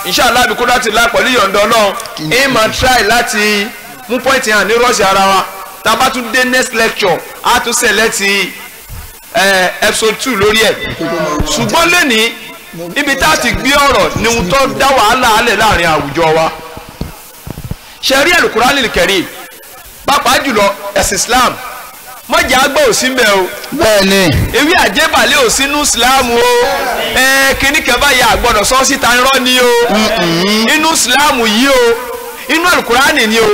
inshallah bí kódà ti la pẹ̀lú yọ̀ǹda Ọlọ́run ẹ máa try láti mú point yẹn ní rọ́ọ̀sì ara wa tá a bá tún dé next lecture a tún select episode 2 lórí ẹ̀ ṣùgbọ́n lẹ́ni ibi tá a ti gbé ọ̀rọ̀ ni ohun tó dá wàhálà alẹ̀ láàrin àwùjọ wa ṣẹ̀rí Al-Qur'anil Karim pàápàá jùlọ ẹ̀sìn Islam mọ̀jà àgbà ò sí mbẹ́ o bẹ́ẹ̀ni ewé àjẹbàlẹ̀ ò sínú Islam o kíní kan báyìí àgbọ̀dọ̀ sọ síta irọ́ ni o inú Islam yìí o inú Al-Qur'ani ni o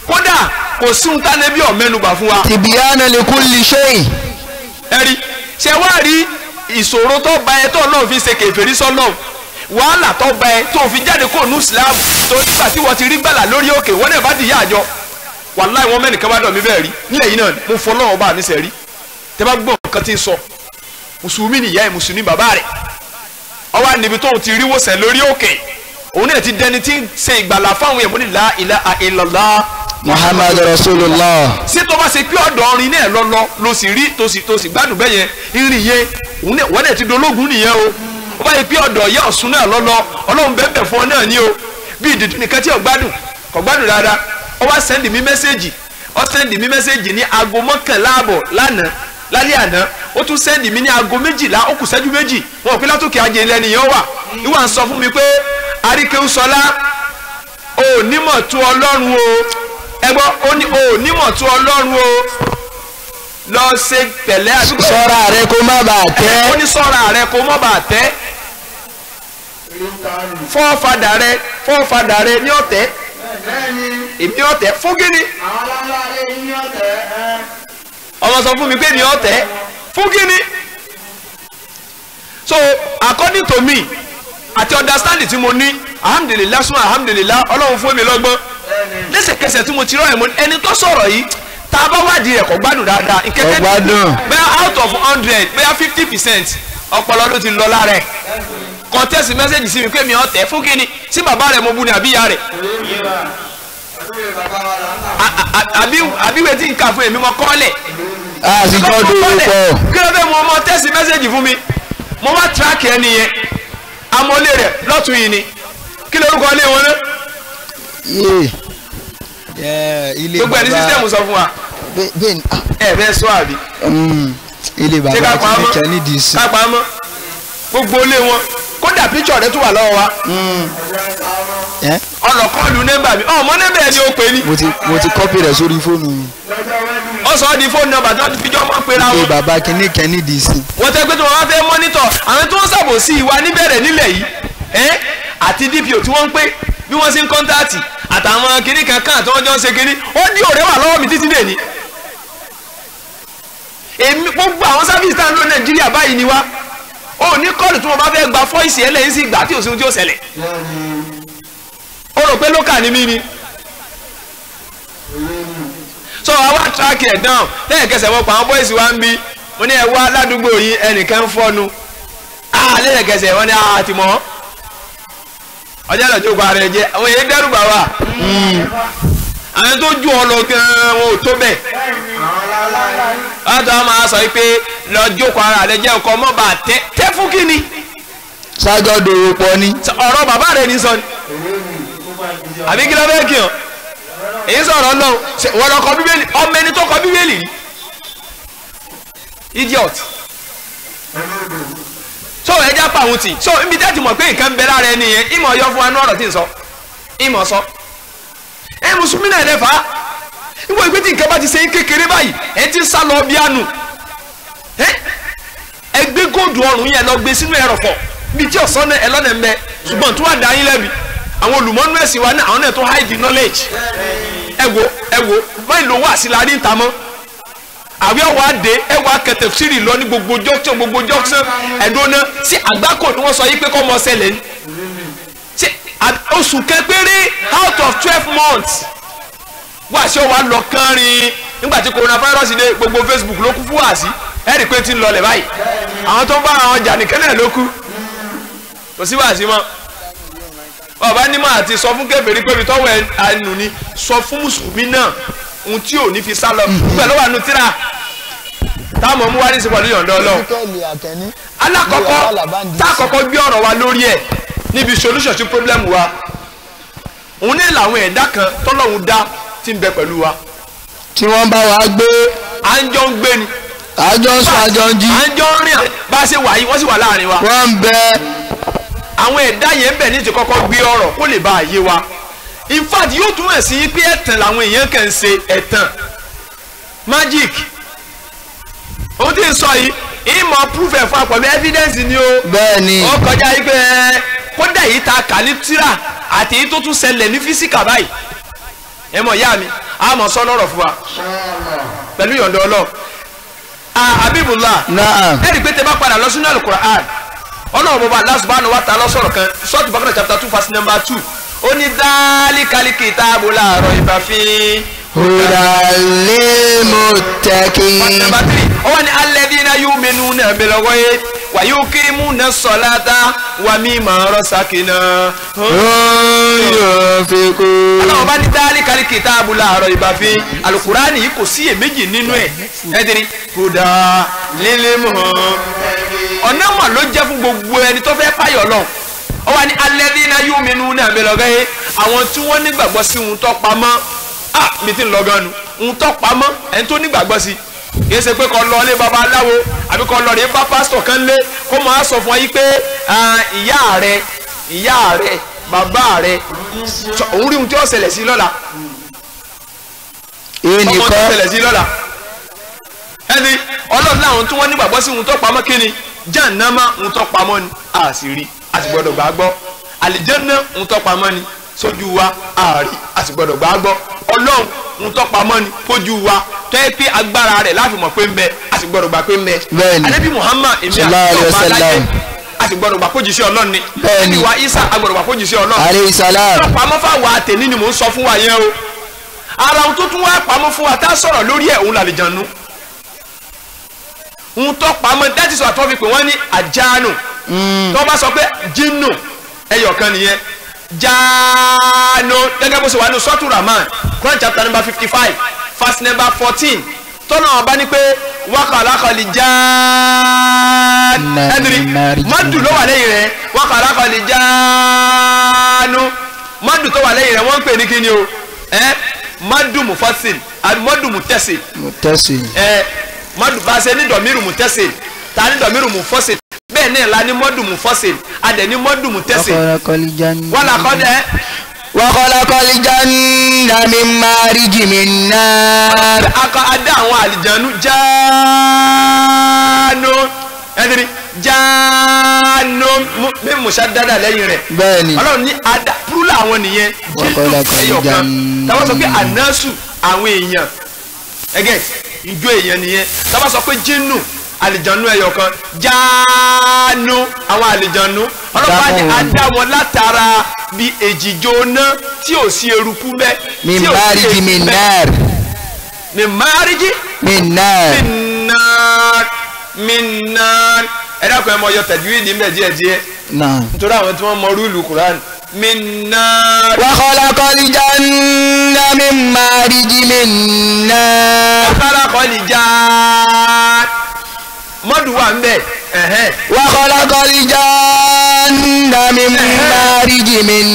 kódà kò sí ohun tánẹ́bí ọ̀mẹ́nubà fún wa. tibyana li kulli shay. ẹ̀rí ṣe wá rí ìṣòro tó bá ẹ tó náà fi ṣe kèfèrí sọ́nà wàhálà tó bá ẹ tó fi jáde kó nù Islam tó nígbà tí wọ́n ti rí gbàlà lórí òkè wọ́n náà bá di ìyá àjọ wàláì wọn mẹ́nìkan bá dọ̀ mí bẹ́ẹ̀ rí nílẹ̀ yìí náà mo fọ́ lọ́wọ́ bá mi sẹ́ rí tẹ́ bá gbọ́ nǹkan tí ń sọ mùsùlùmí nìyá ẹ̀ mùsùlùmí bàbá rẹ̀ ọwọ́ níbi tóun ti rí wòsàn lórí òkè òun náà ti dẹni tí ń ṣe ìgbàlà fáwọn èèyàn ní la ilaha illallah muhammadu rasulullah. ṣé tó bá ṣe pé ọ̀dọ̀ ọrin náà lọ́lọ́ ló sì rí tó sì gbádùn bẹ́ẹ̀ yẹn irin yẹn wọ́n náà ti dológun nìyẹn o ó bá yẹ pé ọ̀dọ̀ ìyá Ọ̀ṣun náà lọ́lọ́ ọlọ́run bẹ́ẹ̀ fún ọ náà ní o bí ìdìdì nìkan tí ò gbádùn dáadáa ó wá sẹ́ndì mí mẹ́sẹ́jì ní aago 11 àbọ̀ lálẹ́ àná ó tún sẹ́ndì mí ní aago 12 ó kù ṣẹ́jú méjì wọn ò pé látòkè ajé ilẹ̀ nìyẹn wà ìwà ń sọ fún mi pé Àríkẹ́wùsọlá ò nímọ̀ tó ọlọ́run o ẹgbọ́ ó ní ò nímọ̀ tó ọlọ́run o lọ ṣe pẹ̀lẹ́ àdúgbò sọ́ra rẹ kó má bàa tẹ́. ó ní sọ́ra rẹ kó má bàa tẹ́ fọ́ọ̀fadà rẹ ní ọ̀tẹ́ èmi ọ̀tẹ̀ fún gíní ọmọ sọ fún mi pé ní ọ̀tẹ̀ fún gíní so according to me àti understanding tí mo ní alhamdulillah suma alhamdulillah ọlọ́run fún mi lọ́gbọ́n lẹ́sẹ̀kẹsẹ̀ tí mo ti rọ́ ẹ̀mọ́ ẹni tó sọ̀rọ̀ yìí tá a bá wádìí rẹ̀ kò gbádùn dáadáa nkẹ́kẹ́ bẹ́ẹ̀ out of 100 bẹ́ẹ̀ 50% ọpọlọ ló ti lọ lára ẹ̀ contest message sí mi pé mi ọ̀tẹ̀ fún gíní sí bàbá rẹ̀ mo bu ni àbí ìyá rẹ̀ àbí wẹ́ẹ́ tí n kà fún èmi mọ kọ́lẹ̀. àsìkò dòwò pọ̀. kí ló dé mo tẹ́sí mẹ́sẹ̀gì fún mi mo wá tíráàkì ẹni yẹn amọ̀lé rẹ̀ lọ́tún yìí ni kí lórúkọ ilé wọn náà. ilé gbogbo ẹni sísẹ́mù sọ fún wa. ẹ bẹ́ẹ̀ sọ àbí. ilé bàbá ti ní kẹ́ni dì í sí. kápá mọ́ gbogbo ilé wọn kódà píṣọ̀ rẹ tún wà lọ́wọ́ wa. ọlọ́kọ́ọ̀lù nẹ́mbà mi ọmọ nẹ́mbà ẹni ó pè ní. mo ti kọ́pì rẹ̀ sórí fóònù mi. ó sọ ọ́ di fóònù nọ́mbà tí wọ́n ti fi jọ́ mọ́ pera wọn. ilé bàbá kìíní kẹ́ni dì í sí. wọ́n tẹ́ pé tí wọ́n bá fẹ́ mọ́nítọ̀ àwọn tí wọ́n ṣàbòsí ìwà níbẹ̀rẹ̀ nílẹ̀ yìí àti DPO tí wọ́n ń pè bí wọ́n ṣe ń kọ́ńtáàtì àtàwọn kìíní kankan àti wọ́n jọ ń ṣe kìíní ó ní ọ̀rẹ́ wà lọ́wọ́ mi títí dè ní. èmi gbogbo àwọn sáfíìsì tá à ń lò Nàìjíríà báyìí ni wá ó ní kọ́ọ̀lù tí wọ́n bá fẹ́ gba fọ́ìsì ẹlẹ́yìn sí ìgbà tí ò sí ohun tí ó ṣẹlẹ̀ ó rò pé lókà ni mí ni so àwa track ẹ̀ down lẹ́yìn kẹsẹ̀ wọ́n pa àwọn bọ́ìsì wa ń bí mo ní ẹ wá ládùúgbò yìí ẹnìkan ń fọ́nu lẹ́yìn kẹsẹ̀ wọ́n ní àti mọ́ ọjọ́ ìlọ́jọ́ gba ara ẹ jẹ́ àwọn èyí dẹ́rù bà wá àwọn tó ju ọ lọ gan-an wọn ò tó bẹ́ẹ̀ wọ́n tó wọ́n máa sọ pé lọ́jọ́ kọ ara rẹ jẹ́ nǹkan mọ́ bá tẹ́ fún kí ni. ságọ́ dòwò pọ̀ ni. ọ̀rọ̀ bàbá rẹ ní sọ ni àbí kí ló fẹ́ kí hàn èyí sọ̀rọ̀ náà wọ́n lọ kọ bíbélì ọmọ ẹni tó kọ bíbélì rí idiot so ẹja pa àwọn tì so ibi tẹ́ ti mọ̀ pé nǹkan ń bẹ lára ẹni yẹn ìmọ̀ yọ fún wa ní ọ̀rọ̀ tí ń sọ ìmọ̀ sọ ẹ mùsùlùmí náà lẹ́fà nígbà ìpín tí nǹkan bá ti ṣe ń kékeré báyìí ẹ ti sá lọ bí àánú ẹ gbé góòdù ọrùn yẹn lọ gbé sínú ẹrọ̀fọ̀ bí tí ọ̀sán náà ẹ lọ́nà ń bẹ ṣùgbọ́n tó wà dá yín lẹ́bi àwọn olùmọ́nú ẹ̀sìn wa náà àwọn náà tó hide the knowledge ẹ wo wọ́n ìlò wá sí la rí ìta mọ́ àwí ọ̀wọ́ àdé ẹ̀wọ̀ akẹ́tẹ̀ sírì lọ ní gbogbo junction ẹ̀dọ́nà sí àgbákò ni wọ́n sọ yìí pé kọ́ mọ́ ṣẹlẹ̀ ní oṣù kẹpẹ́rẹ́ out of 12 months wá sí ọwọ́ lọ kánrin nígbà tí coronavirus dé gbogbo Facebook ló kú fún wá sí ẹ̀rì pé ti ń lọlẹ̀ báyìí àwọn tó ń bá àwọn jà nìkan náà ló kú kò sí wá sí mọ́ ọba nímọ̀ àti sọ fún kèfèrí pé ibi tọ́wọ́ ẹnu ni sọ fún mùsùlùmí náà ohun tí ò ní fi sá lọ pẹ̀lú wà nù tíra táwọn ọmọ wa ní sí pẹ̀lú yọ̀ǹda Ọlọ́run alákọ̀ọ́kọ́ tá àkọ́kọ́ gbé ọ̀rọ̀ wa lórí ẹ̀ níbi solution sí problem wa òun ní làwọn ẹ̀dá kan tọ́lọ́hún dá tí ń bẹ pẹ̀lú wa. tí wọ́n bá wa gbé. à ń jọ ń gbé ni. à ń jọ ń sùn à ń jọ ń jí. à ń jọ ń rìn bá a ṣe wà yìí wọ́n sì wà láàrin wa. wọ́n ń bẹ. àwọn ẹ̀dá yẹn bẹ̀ ní ti kọ́kọ́ gbé ọ̀rọ̀ kó lè bá a yé wa. in fact yóò túmọ̀ sí pé ẹ̀tàn làwọn èèyàn kàn ń ṣe ẹ̀tàn magic. ohun tí ń sọ yìí ìmọ̀ proof ẹ̀ fún àpọ̀lú evidence ni o. bẹ́ẹ̀ni. ó kọjá yìí pé kódà yìí ta kà ní tíra àti èyí tó tún ṣẹlẹ̀ ní físíkà báyìí. ẹ mọ̀ ìyá mi a mọ̀ sọ lọ́rọ̀ fún wa pẹ̀lú yọ̀ǹda Ọlọ́run. Habibullah. Naam. ẹ̀rí pé tẹ bá padà lọ sínú Al-Qur'an Ọlọ́run bọba Allah subhanahu wa ta'ala sọ̀rọ̀ kan sọ́ọ̀tù Baqarah chapter 2 verse number 2 ó ní dhalikal kitabu la rayba fihi hudan lil muttaqin. verse number 3 ó wà ní alladhina yu'minuna bil ghaibi wa yuqimuna as-salata wa mimma razaqnahum yunfiqun. Ọlọ́run bá ní dhalikal kitabu la rayba fihi Al-Qur'an yìí kò sí èméjì nínú ẹ̀ ẹ̀dìrí hudan lil muttaqin ọ̀nà mọ̀ ló jẹ́ fún gbogbo ẹni tó fẹ́ páyọ̀ lọ. ó wà ní alladhina yu'minuna bil ghaibi àwọn tí wọ́n nígbàgbọ́ sí ohun tó pamọ́ mi ti ń lọ gan nu ohun tó pamọ́ ẹni tó nígbàgbọ́ sí kìí ṣe pé kó lọ lé baba aláwo àbí kó lọ rí bá pásítọ̀ kan lé kó máa sọ fún ọ yìí pé ìyá rẹ bàbá rẹ òun rí ohun tí ó ṣẹlẹ̀ sí lọ́la ọmọ tó ṣẹlẹ̀ sí lọ́la ẹni ọlọ́run láwọn tí wọ́n nígbàgbọ́ sí ohun tó pamọ́ kí ni jahannama ohun tó pamọ́ ni a sì rí a sì gbọ́dọ̀ gbàgbọ́ àlìjẹ́nà ohun tó pamọ́ ni sójú wa a rí a sì gbọ́dọ̀ gbàgbọ́ ọlọ́run ohun tó pamọ́ ni fojú wa tó yẹ pé agbára rẹ̀ láfi mọ̀ pé ń bẹ a sì gbọ́dọ̀ gbà pé ń bẹ. bẹ́ẹ̀ni Ànábì Muhammad èmi àti ọba alájẹ a sì gbọ́dọ̀ gbà kójì sí ọlọ́run ni. bẹ́ẹ̀ni wa Isa a gbọ́dọ̀ gbà kójì sí ọlọ́run. alayhi salam. tó pamọ́ fáwọn àtẹ̀ní ni mò ń sọ fún wa yẹn o ara ohun tó tún wá pamọ́ fún wa tá a sọ̀rọ̀ lórí ẹ̀ òun làlìjànú ń tọ́ pamọ́ that is why tó fi pè wọ́n ní àjánu tó bá sọ pé jinnu ẹyọkan nìyẹn jáánú gẹ́gẹ́ bó ṣe wà ní sọ́tù Rahman Quran chapter number 55 verse number 14 tọ́nà ọba ní pé wákàlákàlì jáánú ẹnìrí mọ́dù ló wà lẹ́yìn rẹ̀ wákàlákàlì jáánú mọ́dù tó wà lẹ́yìn rẹ̀ wọ́n ń pè ní kíni o mọ́dù mufasil àbí mọ́dù mutẹ́sì mọ́dù bá ṣe ní dọ̀míru mutẹ́sì ta ní dọ̀míru mufọ́sì bẹ́ẹ̀ náà la ní mọ́dù mufọ́sì adẹ̀ ní mọ́dù mutẹ́sì wọ́n àkọ́dẹ́. wàkọ́lákọ́lì janna min mariji min nar. akọ adá àwọn àlìjánu jáánú ẹ̀dínní jáánú bí musa dáadáa lẹ́yìn rẹ̀. bẹ́ẹ̀ni ọlọ́run ní adá púrúlà àwọn nìyẹn jíndùn ẹ̀yọ̀kan táwọn sọ pé ànásù àwọn èèyàn ẹgẹ́ ìjọ èèyàn nìyẹn táwọn sọ pé jinnu àlìjánu ẹ̀yọ̀kan jáánú àwọn àlìjánu ọlọ́pàá ní adá wọn látara bí èjìjó náà tí ò sí eruku bẹ́ẹ̀. min mariji min nar. min mariji min nar. min nar ẹ dákun ẹ mọ ọyọ tajwidi níbẹ̀ díẹ̀díẹ̀ nítorí àwọn tí wọ́n mọ rúùlù Quran min nar. wa khalaqal janna min mariji min nar. wa khalaqal janna mọ́dù wà ń bẹ̀. wa khalaqal janna min mariji min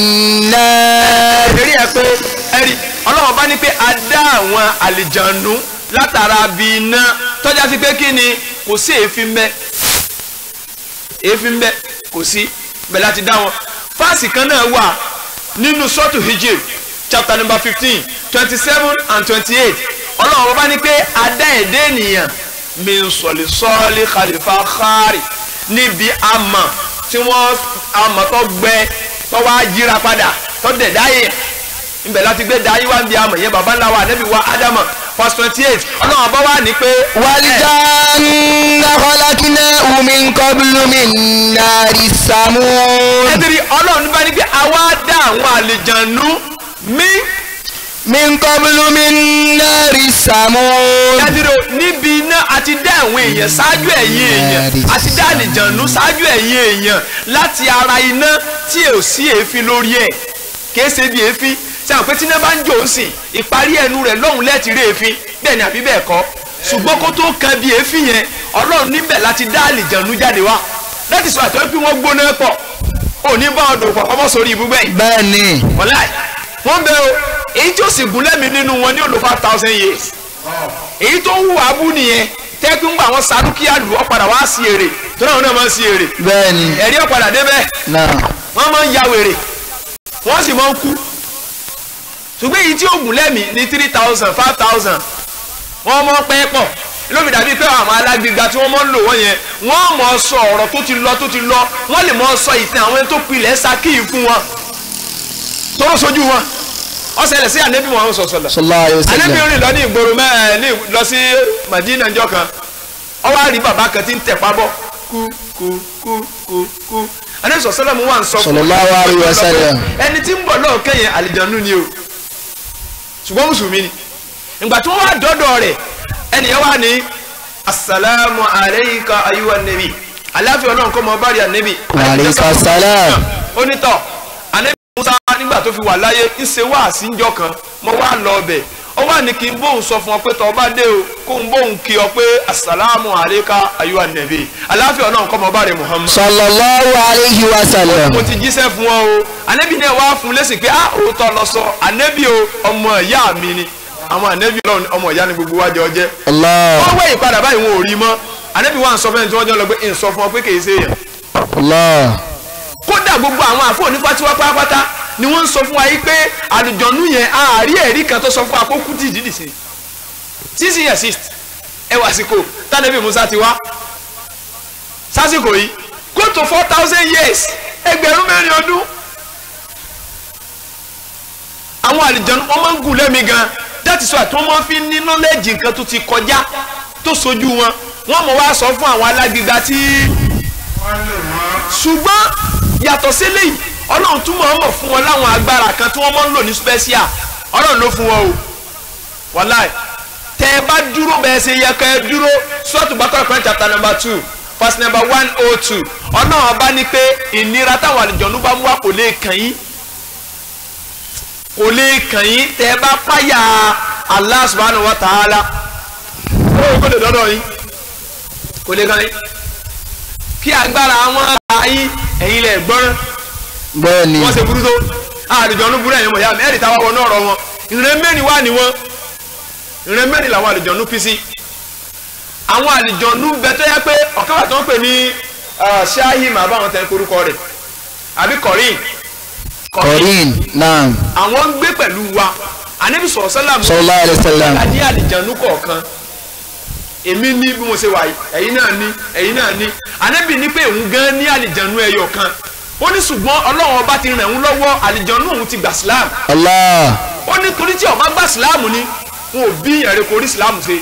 nar. ẹ̀rí ẹ pé ẹ̀rí ọlọ́run bá ní pé a dá àwọn àlìjànú látara bí iná tọ́já sí pé kí ni kò sí èéfín bẹ́ẹ̀ èéfín bẹ́ẹ̀ kò sí bẹ́ẹ̀ láti dá wọn. fáàsì kan náà wà nínú sọ́ọ̀tù Hijr chapter number 15 27 and 28 ọlọ́run bá ní pé a dá ẹ̀dá ènìyàn min sọ̀lìsọ́ọ̀lì khalifa khari níbi àmà tí wọ́n àmà tó gbẹ tó wá yíra padà tó dẹ̀ dáyé níbẹ̀ láti gbé dáyé wá ń bí àmà yẹn baba ńlá wa ànábì wa ádámà verse 28 ọlọ́run bá wà ní pé. wal janna khalaqnahu min qablu min nari samum. ẹ̀dìrí ọlọ́run bá ní pé àwa dá àwọn àlejànú min qablu min nari samum. ẹ̀dìrí níbi iná àti dá àwọn èèyàn ṣáájú ẹ̀yìn èèyàn àti dá àlejànú ṣáájú ẹ̀yìn èèyàn láti ara iná tí ò sí èéfín lórí ẹ̀ kìí ṣe bí èéfín ṣe àwọn pé tí iná bá ń jò ó sìn ìparí ẹnu rẹ̀ lọ́hùn lẹ́ẹ̀tì rí èéfín bẹ́ẹ̀ ni àbí bẹ́ẹ̀ kọ́ ṣùgbọ́n kó tó kan bí èéfín yẹn ọlọ́run níbẹ̀ láti dá àlejànú jáde wá láti sọ àtọ́ pé wọ́n gbóná pọ̀ òní bá ọdún pọ̀ ọmọ sórí ibùgbẹ́ yìí. bẹ́ẹ̀ni. wàláì wọ́n bẹ o èyí tí ó sì gùn lẹ́mìí nínú wọn ní ó lò 5,000 years èyí tó ń wù abú nìyẹn tẹ́kí ń gbà wọn sadúkìá lù ọ́ padà wá sí èrè tó náà wọn náà máa ń sí èrè. bẹ́ẹ̀ni. ẹ̀rí ọ̀ padà débẹ̀ wọ́n máa ń ya wèrè wọ́n sì máa ń kú ṣùgbọ́n èyí tí ó gùn lẹ́mìí ní 3,000 5,000 wọ́n mọ̀ pẹ́ pọ̀ lóbi dàbí pé àwọn alágbègbè tí wọ́n mọ̀ ń lò wọ́n yẹn wọ́n mọ̀ sọ ọ̀rọ̀ tó ti lọ wọ́n lè mọ̀ sọ ìtàn àwọn ẹni tó pilẹ̀ sákìí fún wọn tóró sojú wọn ó ṣẹlẹ̀ sí Ànábì Muhammad sallallahu alaihi wasallam Ànábì rìn lọ ní ìgboro lọ sí Madina njọ́ kan ó wá rí bàbá kan tí ń tẹ̀ pábọ́ kú Ànábì sallallahu wà ń sọ fún sallallahu alaihi wasallam ẹni tí ń bọ̀ lọ́ọ̀ kẹ́yìn àlìjánu ni o ṣùgbọ́n mùsùlùmí ni ìgbà tí wọ́n wá dọ́dọ̀ rẹ̀ ẹnìyẹn wà ní assalamu alayka ayyuhan nabi aláfíà ọlọ́run kọ́ mọ bá rí Ànábì alayka salam onítọ̀ Ànábì Musa nígbà tó fi wà láyé ń ṣe wáàsí ńjọ́ kan mo wá lọ ọbẹ̀ ó wà ní kí n bóun sọ fún ọ pé tọ́ ọba dé o kó n bóun kí ọ pé assalamu alayka ayyuhan nabi aláfíà ọlọ́run kọ́ mọ bá rí Muhammad sallallahu alayhi wa sallam mo ti jíṣẹ́ fún ọ o Ànábì náà wá fún lẹ́sìn pé òótọ́ lọ sọ Ànábì o ọmọ ìyá mi ni àwọn Ànábì Ọlọ́run ọmọ ìyá ni gbogbo wájọ jẹ́ wọ́n wẹ̀yìn padà báyìí wọn ò rí mọ́ Ànábì wa ń sọ fẹ́ni tí wọ́n jọ lọ pé ń sọ fún ọ pé kì í ṣe èèyàn kódà gbogbo àwọn àfọ onífàtiwá pátápátá ni wọ́n ń sọ fún wa yìí pé àlùjọ̀nú yẹn àárí ẹ̀rí kan tó sọ fún wa kó kú dìdí sí sísìn assist ẹ wá àsìkò tánàbí Musa ti wá sásìkò yìí go to 4,000 years ẹgbẹ̀rún mẹ́rin ọdún àwọn àlùjọ̀nú wọ́n máa ń gùn lẹ́mí gan that is why tí wọ́n máa fi ní knowledge nǹkan tó ti kọjá tó sojú wọn wọ́n mọ̀ wá sọ fún àwọn alágbègbè tí ṣùgbọ́n yàtọ̀ sí eléyìí Ọlọ́run tún mọ̀ fún wọn láwọn agbára kan tí wọ́n máa ń lò ní special Ọlọ́run ló fún wọn o wàláì tẹ́ ẹ bá dúró bẹ́ẹ̀ ṣe yẹ kẹ́ ẹ dúró Suratu Baqarah Quran chapter number 2 verse number 102 Ọlọ́run ọba ní pé ìnira táwọn àlùjọ̀nú bá mú wá kò lè kàn yín tẹ́ ẹ bá páyà Allah subhanahu wa ta'ala ó kò lè dọ́dọ̀ yín kò lè kàn yín kí agbára àwọn àgbà yín ẹ̀yin lẹ̀ gbọ́rán bẹ́ẹ̀ni wọ́n ṣe burú tó àlùjọ̀nú burú ẹ̀yin mọ̀ ya mẹ́rin táwa wọnú ọ̀rọ̀ wọn ìrìn mẹ́rin wà ní wọn ìrìn mẹ́rin làwọn àlùjọ̀nú pín sí àwọn àlùjọ̀nú bẹ tó yẹ pé ọ̀kan wà tó ń pè ní ṣáhìm àbáwọn tẹ̀ ń korúkọ rẹ̀ àbí kọ̀rín náà àwọn ń gbé pẹ̀lú wa Ànábì sallallahu alaihi wasallam ní àlùjọ̀nú kọ̀ọ̀kan èmi ní bí mo ṣe wà yìí ẹ̀yin náà ní Ànábì ní pé òun gan ní àlùjọ̀nú ẹyọ kan ó ní ṣùgbọ́n Ọlọ́run ọba ti ràn òun lọ́wọ́ àlùjọ̀nú òun ti gbà sílámù ó ní torí tí ọba gbà sílámù ni wọn ò bí ìyàrá kò rí sílámù ṣe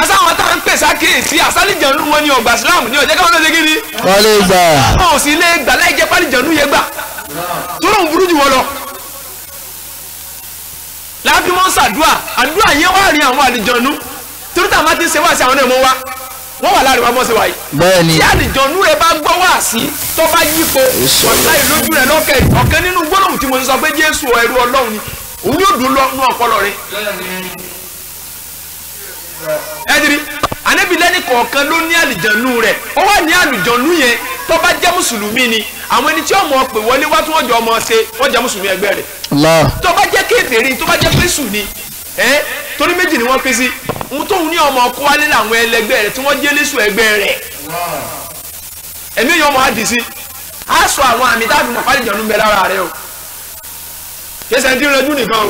asáwọn tá à ń pèsè àkíyèsí àsálìjọ̀nú wọn ní ọgbà sílámù ní ọjọ́ káwọn ló ṣe kí ni wọ́n lè gbà wọn ò sì lè gbà láì jẹ́ pálíjọ̀nú yẹn gbà tó lóun burú jù wọn lọ láàfin wọn ṣàdúà àdúà yẹn wà rí àwọn àlùjọ̀nú torí táwọn máa ti ń ṣe wá sí àwọn náà mọ wá wọ́n wà láàrin wa mọ́ sí wa yìí. bẹ́ẹ̀ni tí àlùjọ̀nú rẹ bá gbọ́ wá sí tó bá yípo ọ̀tá ìlójú rẹ lọ́kẹ́ ọ̀kan nínú gbólóhùn tí mo sọ pé Jésù ẹrú Ọlọ́run ni òun yóò dùn lọ́nù ọpọlọ rẹ. ẹ dirí Ànábì lẹ́ni kọ̀ọ̀kan ló ní àlùjọ̀nú rẹ̀ ó wà ní àlùjọ̀nú yẹn tó bá jẹ́ mùsùlùmí ni àwọn ẹni tí ọmọ pè wọlé wá tí wọ́n jọ ọmọ ṣe wọ́n jẹ́ mùsùlùmí ẹgbẹ́ rẹ̀. tó bá jẹ́ kéferì tó bá jẹ́ pésù ni torí méjì ni wọ́n pín sí ohun tóun ní ọmọ ọkọ wálé làwọn ẹlẹgbẹ́ rẹ̀ tí wọ́n jẹ́ lẹ́sùn ẹgbẹ́ rẹ̀ ẹ̀mí yẹn ọmọ àdì sí á sọ àwọn àmì táàbì mọ̀ pálí ìjọ̀nù bẹ lára rẹ o kẹsẹ̀ ń dín rẹ dún nìkan o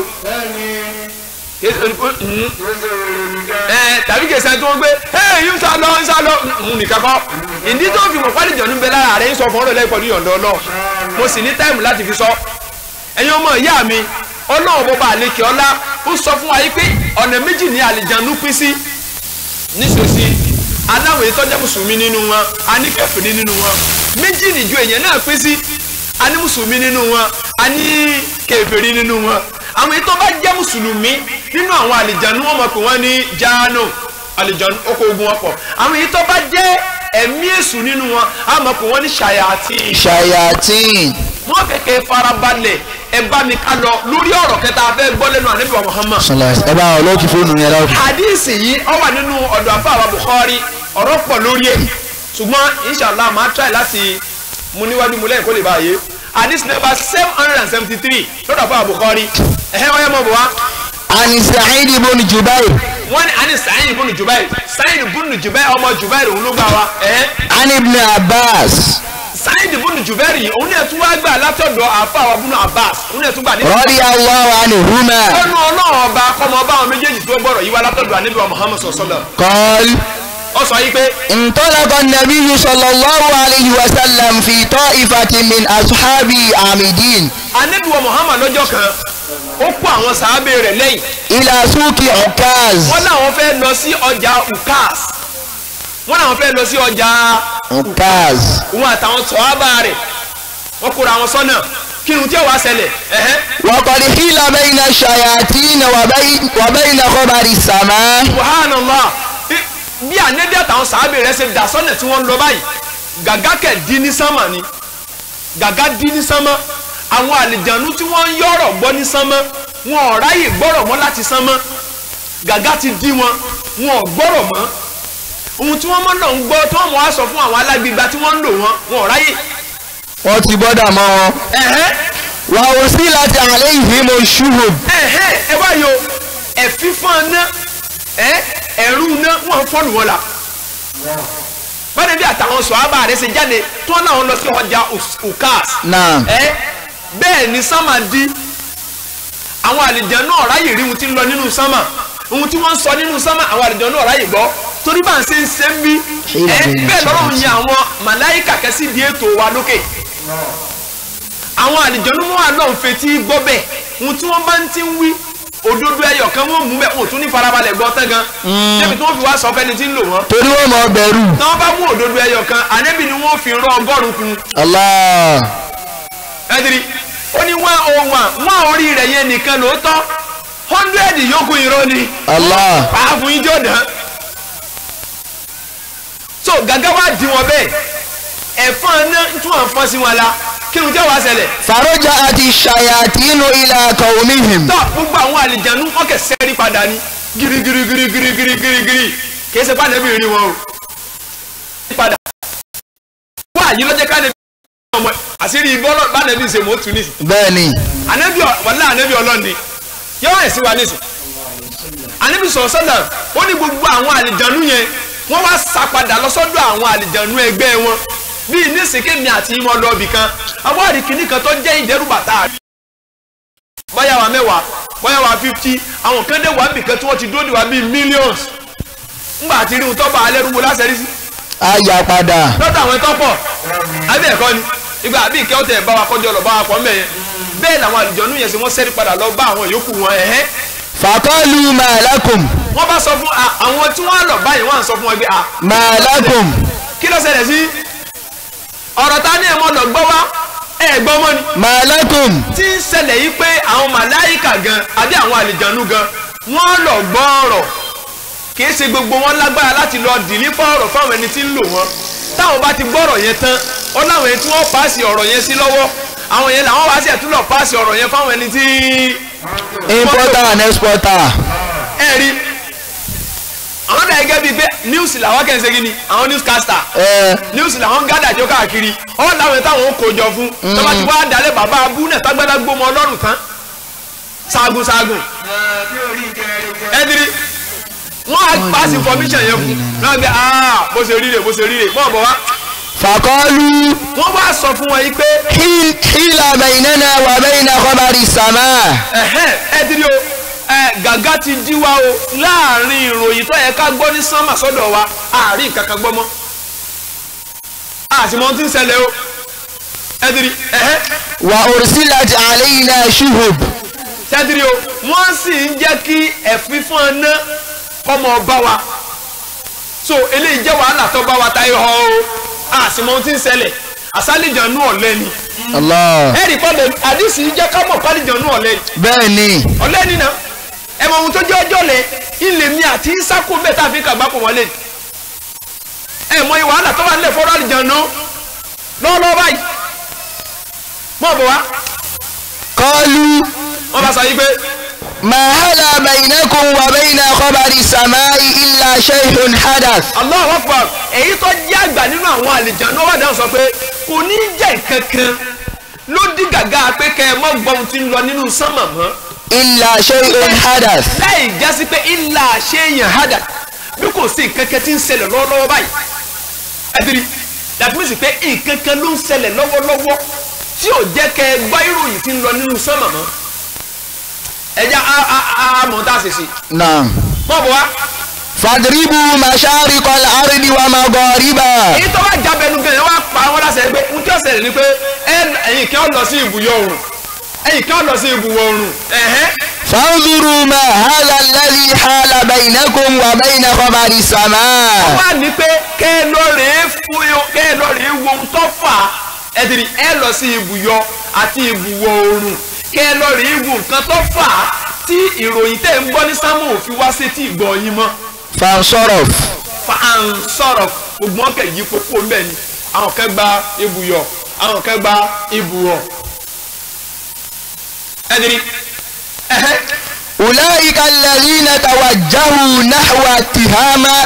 tàbí kẹsẹ̀ tó ń gbé ń sá lọ nìkan kọ́ ìdí tó fi mọ̀ pálí ìjọ̀nù bẹ lára rẹ ń sọ fún ọ̀rọ̀ lẹ́yìn pẹ̀lú ìyọ̀ǹda Ọlọ́run mo sì ní táìmù láti fi sọ ẹ̀yin ọmọ ìyá mi Ọlọ́run bọba àlekè ọlá ó sọ fún wa yìí pé ọ̀nà méjì ní àlìjànú pín sí níṣòsí aláwọ̀ èyí tó jẹ́ mùsùlùmí nínú wọn a ní kèfèrí nínú wọn méjì nìjọ èèyàn náà pín sí a ní mùsùlùmí nínú wọn a ní kèfèrí nínú wọn àwọn èyí tó bá jẹ́ mùsùlùmí nínú àwọn àlìjànú wọn mọ̀ pé wọ́n ní jáánù àlìjànú oko ogun ọ̀pọ̀ àwọn èyí tó bá jẹ́ ẹ̀mí èṣù nínú wọn a mọ̀ pé wọ́n ní ṣàyàtìn wọ́n kẹ̀kẹ́ farabalẹ̀ ẹ bá mi ká lọ lórí ọ̀rọ̀ kẹta afẹ́ gbọ́ lẹ́nu Ànábì wa Muhammad. ẹ bá wọn lókì fóònù yẹn lọ. hadisi yìí ó wà nínú ọ̀dọ̀ àfáà wa Bukhari ọ̀rọ̀ pọ̀ lórí ẹ̀ ṣùgbọ́n inshallah máa try láti mu níwájú mu lẹ́yìn kó lè bá yé hadith number 773 lọ́dọ̀ fún Bukhari ọ̀yẹ́ mọ̀ bọ̀ wá. عن سعيد بن جبير wọ́n ní àní Sa'id ibn Jubair Sa'id ibn Jubair ọmọ Jubair òun ló gbà wá. عن ابن عباس Sa'id ibn Jubair yìí òun náà tún wá gbà látọ̀dọ̀ àfa àwọn Ibn Abbas òun náà tún gbà ní. رضي الله عنهما ọ̀nà ọlọ́run ọba kọ́mọ ọba àwọn méjèèjì tó gbọ́dọ̀ yí wá látọ̀dọ̀ Ànábì wa Muhammad sallallahu alaihi wasallam. قال ó sọ yìí pé انطلق النبي صلى الله عليه وسلم في طائفة من أصحابه عامدين Ànábì wa Muhammad lọ́jọ́ kan ó kó àwọn sàábé rẹ̀ lẹ́yìn. إلى سوق عكاظ wọ́n láwọn fẹ́ lọ sí ọjà Ukaz wọ́n láwọn fẹ́ lọ sí ọjà عكاظ òun àtàwọn sọ̀hábà rẹ̀ wọ́n kóra wọn sọ́nà kí ni tí ó wá ṣẹlẹ̀. وقد حيل بين الشياطين وبين خبر السماء Subhanallah bí Ànábì àtàwọn sàábé rẹ̀ ṣe dà sọ́nà tí wọ́n ń lọ báyìí gàgá kẹ̀ dín ní sánmà ni gàgá dín ní sánmà àwọn àlìjànú tí wọ́n ń yọ̀rọ̀ gbọ́ ní sánmà wọn ò ráyè gbọ́rọ̀ mọ́ láti sánmà gàgá ti dí wọn wọn ò gbọ́rọ̀ mọ́ ohun tí wọ́n mọ́ náà ń gbọ́ tí wọ́n mọ̀ á sọ fún àwọn alágbègbà tí wọ́n ń lò wọn ò ráyè. wọ́n ti bọ́dà mọ́ wọn. wà ó sí láti àlẹ́ ìhìnmó ṣùgbọ́n. ẹ bá yọ ẹ̀fífọ́n ná ẹ̀rú ná wọ́n fọ́nù wọn la bọ́dẹ̀ bí àtàwọn sọ̀hábà rẹ̀ ṣe jáde tí wọ́n náà lọ sí ọjà Ukaz bẹ́ẹ̀ ni sámà di àwọn àlìjànú náà ráyè rí ohun tí ń lọ nínú sámà ohun tí wọ́n ń sọ nínú sámà àwọn àlìjànú náà ráyè gbọ́ torí bá ń ṣe ń ṣe ń bí bẹ́ẹ̀ lọ́rùn yẹn àwọn màláìkà kẹ́sì di ètò wa lókè àwọn àlìjànú mọ́ àlọ́ ń fetí gbọ́ bẹ́ẹ̀ ohun tí wọ́n bá ń ti ń wí òdodo ẹyọ kan wọ́n mú bẹ́ẹ̀ wọ́n tún ní farabalẹ̀ gbọ́ tán gan débi tí wọ́n fi wá sọ fẹ́ni tí ń lò wọ́n. torí wọ́n mọ̀ bẹ̀rù. tí wọ́n bá mú òdodo ẹyọ kan ànẹ́bí ni wọ́n fi rán ọgọ́rùn-ún kun. Allah. ẹ dirí ó ní 101 wọ́n orí rẹ̀ yẹn nìkan lóòótọ́ 100 yòókù irọ́ ni. Allah. pàápàá yín jọ dán. so gàgá wá di wọn bẹ́ẹ̀ ẹ̀fọn náà tún à ń fọ́n sí wọn la kí ni jẹ́ wàá ṣẹlẹ̀. faroja àti ṣayàtínú ila qaumihim. tọ́ gbogbo àwọn àlìjànú wọn kẹ̀ sẹ́rí padà ní girigirigirigirigirigiri kì í ṣe pàdé bí rí wọn o. padà wọ́n àyè lọ́jọ́ ká lè fi ọmọ àṣírí bọ́lọ̀ bá lè fi ṣe mọ́ tún ní. bẹ́ẹ̀ni. ànẹ́bí wàlá ànẹ́bí ọlọ́ni yọ̀wọ́ ẹ̀ sí wa nísìn. ànẹ́bí sọ̀rọ̀ sọ́dà ó ní gbogbo àwọn àlìjànú yẹn wọ́n wá sá padà lọ sọ́dọ̀ àwọn àlìjànú ẹgbẹ́ wọn bí nísìkémi àti ìmọ̀ lọ́ọ̀bì kan àwọn àríkìní kan tó jẹ́ ìdẹ́rùbàtà bóyá wa 10 bóyá wa 50 àwọn kan dé wà bìkan tí wọ́n ti dóde wà bíi millions ńgbà àti rí ohun tó bá alẹ́ rúgbó lásẹ̀rí sí. a yà padà. lọ́dọ̀ àwọn ẹ̀tọ́ pọ̀ abẹ́ ẹ̀kọ́ ni ìgbà àbí ìkẹ́ ọ̀tẹ̀ bá wa kọjọ lọ bá wa pọ̀ mẹ́yẹn bẹ́ẹ̀ làwọn àlùjọ̀nú yẹn sì wọ́n sẹ́rí padà lọ bá àwọn yòókù wọn faqalu ma lakum. wọ́n bá sọ fún àwọn tí wọ́n lọ báyìí wọ́n sọ fún wọn pé ma lakum. kí ló ṣẹlẹ̀ sí ọ̀rọ̀ ta ni ẹ̀mọ́ lọ gbọ́ wá gbọ́ mọ́ ni. ma lakum. tí ń ṣẹlẹ̀ yìí pé àwọn màláìkà gan àbí àwọn àlìjànú gan wọ́n lọ gbọ́ ọ̀rọ̀ kìí ṣe gbogbo wọn lágbára láti lọ dìlífà ọ̀rọ̀ fáwọn ẹni tí ń lò wọ́n táwọn bá ti gbọ́ ọ̀rọ̀ yẹn tán ó láwọn ẹni tí wọ́n pàṣẹ ọ̀rọ̀ yẹn sí lọ́wọ́ àwọn yẹn làwọn wá sí ẹ̀tún lọ pàṣẹ ọ̀rọ̀ yẹn fáwọn ẹni tí. importer and exporter. ẹ rí àwọn náà gẹ́gẹ́ bíi pé news làwọn kẹ́ ń ṣe kíni àwọn newscaster news làwọn gádà jọ káàkiri ọ̀ làwọn táwọn kò jọ fún tọ́ba ti wá dalẹ̀ bàbá abú náà tágbádá gbómọ ọlọ́run tán ṣaagun ẹ dirí wọ́n á pass information yẹn fún náà gbé bó ṣe rí rè mọ́ bọ̀ wá. faqalu. wọ́n wá sọ fún wọn yìí pé. hila baynana wa bayna khabari samaa. ẹ dirí o gàgá ti dí wa o láàrin ìròyìn tó yẹ ká gbọ́ ní sánmà sọ́dọ̀ wa àárín kankan gbọ́ mọ́ àtìmọ́ tí ń ṣẹlẹ̀ o ẹ̀dìrí wa ursilat alayna shuhub. ẹ̀dìrí o wọ́n sì ń jẹ́ kí ẹ̀fífọ́n ná kọ́mọ bá wa so eléyìí jẹ́ wàhálà tó bá wa táyé họ o àtìmọ́ tí ń ṣẹlẹ̀ àsálìjànú ọ̀lẹ́ni. Allah. ẹ̀rì pọ́lẹ̀ àdìsí jẹ́ ká mọ̀ pálíjànú ọ̀lẹ́ni. bẹ́ẹ̀ni. ọ̀lẹ́ni náà ẹ mọ ohun tó jẹ́ ọjọ́ lẹ ilé mi àti sákò bẹ́ẹ̀ tá a fi kàgbá pọ̀ wọlé ẹ mọ ìwàhálà tó wà nílẹ̀ fọ́rọ́ àlìjànú lọ́wọ́lọ́wọ́ báyìí mọ̀ bọ̀ wá. qalu. wọ́n bá sọ yìí pé. ma hala baynakum wa bayna khabari samaa'i illa shay'un hadath. Allahu Akbar èyí tó jẹ́ àgbà nínú àwọn àlìjànú wà dáhùn sọ pé kò ní jẹ́ kankan ló dí gàgà pé kẹ́ ẹ mọ́ gbọ́n tí ń lọ nínú sánmà mọ́. illa shay'un hadath. láì jásí pé illa shay'un hadath bí kò sí nǹkankan tí ń ṣẹlẹ̀ lọ́wọ́lọ́wọ́ báyìí. ẹ̀dìrí that means pé nǹkankan ló ń ṣẹlẹ̀ lọ́wọ́lọ́wọ́ tí ò jẹ́ kẹ́ ẹ gbọ́ ìròyìn tí ń lọ nínú sánmà mọ́. ẹja àmọ́ tá a ṣe ṣe. naam. mọ̀ bọ̀ wá. fadribu mashariqal ardi wa magharibaha. èyí tó bá jábẹ́nu gan-an wá pa wọ́n láṣẹ pé n tí ó ṣẹlẹ̀ ni pé ẹ̀yin kí wọ́n lọ sí ibùyọ oòrùn ẹ̀yin kí wọ́n lọ sí ibùwọ̀ oòrùn. fanzuru ma hadha alladhi hala bainakum wa bayna khabari samaa. wọ́n wá ní pé kẹ́ ẹ lọ rèé wo tó fà á ẹ̀dìrí ẹ lọ sí ibùyọ àti ibùwọ̀ oòrùn kẹ́ ẹ lọ rèé wo nǹkan tó fà á tí ìròyìn tẹ̀ ń gbọ́ ní sámú òfin wá sí tí ìgbọ́ yín mọ́. fansorof. fansorof gbogbo wọn kẹ̀ yí kókó mbẹ́ ni àwọn kan gba ibùyọ àwọn kan gba ibùwọ̀ ẹ̀dìrí. ulaika alladhina tawajjahu nahwa tihama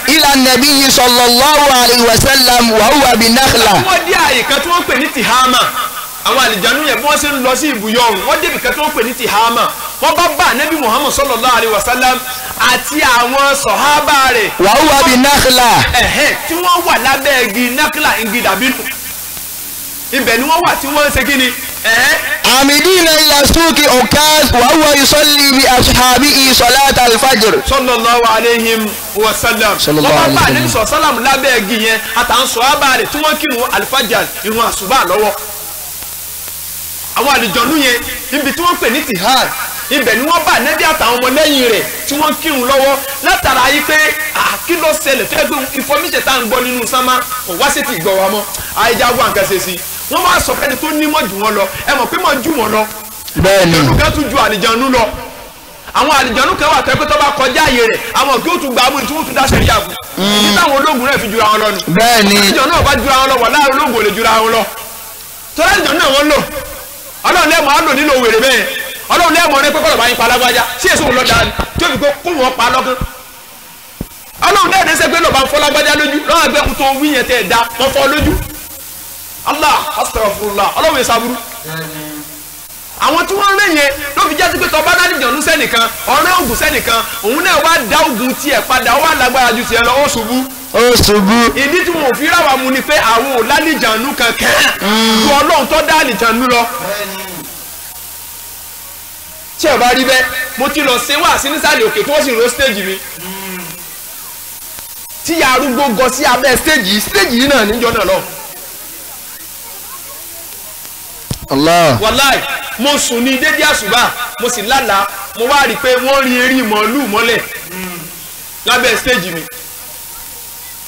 ila nabiyyi sallallahu alayhi wa sallam wa huwa bi nakhla. wọ́n dé àyè kan tí wọ́n pè ní tihama àwọn àlìjánu yẹn bí wọ́n ṣe ń lọ sí ibùyọ ọ̀run wọ́n débi kan tí wọ́n pè ní tihama wọ́n bá bá anabi muhammad sallallahu alayhi wa sallam àti àwọn sọ̀hábà rẹ̀. wa huwa bi nakhla. tí wọ́n wà lábẹ́ igi nakhla igi dàbínù ibẹ̀ ni wọ́n wà tí wọ́n ń ṣe kí ni. amidina ila suqi ukaz wa huwa yusalli bi ashabihi salat al-fajr. sallallahu alayhi wa sallam. wọ́n bá bá anabi sallam lábẹ́ igi yẹn àtàwọn sọ̀hábà rẹ̀ tí wọ́n kírun alifajr irun àsùbà lọ́wọ́. àwọn àlìjọ̀nú yẹn níbi tí wọ́n pè ní tihad ibẹ̀ ni wọ́n bá nẹ́bí àtàwọn ọmọlẹ́yìn rẹ̀ tí wọ́n kírun lọ́wọ́ látara yìí pé kí ló ṣẹlẹ̀ tó yẹ pé information tá à ń gbọ́ nínú sámá kò wá sí ti gbọ́ wa mọ́ àìjágbó àǹkà ṣe sí wọ́n máa sọ fẹ́ni tó nímọ̀ jù wọ́n lọ ẹ mọ̀ pé mọ̀ jù wọ́n lọ. bẹ́ẹ̀ni olùkẹ́ tún ju àlìjọ̀nú lọ àwọn àlìjọ̀nú kan wà tó yẹ pé tó bá kọjá àyè rẹ̀ àwọn kí ó tún gbà á mú tí wọ́n tún dá sẹ́yìn àbù ní táwọn ológun rẹ̀ fi jura wọn lọ nù. bẹ́ẹ̀ni àlìjọ̀nú náà bá jura wọn lọ wà láàrin ológun ò lè jura wọn lọ torí àlìjọ̀nú náà wọ́n lò ọlọ́run lẹ́mọ̀ á lò nílò wèrè bẹ́ẹ̀ ọlọ́run lẹ́mọ̀ ní pé kọ́lọ̀ bá yín pa alágbájá sí èso òun lọ́dà tí ó fi kó kó wọn pa lọ́gán ọlọ́run lẹ́ẹ̀dẹ́ sẹ́ pé lọ́ba ń fọ́ lágbájá lójú lọ́wọ́ ẹgbẹ́ kó tó wí yẹn tẹ́ ẹ̀ dá wọ́n fọ́ lójú Allah astaghfirullah ọlọ́run yẹn sábúrú àwọn tí wọ́n rẹ̀ yẹn ló fi jásí pé tọ́ba náà dìjọ́nú sẹ́nìkan ọ̀rẹ́ ògùn sẹ́nìkan òun náà wá dá ògùn tiẹ̀ padà ó wà lágbára ju tiẹ̀ lọ ó ṣubú. ó ṣubú. ìdí tí wọn ò fi ráwa mu ni pé àwọn ò lálìjànú kankan ju ọlọ́run tó dá àlìjànú lọ. tí ẹ bá rí bẹ́ẹ̀ mo ti lọ ṣe wá sí nísàlẹ̀ òkè tí wọ́n sì ro stage mi. tí arúgbó gọ sí abẹ́ stage yìí náà níjọ́ náà lọ. Allah. wàláì mo sùn ní dédé àṣùbà mo sì lálàá mo wá rí i pé wọ́n rí eré màálù mọ́lẹ̀ lábẹ́ stage mi.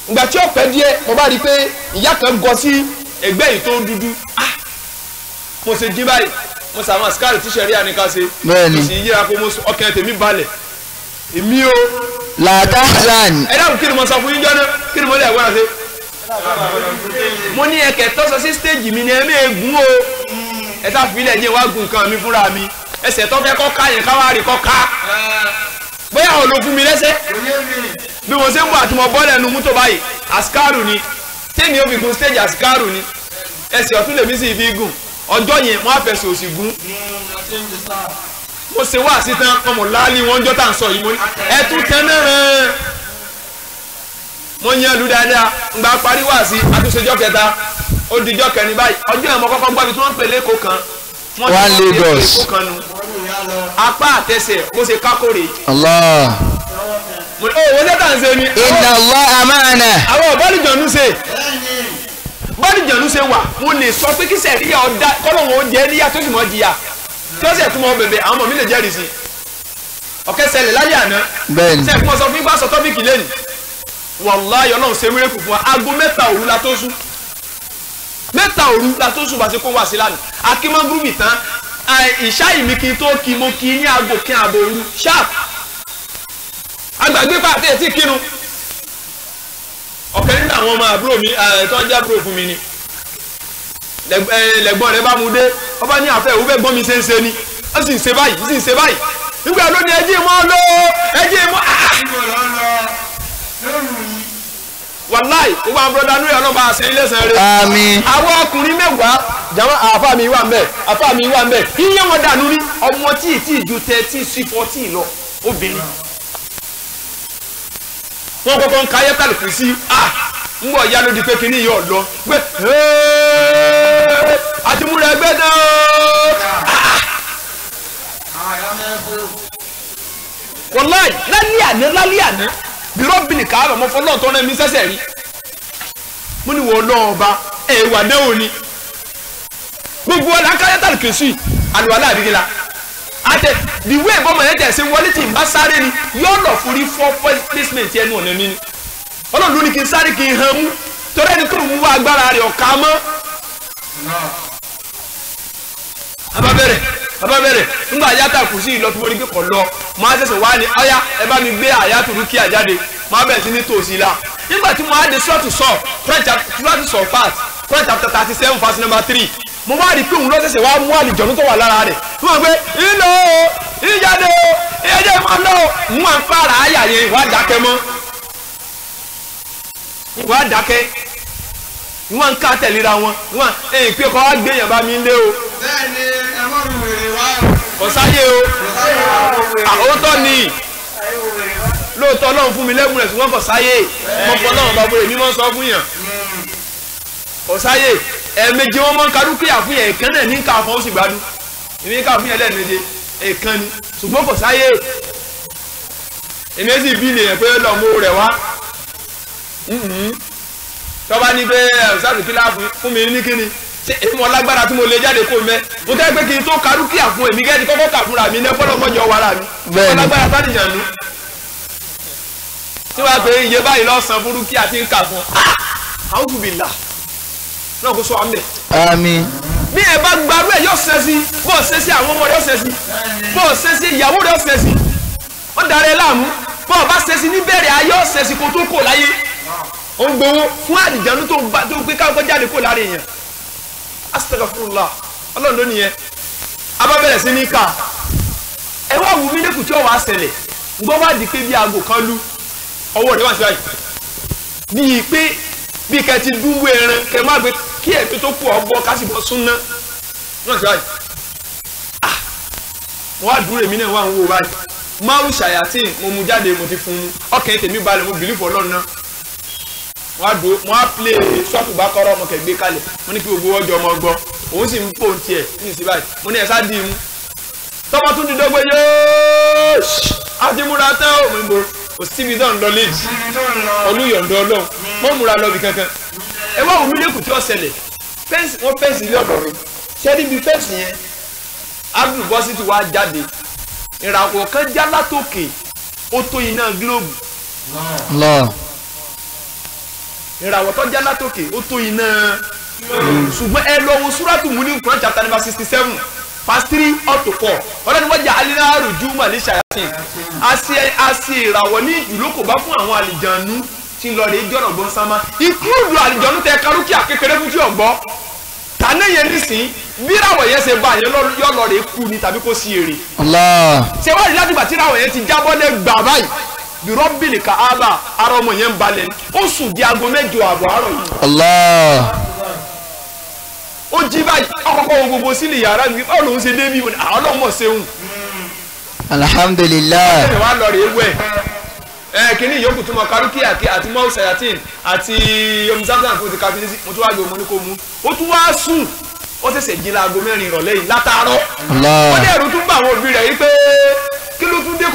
ìgbà tí ó pẹ́ díẹ̀ mo bá rí i pé ìyá kan gọ sí ẹgbẹ́ yìí tó dúdú mo ṣe jí báyìí mo sàwọn àsìkárì tí sẹ́rí àníkà ṣe mo sì yíra pé mo sùn ọkàn tèmi balẹ̀ èmi o. la tahzan. ẹ dáhùn kí ni mo sọ fún yín jọ́nà kí ni mo lè wá ṣe. mo ní ẹkẹ tọ́sọ sí stage mi ni ẹ mẹ́ẹ̀ gún o ẹ tá fi ilẹ̀ yẹn wá gun nǹkan mi fúnra mi ẹsẹ̀ tó fẹ́ kọ́ ká yẹn ká wá rí kọ́ ká bóyá ò ló fún mi lẹ́sẹ̀ bí mo ṣe ń bọ̀ àti mo bọ́ lẹ́nu mú tó báyìí àsìkárù ni tèmi ò fi gun stage àsìkárù ni ẹsẹ̀ ọ̀tún lèmi sì fi gùn ọjọ́ yẹn wọ́n á fẹsẹ̀ òsì gún mo ṣe wá sí tán ọmọ láàlì wọn jọ́ tá à ń sọ yìí mo ní ẹ tún tẹ́ náà rẹ̀ mo yan lu dáadáa ngba parí wá sí àtúnṣejọ́ kẹta ó dijọ́ kẹrin báyìí ọjọ́ yẹn mo kọ́kọ́ gbọ́ bí tí wọ́n ń pè lẹ́kọ̀ọ́ kan wọ́n ti pè lẹ́kọ̀ọ́ kan nu apá àtẹsẹ̀ bó ṣe kákòrè. Allah. ó wọ́n jẹ́ tàn ṣe ni. inna Allah amana. àwọn bọ́ọ̀lìjọ̀nù ṣe bọ́ọ̀lìjọ̀nù ṣe wà mo lè sọ pé kí sẹ̀ríyà ọ̀dà kọ́lọ̀ wọn jẹ́ níyà tó sì mọ́ jìyà tí ó sì tún mọ́ bẹ̀bẹ̀ àwọn ọmọ mi lè jẹ́rìí sí ọ̀kẹ́ ṣẹlẹ̀ láyé àná sẹ́ẹ̀kì mọ́ sọ fún ibà sọ tọ́pìkì lẹ́nu wàláyọ̀ náà ṣe wíwé kù fún wa aago 3 òru la tó sùn 3 òru la tó sùn bá ṣe kó wá sí lánàá akímọ́ gúrúmì tán ìṣáì mi kí n tó kí mo kí ní aago kí n àbò òru sharp agbàgbé pàtẹ ẹ̀ tí kírun ọ̀kẹ́ nínú àwọn ọmọ àbúrò mi tó ń jẹ́ àbúrò fún mi ni lẹ́gbọ́n rẹ̀ bá mu dé ọba ní àfẹ́ òwúfẹ́ gbọ́n mi ṣe ń ṣe ni ó sì ń ṣe báyìí ó sì ń ṣe báyìí nígbà ló ní ẹjí mọ́ lọ ẹjí mọ́ wàláì gbogbo àwọn bọ́dà núyà ọlọ́ba àṣẹ ilé ẹ̀sán rẹ̀. àmín. àwọn ọkùnrin mẹ́wàá jàmọ́ àfa mi wà mbẹ́ àfa mi wà mbẹ́ iye wọn dànù ní ọmọ tí ju 13 sí 14 lọ obìnrin. wọ́n kọ́kọ́ ń ka ayẹ́tàlù kù sí ń bọ̀ ya ló di pé kíní yìí ọ̀ lọ pé àti múra ẹgbẹ́ náà. wàláì lálẹ́ àná bí rọ́bìnì káàbọ̀ mọ́ fọlọ́ọ̀ tó rẹ́ mi sẹ́sẹ̀ rí mo ní wọ́n náà ọba ẹ̀wà náà ò ní gbogbo ọ̀la káyọ̀tà kìsì àlùwalá àdìgíla àtẹ ìwé ìbọmọ yẹn tẹ̀sí wọlé tí n bá sáré ni yóò lọ fúri fọ́ placement ẹnu ọ̀nà mi ni ọlọ́run ló ní kí n sáré kí n hàn mú torí ẹni tó ń mú agbára rẹ̀ ọ̀ka mọ́. ababẹrẹ ńgbà àyàtà kù sí ìlọtí wọlé kọ lọ máa ṣẹ̀ṣẹ̀ wá ní ọyá ẹ bá mi gbé àyàtò rúkìá jáde máa bẹ̀rẹ̀ sí ní tòsí la nígbà tí mo á de sọ́ọ̀tù sọ Quran chapter 37 verse number 3 mo wá rí i pé òun ló ṣẹ̀ṣẹ̀ wá mú àlìjọ̀nú tó wà lára rẹ̀ wọ́n gbé ìlò ìjáde ìyẹ́jẹ́ máa lọ mú à ń fara àyà yẹn ìwà dákẹ́ mọ́ ìwà dákẹ́ ìwà ń ká tẹ̀léra wọn ìwà èyí pé kọ́ wá gbé yẹn bá mi lé o. bẹ́ẹ̀ni ẹ má rú wèrè wá. ọ̀sáyé o àwòtọ́ ni lóòótọ́ Ọlọ́run fún mi lẹ́gùn rẹ̀ ṣùgbọ́n kọ̀sáyé mọ̀pọ̀ náà bá bọ̀rẹ̀ mímọ́ sọ fún yàn kọ̀sáyé ẹ̀ẹ̀mejì wọn mọ̀ ń ka dúkìá fún yẹn ẹ̀kan náà ní ká fún ó sì gbádùn èmi ká fún yẹn lẹ́ẹ̀méje ẹ̀kan ni ṣùgbọ́n kọ̀sáyé èmi sì bí ilé yẹn pé lọ́mọ rẹ̀ wá tọ́ba ní pé ọ̀sáàtì kí láàfin fún mi ní kíni ṣé èmi mọ̀ lágbára tí mo lè jáde kó mẹ́ mo tẹ́ pé kí n tó ka dúkìá fún èmi gẹ́gẹ́ kọ́kọ́ kà fúnra mi ní fọlọ́mọjọ wàrà mi mo lágbára sádìyàn nù tí wàá pé iye báyìí lọ́sàn-án fún dúkìá tí ń kà fún àwọn òbí là náà kó sọ àmì. àmín. bí ẹ bá gbarú ẹ yóò ṣe sí bó ṣe sí àwọn ọmọ rẹ yóò ṣe sí bó ṣe sí ìyàwó rẹ yóò ṣe sí ó darẹ̀ láàmú bó o bá ṣe sí níbẹ̀rẹ̀ ayé yóò ṣe sí kó tó kò láyé ó ń gbowó fún àdìjánu tó gbé káwọn jáde kó lára èèyàn astaghfirullah ọlọ́run ló nìyẹn abábẹ̀rẹ̀ sí ní ká ẹ wá wù mí lẹ́kùn tí ó wàá ṣẹlẹ̀ gbọ́ wá di pé bí aago kan lú ọwọ́ rẹ̀ wá sí báyìí bíi pé bí kẹ́ ti dúró ẹran kẹ́ má gbé kí ẹ̀mí tó kú ọgbọ́ ká sì bọ́ súnná wọ́n sì báyìí wọ́n á dúró èmi náà wà ń wò báyìí márùn ṣàyàtì mo mú jáde mo ti fún un ọkàn tèmi balẹ̀ mo bìlífù ọlọ́run náà wọ́n á plé sọ́ọ̀tù bá kọ́rọ́ ọmọ kẹ̀gbé kalẹ̀ mo ní kí gbogbo ọjọ́ ọmọ gbọ́ òun sì ń pò ń tiẹ̀ ní ìsìn báyìí mo ní ẹ̀ sá dì í mú tọ́mọ tún di dọ́gbé yóò àti múra tán ò mú bò kò síbi náà ń lọ léjì olúyọ̀ǹdọ̀ ọlọ́run mọ́ múra lọ́bi kankan ẹ wá òun lẹ́kùn tí ó ṣẹlẹ̀ fẹ́ǹsì wọ́n fẹ́ǹsì ilé ọ̀dọ̀ mi ṣé níbi fẹ́ǹsì yẹn Abdul bọ́sì ti wá jáde ìràwọ̀ kan já látòkè ó tó iná gílóòbù ìràwọ̀ tó já látòkè ó tó iná ṣùgbọ́n ẹ lọ wo súrátù Mulk Quran chapter number 67 verse 3 up to 4 ọlọ́ni wọ́n jà alínà rùjú màlẹ́ ṣàyàtì a ṣe ìràwọ̀ ní ìlókò bá fún àwọn àlìjànú tí ń lọ rè é jọ̀nà gbọ́n sámá ìkúrúdù àlìjànú tẹ kárúkìá kékeré fún tí ò gbọ́ tànà yẹn nísìn bí ìràwọ̀ yẹn ṣe bá yẹn yọ lọ rè é kú ni tàbí kó sí èrè. ṣé wọ́n rí láti gbà tí ìràwọ̀ yẹn ti jábọ́ lẹ́ gbà báyìí bí rọ́bìlì káábà ara ọmọ yẹn ń balẹ̀ ó sùn di aago 8 àbọ̀ àárọ̀ yìí. ó jí báyìí ọkọ̀ọ̀kọ̀ wo gbogbo sílẹ̀ yàrá mi báwo lòún ṣe débi àwọn ọlọ́mọ ṣeun. alhamdulilayi. ẹ wá lọ rè é wẹ̀ kìíní ìyókù tó mọ kárúkì àti mọ́ sayatin àti omi samson fún ti káfíńsì mo tún wá gbé omo ní kò mú ó tún wá sùn ó ṣẹ̀ṣẹ̀ jí láago 4 ìrọ̀lẹ́ yìí látàárọ̀ wọ́n dẹ̀ ẹ̀rù tún bá àwọn òbí rẹ̀ yìí pé kí ló tún dé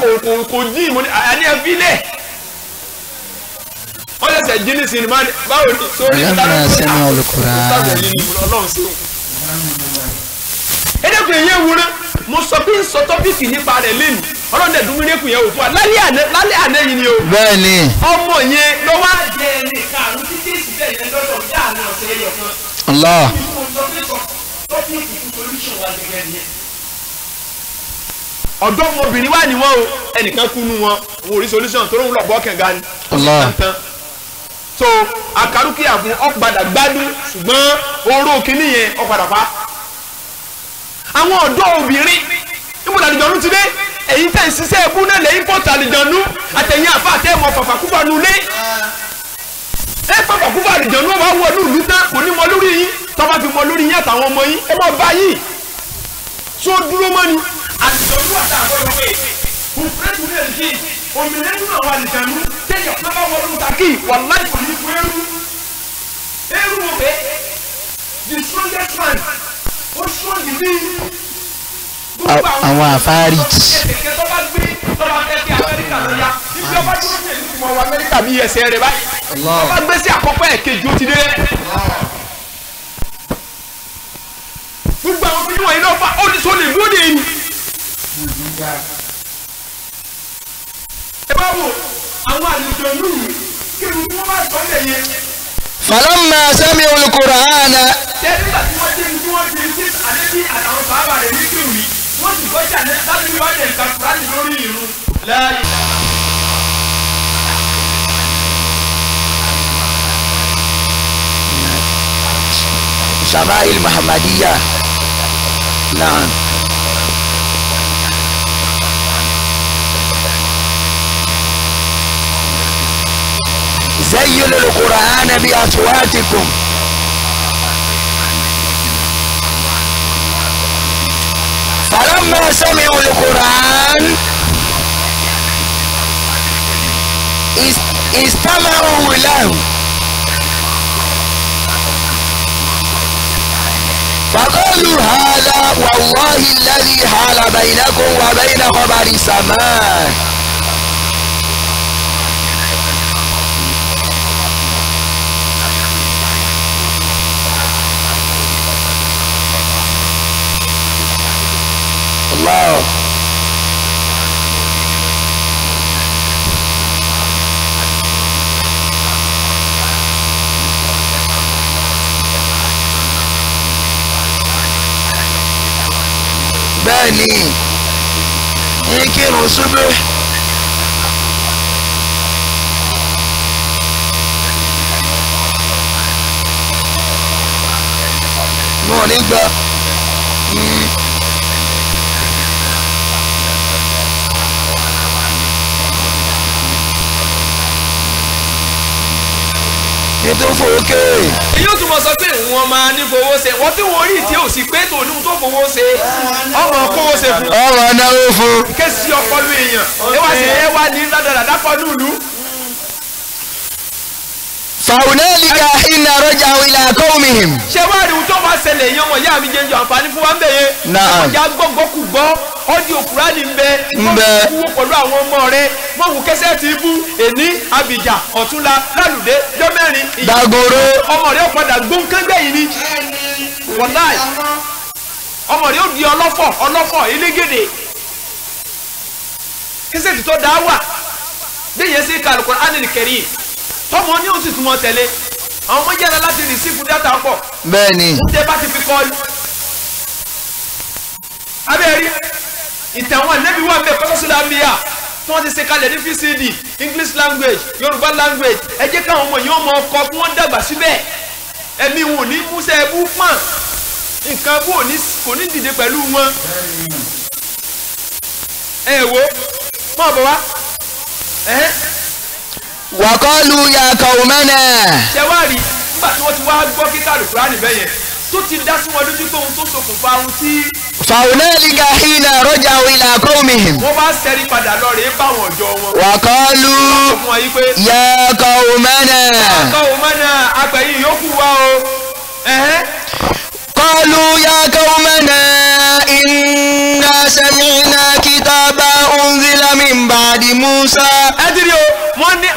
kò jí ìmọ̀ ní àní ẹ̀ fílẹ̀ wọ́n ṣẹ̀ṣẹ̀ jí ní sinimá báwo ni sórí ẹ̀dẹ́kùn èyí ewúrẹ́ mo sọ bí n sọ tọ́pìkì nípa rẹ̀ lẹ́nu ọlọ́dẹ dúnmílẹ́kùn yẹn wò fún wa lálẹ́ àná yìí ni o. bẹ́ẹ̀ni. ọmọ yẹn lọ́wọ́ àjẹ ẹni karùn-ún títí ìsìlẹ̀ yẹn lọ́dọ̀ bí àná ọ̀sẹ̀ yẹn kan. Allah. ọ̀dọ́mọbìnrin wà ní wọn o ẹnìkan kú nú wọn òun ò rí solution tó lóun lọ bọ́ kẹ̀ǹga ni. Allah. so àkàrúkìá fún ọ̀padà gbádùn ṣùgbọ́n oró kìíní yẹn ọ̀padà pa. àwọn ọ̀dọ́ obìnrin níbo làlùjọ̀nù ti dé èyí tẹ̀ ń ṣiṣẹ́ ẹ̀bú náà lẹ́yìn pọ̀tù àlùjọ̀nù àtẹ̀yìn àfa àtẹ̀mọ̀ fàfàkúfà nulẹ̀ ẹ pàpà kúfà àlìjọ̀nú ọba wọ ní ìlú tán kò ní mọ lórí yín tọ́ba fi mọ lórí yín àtàwọn ọmọ yín ẹ má bá yìí tó dúró mọ́ ni. àlìjọ̀nú àtàwọn ọmọ yìí kò fẹ́ tún lè ṣe òmìnira nínú àwọn àlìjọ̀nú tẹ́lẹ̀ fún bá wọlé takí wàláì kò ní fún eru wò pé the strongest man ó strong bí àwọn àfáàrí. ẹ̀kẹ́ tó bá gbé tọ́ba kẹ́kẹ́ Amẹ́ríkà ló yá ibi ọba dúró sí èyí tí mo wọ Amẹ́ríkà bí ẹsẹ̀ rẹ̀ báyìí tọ́ba gbé sí àkọ́kọ́ ẹ̀kejì ó ti dé. gbogbo àwọn fídíò wọ̀nyí náà fa ó ní sọ́ọ́ lè lóde ni. ẹ bá wo àwọn àlejò lùrù kí ni wọ́n bá sọ lẹ̀ yẹn. falamma sami'u al-Qur'ana. ṣé nígbà tí wọ́n dé tí wọ́n di sí àdébí àtàwọn bàbá rẹ̀ ní kéwì wọ́n sì gbọ́jà ní láti wá dé nǹkan kúránì lórí ìrun láàyè. شمائل محمدية. نعم. زينوا القرآن بأصواتكم. فلما سمعوا القرآن استمعوا له فقالوا هذا والله الذي حال بينكم وبين خبر السماء. الله. bẹ́ẹ̀ni ní kírun ṣubú mo ní gbọ́ ètò fòókè. èyí ò tún mọ sọ pé wọn máa ní fowó ṣe wọn tí wọn rí tí ò sí pé tòun tó fowó ṣe ọmọ kówó ṣe fún. ọmọ náwó fún. kẹ́sì ọpọlọ èèyàn ẹ wá sí ẹ wá ní ládàládà pọ̀lú ìlú. fàwùnẹ́lìkà iná rọ́jà ìlà qawmihim. ṣé wàá rí ohun tó máa ṣẹlẹ̀ yẹn wọ̀nyí àmì jẹ́ yọ àǹfààní fún wa ń bẹ̀ yẹn. Naam. ọjà gbọ́ngbọ́kù gbọ́ ọ́díò Kùránì ń bẹ. Ń bẹ. wọ́n pẹ̀lú àwọn ọmọ rẹ̀ wọ́n wù kẹsẹ̀ ti bú èní Abìjà ọ̀túnla lálùdé jọ́mẹ́rin. Dagoro. ọmọ rẹ̀ padà gbóǹkẹ́gbẹ̀yìn ni. wọ́láì ọmọ rẹ̀ ó di ọlọ́fọ̀ elégédé. kẹsẹ̀ ti tó dá wà bẹ́ẹ̀ yẹn sí Al-Qur'anil Karim tọmọ ní oṣù tí wọn tẹ̀lé àwọn ọmọ yára láti rìsífù dátà pọ̀. bẹ́ẹ̀ni. tẹ bá ti fi kọ́ọ̀lù. abẹ́rẹ́ ìtẹ̀wọ̀n ànẹ́bí wà mẹ́ kọ́sọ́sílẹ̀ àmìyá tí wọ́n ti ṣe kalẹ̀ ní VCD English language Yorùbá language ẹ jẹ́ káwọn ọmọ yìí wọ́n mọ ọkọ kí wọ́n dàgbà síbẹ̀ ẹ̀mí wọn ò ní múṣẹ́ ẹbú pọ̀n nǹkan bó kò ní dìde pẹ̀lú wọn. ẹ wo mọ̀ bọ̀ wá. wàkọ́lù ya qaumana. ṣé wàá rí nígbà tí wọ́n ti wá gbọ́ kíkà Al-Qur'ani bẹ́yẹn tó ti dá sí wọn lójú pé ohun tó ṣokùnfà ohun tí. fàwùnẹ́lìkà iná rọ́jà ìlà qawmihim. wọ́n bá sẹ́rí padà lọ rèé báwọn ọjọ́ wọn. wàkọ́lù ya qaumana. qaumana àgbẹ̀yìn yòókù wá o. qalu ya qaumana inna sami'na kitaban unzila min ba'di Musa. ẹ ti rí o wọ́n ní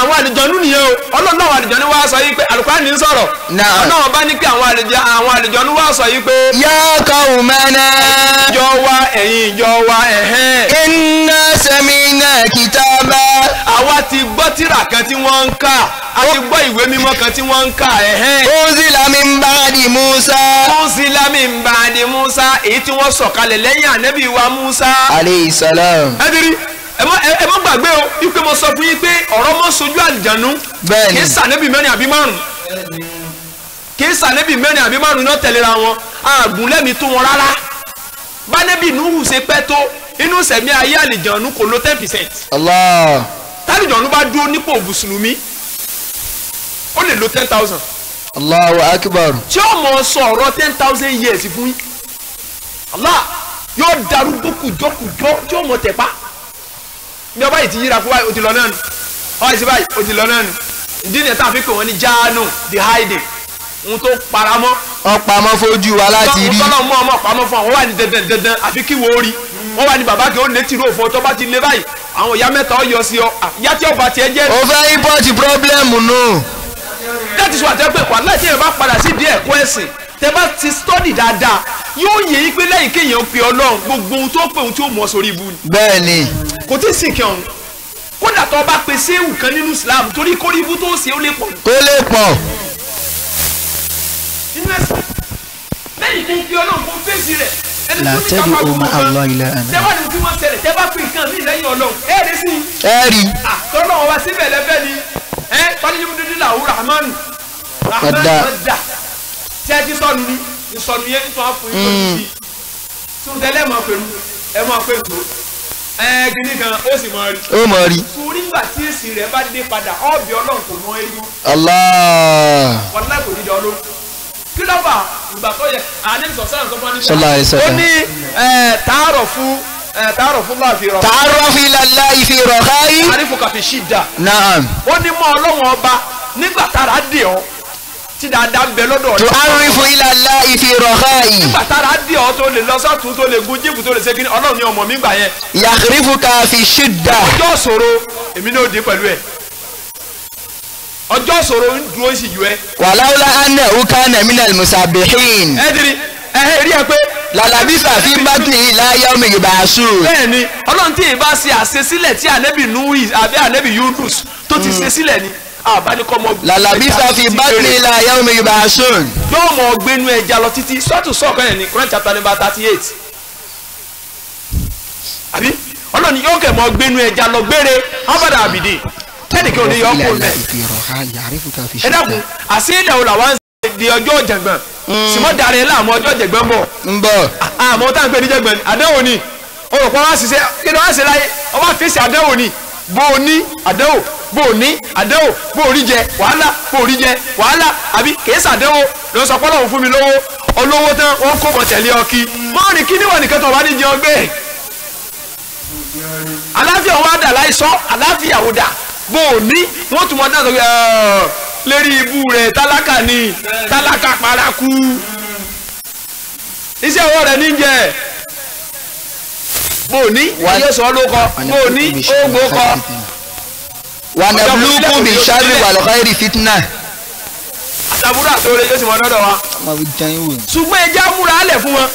àwọn àlùjọ̀nnú nìyẹn o ọlọ́run náà àwọn àlùjọ̀nnú wá sọ yìí pé Al-Qur'ani ń sọ̀rọ̀ ọlọ́run bá ní pé àwọn àlùjọ̀nnú wá sọ yìí pé. ya qaumana. ìjọ wa ẹ̀yin ìjọ wa inna sami'na kitaban. àwa ti gbọ́ tírà kan tí wọ́n ń kà a ti gbọ́ ìwé mímọ́ kan tí wọ́n ń kà unzila min ba'di Musa. unzila min ba'di Musa èyí tí wọ́n sọ̀kalẹ̀ lẹ́yìn ànábì wa Musa. alayhi salam. ẹ ti rí ẹ má gbàgbé o wípé mo sọ fún yín pé ọ̀rọ̀ mọ́ sojú àlìjànú bẹ́ẹ̀ni. kì í sànẹ́bì mẹ́rin àbí márùn kì í sànẹ́bì mẹ́rin àbí márùn náà tẹ̀léra wọn àgùn lẹ́mìí tó wọn rárá bánẹ́bì Nuhu ṣe pẹ́ tó inú sẹ̀mí ayé àlìjànú kò lo 10%. Allah. tálìjànú bá dúró nípò mùsùlùmí ó lè lo 10,000 Allahu akbar. tí ó mọ̀ sọ ọ̀rọ̀ 10,000 years fún yín Allah yóò darúgbó kùjọ́kùjọ́ tí ó mọ̀ tẹ̀pá ní ọba yìí ti yíra fún báyìí ó ti lọ náà nù ọba yìí ti báyìí ó ti lọ náà nù ìdí nìyẹn tá a fi pè wọ́n ní jáánù the hiding ohun tó paramọ́ ọ̀pamọ́ fojú wa láti rí. tọ́lọ́ mọ́ ọmọ pamọ́ fún àwọn wà ní dandan àfi kí wọ́n rí wọ́n wà ní bàbá kí ó lè tìrò òfò tó bá ti lé báyìí àwọn ìyá mẹ́ta ọ yọ sí ọ ìyá tí ọba tiẹ̀ jẹ́. o fẹ́ import problem nù. that is why tẹ́ pé wàhálà tí yẹn bá padà sí ìdí ẹ̀kọ́ ẹ̀sìn tẹ́ bá ti study dáadáa yóò yẹ yín pé lẹ́yìn kéèyàn pe Ọlọ́run gbogbo ohun tó pé ohun tí ó mọ̀ sórí ibu ni. bẹ́ẹ̀ni. kò tí ì sìn kí ọ̀hún kódà tó bá pe séwù kan nínú Islam torí kórí ibu tó ṣe ó lè pọ̀. ó lè pọ̀. nínú ẹ̀sìn lẹ́yìn kó pe Ọlọ́run kó fèsì rẹ̀ ẹni la tó ní kápá tad'u ma'a gbogbo Allahi kan ilahan. tẹ́ bá ní tí wọ́n ṣẹlẹ̀ tẹ́ bá pe nǹkan mí lẹ́yìn Ọlọ́run ẹ̀ẹ́dẹ́ sí i. ẹ rí. tọ́lọ́ wa síbẹ̀ lẹ́fẹ̀ ni pálíjúmúdúdú làwù rahmanu Ọ̀dà. ọ̀dà tí a ti sọnù ni ìsọnù yẹn nítorí àpò ìsọnù sí tí o tẹ́lẹ̀ mọ̀ pẹ̀lú ẹ mọ̀ pé tó kìíní kan ó sì mọ̀ rí. ó mọ̀ rí. torí ìgbà tí èsì rẹ̀ bá dé padà ọ̀bì Ọlọ́run kò mọ ewu Allah. wàlá kò ní jọ ló kí ló fà ìgbà tó yẹ àdéhùn sọ̀sán tó fọ́n ní Sallallahu alaihi wasallam. ó ní tààrọ̀ fún láàfin rọ̀ ta'arraf ila Allahi fi rakha'i. àrífò kàfi ṣì dà na'am. ó ní mọ Ọlọ́run ọba nígbà tára dé ọ tí dáadáa ń bẹ lọ́dọ̀ rẹ. tu'arrifu ila Allahi fi rakha'i. nígbà tára dé ọ tó lè lọ sọ́tún tó lè gun jíìpù tó lè ṣe kí ni Ọlọ́run ní ọmọ mi gbà yẹn. yakhrifuka fi shidda. ọjọ́ ìṣòro èmi náà dé pẹ̀lú ẹ̀ ọjọ́ ìṣòro ń dúró sí ju ẹ. walawla annahu kana minal musabbihin. ẹ diri ẹ rí ẹ pé. lalabisa fi batni ila yawmi yub'asun. bẹ́ẹ̀ni Ọlọ́run tí ì bá ṣe àṣesílẹ̀ tí ànẹ́bì Nuhi àbí ànẹ́bì Yunus tó ti ṣe sílẹ̀ ni àbánikọ́mọ. lalabisa fi batni ila yawmi yub'asun. yóò mọ ọgbẹ́nu ẹja lọ títí sọ́ọ̀tù sọ́ọ̀kan yẹn ní Quran chapter number 38 àbí Ọlọ́run yóò kẹ́ mọ ọgbẹ́nu ẹja lọ gbére abada abidi tẹ́nìkan ò ní yọ ọkùnrin mẹ́. ẹ dákun àṣìlẹ̀ wo làwọn di ọjọ́ ọ̀jẹ̀gbọ̀n sìmọ́ darí láàmú ọjọ́ ọ̀jẹ̀gbọ̀n bọ̀. ń bọ̀. àmọ́ tá à ń pè ní jẹ̀gbọ̀n ni àdéhùn ni olùkọ́ wa ṣiṣẹ́ kí ni wọ́n ṣe láyé ọba fèsì àdéhùn ni bó o ní àdéhùn bó o ní àdéhùn bó o rí jẹ wàhálà bó o rí jẹ wàhálà àbí kìí ṣàdéhùn lọ sọ pọ́lọ́hùn fún mi lówó olówó tán wọ́n kó bọ̀ tẹ̀lé ọkì mọ́ ní kí níwọ̀n nìkan tó wà ní jẹun gbé aláfíà wọn dà láìsọ aláfíà wọn dà bó o ní wọ́n tún mọ́ náà sọ pé lérí ibú rẹ̀ tálákà ni tálákà paraku iṣẹ́ ọwọ́ rẹ̀ ní jẹ́ bó o ní ayé sọ ló kọ bó o ní ogbó kọ. wa nabluukum bi sharri wal khairi fitna. àtàbúrò àtòrè yóò sì mọ dọ́dọ̀ wa. ṣùgbọ́n ẹ jẹ́ múra alẹ̀ fún wọn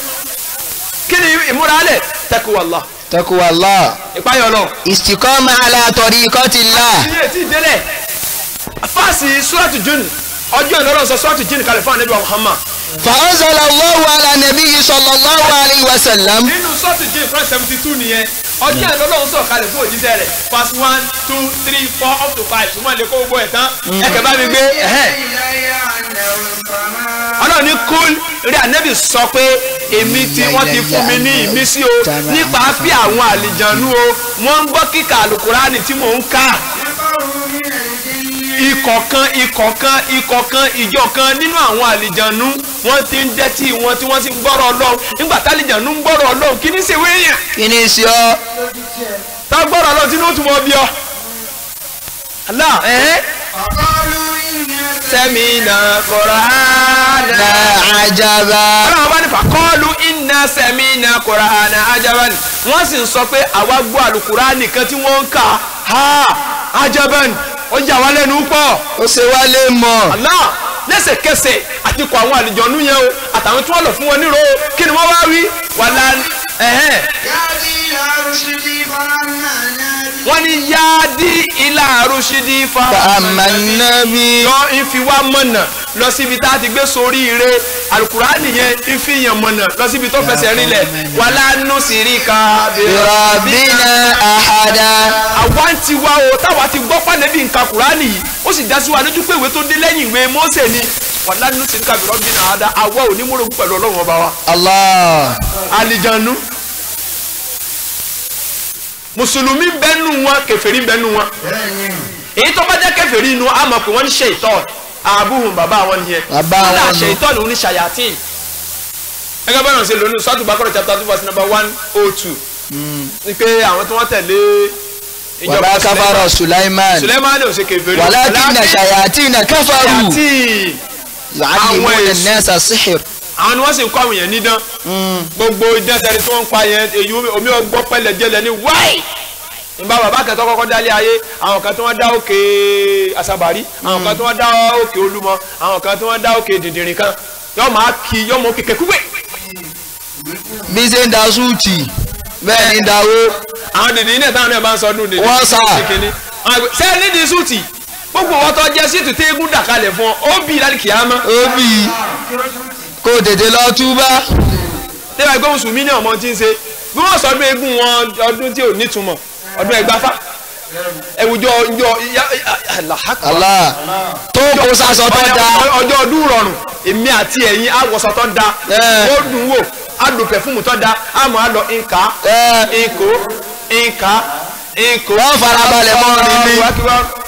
kí ni ìmúra alẹ̀ taqwallah. taqwallah. ìpáyọ̀ lọ. istiqama ala tariqatillah. ilé tí délẹ̀ fáàsì suratu jinn ọjọ́ ìnáwó sọ suratu jinn kalẹ̀ fún Ànábì Muhammad. فأنزل الله على النبي صلى الله عليه وسلم. nínú suratu jinn verse 72 nìyẹn ọjọ́ ìnáwó sọ kalẹ̀ fún òjíṣẹ́ rẹ̀ verse 1 2 3 4 up to 5 ṣùgbọ́n lè kó gbogbo ẹ̀ tán ẹ̀kẹ́ bá mi gbé ọlọ́run ní kúl rí Ànábì sọ pé èmi tí wọ́n ti fún mi ní ìmísí o nípa fi àwọn àlìjànú o wọ́n ń gbọ́ kíkà àlùkùránì tí mò ń kà ikọ̀kan ìjọ kan nínú àwọn àlìjànú wọ́n ti ń dẹ́tí wọn tí wọ́n ti ń gbọ́rọ̀ Ọlọ́run nígbà tálìjànú ń gbọ́rọ̀ Ọlọ́run kí ní ṣe wéèyàn. kí ni ṣe ọ́. tá gbọ́rọ̀ Ọlọ́run tí ní ó tún mọ bí ọ. Allah sẹ́mìnà Qur'ana ajaba. ọlọ́run bá ní faqalu inna sẹ́mìnà Qur'ana ajaban wọ́n sì ń sọ pé àwa gbọ́ àlùkùránì kan tí wọ́n ń kà ajaban ó jà wá lẹ́nu pọ̀. ó ṣe wá lé mọ̀. Allah lẹ́sẹ̀kẹsẹ̀ àti kọ àwọn àlùjọ̀nú yẹn o àtàwọn tí wọ́n lọ fún wọn nírò kí ni wọ́n wá wí wàlá wọ́n ní yáàdí ilá àrùsídì fàmánàbí. lọ ìfi wá mọ̀nà lọ síbi tá a ti gbé sórí ire Al-Qur'ani yẹn ìfihàn mọ̀nà lọ síbi tó fẹsẹ̀ rinlẹ̀ wàlá nusirika rabbina ahada. àwa ń ti wá o táwa ti gbọ́ pàdébí nǹkan Kùránì yìí ó sì dá sí wa lójú pé ìwé tó dé lẹ́yìn ìwé Mósè ni wàlá nusirika rabbina ahada àwa ò ní múlòkù pẹ̀lú Ọlọ́run ọba wa. Allah. àlìjànú mùsùlùmí bẹ́nu wọn kèfèrí bẹ́nu wọn èyí tó bá jẹ́ kèfèrí inú a mọ̀ pé wọ́n ń ṣe ìtọ́ àbúhùn bàbá wọn nìyẹn Bàbá wọn kódà nù. ṣètọ́nù ní ṣàyàtìn gẹ́gẹ́ bá náà ṣe lónìí sọ́tù Bákọ́rà chapter 2 verse number 102 ni pé àwọn tí wọ́n tẹ̀lé wàbá káfàrọ̀ Sulaiman Sulaiman ò ṣe kèfèrí walakinna shayatina kafaru ṣàyàtìn yu'allimuna an-nasa as-sihr. àwọn ni wọ́n sì ń kọ́ àwọn èèyàn nídán gbogbo idán tẹ̀lé tí wọ́n ń pa yẹn èyí omi ọgbọ́ pẹ́lẹ̀ jẹ́lẹ̀ ní wáì ìgbà bàbá kẹtọ́ kọ́kọ́ dálé ayé àwọn kan tí wọ́n dá òkè Asabari àwọn kan tí wọ́n dá òkè Olúmọ àwọn kan tí wọ́n dá òkè Dìndìnrín kan yóò máa kí yóò mọ kékeré kúgbè. bí ṣe ń da súùtì bẹ́ẹ̀ ni dáwó. àwọn Dìndìnrín náà táwọn náà bá ń sọdún Dìndìnrín. wọ́n sà. ṣé nídìí súùtì gbogbo wọn tó jẹ́ síìtù tí eégún dà kalẹ̀ fún ọ ó bì í lálẹ́ kìámọ́. ó bì í kó tètè lọ túbá. tẹ́lẹ̀ ẹgbẹ́ mùsùlùmí ní ọmọ tí ń ṣe bí wọ́n sọdún eégún wọn ọdún tí ò nítumọ̀ ọdún ẹgbàfà ẹwùjọ ìjọ Allah tó kó sasọ tó da. ọjọ́ ọdún rọrùn èmi àti ẹ̀yin àwọ̀sọ tó da ó dùn wò á lò pẹ̀fúmù tó da á mọ̀ á lọ nǹka nǹkó. wọ́n farabalẹ̀ mọ́ rin ní.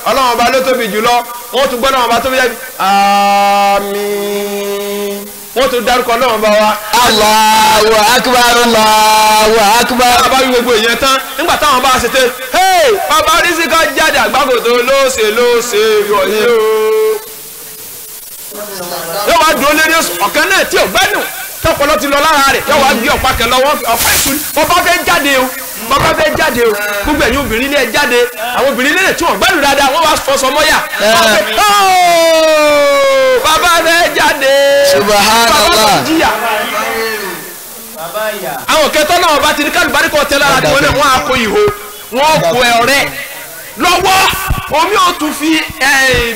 ọlọ́run ọba ló tóbi jùlọ wọ́n tún gbọ́dọ̀ ọba tóbi jáde àmín wọ́n tún dárúkọ ọlọ́run ọba wa. Allahu akbar Allahu akbar. bá wí gbogbo ìyẹn tán nígbà táwọn bá ṣe tẹ bàbá oníṣìkà jáde àgbàkòtò lóṣè wọ̀nyí o. yóò wá dúró lórí ọ̀kan náà tí ò gbẹ́nu tọpọlọ ti lọ lára rẹ̀ yóò wá gbé ọ̀pá kẹ lọ́wọ́ ọ̀pá ìtúni bàbá fẹ́ jáde o bàbá fẹ́ jáde o gbogbo ẹ̀yin obìnrin ilé ẹ̀ jáde àwọn obìnrin ilé tí wọ́n gbẹ́nu dáadáa wọ́n wá fọṣọ mọ́yà bàbá fẹ́ jáde Subhanallah. àwọn kẹtọ́ náà bá ti ní kálùbárí kọ́ tẹ́ lára tí wọ́n náà wọ́n á kó ìhó wọ́n kó ọ̀rẹ́ lọ́wọ́ omi ò tún fi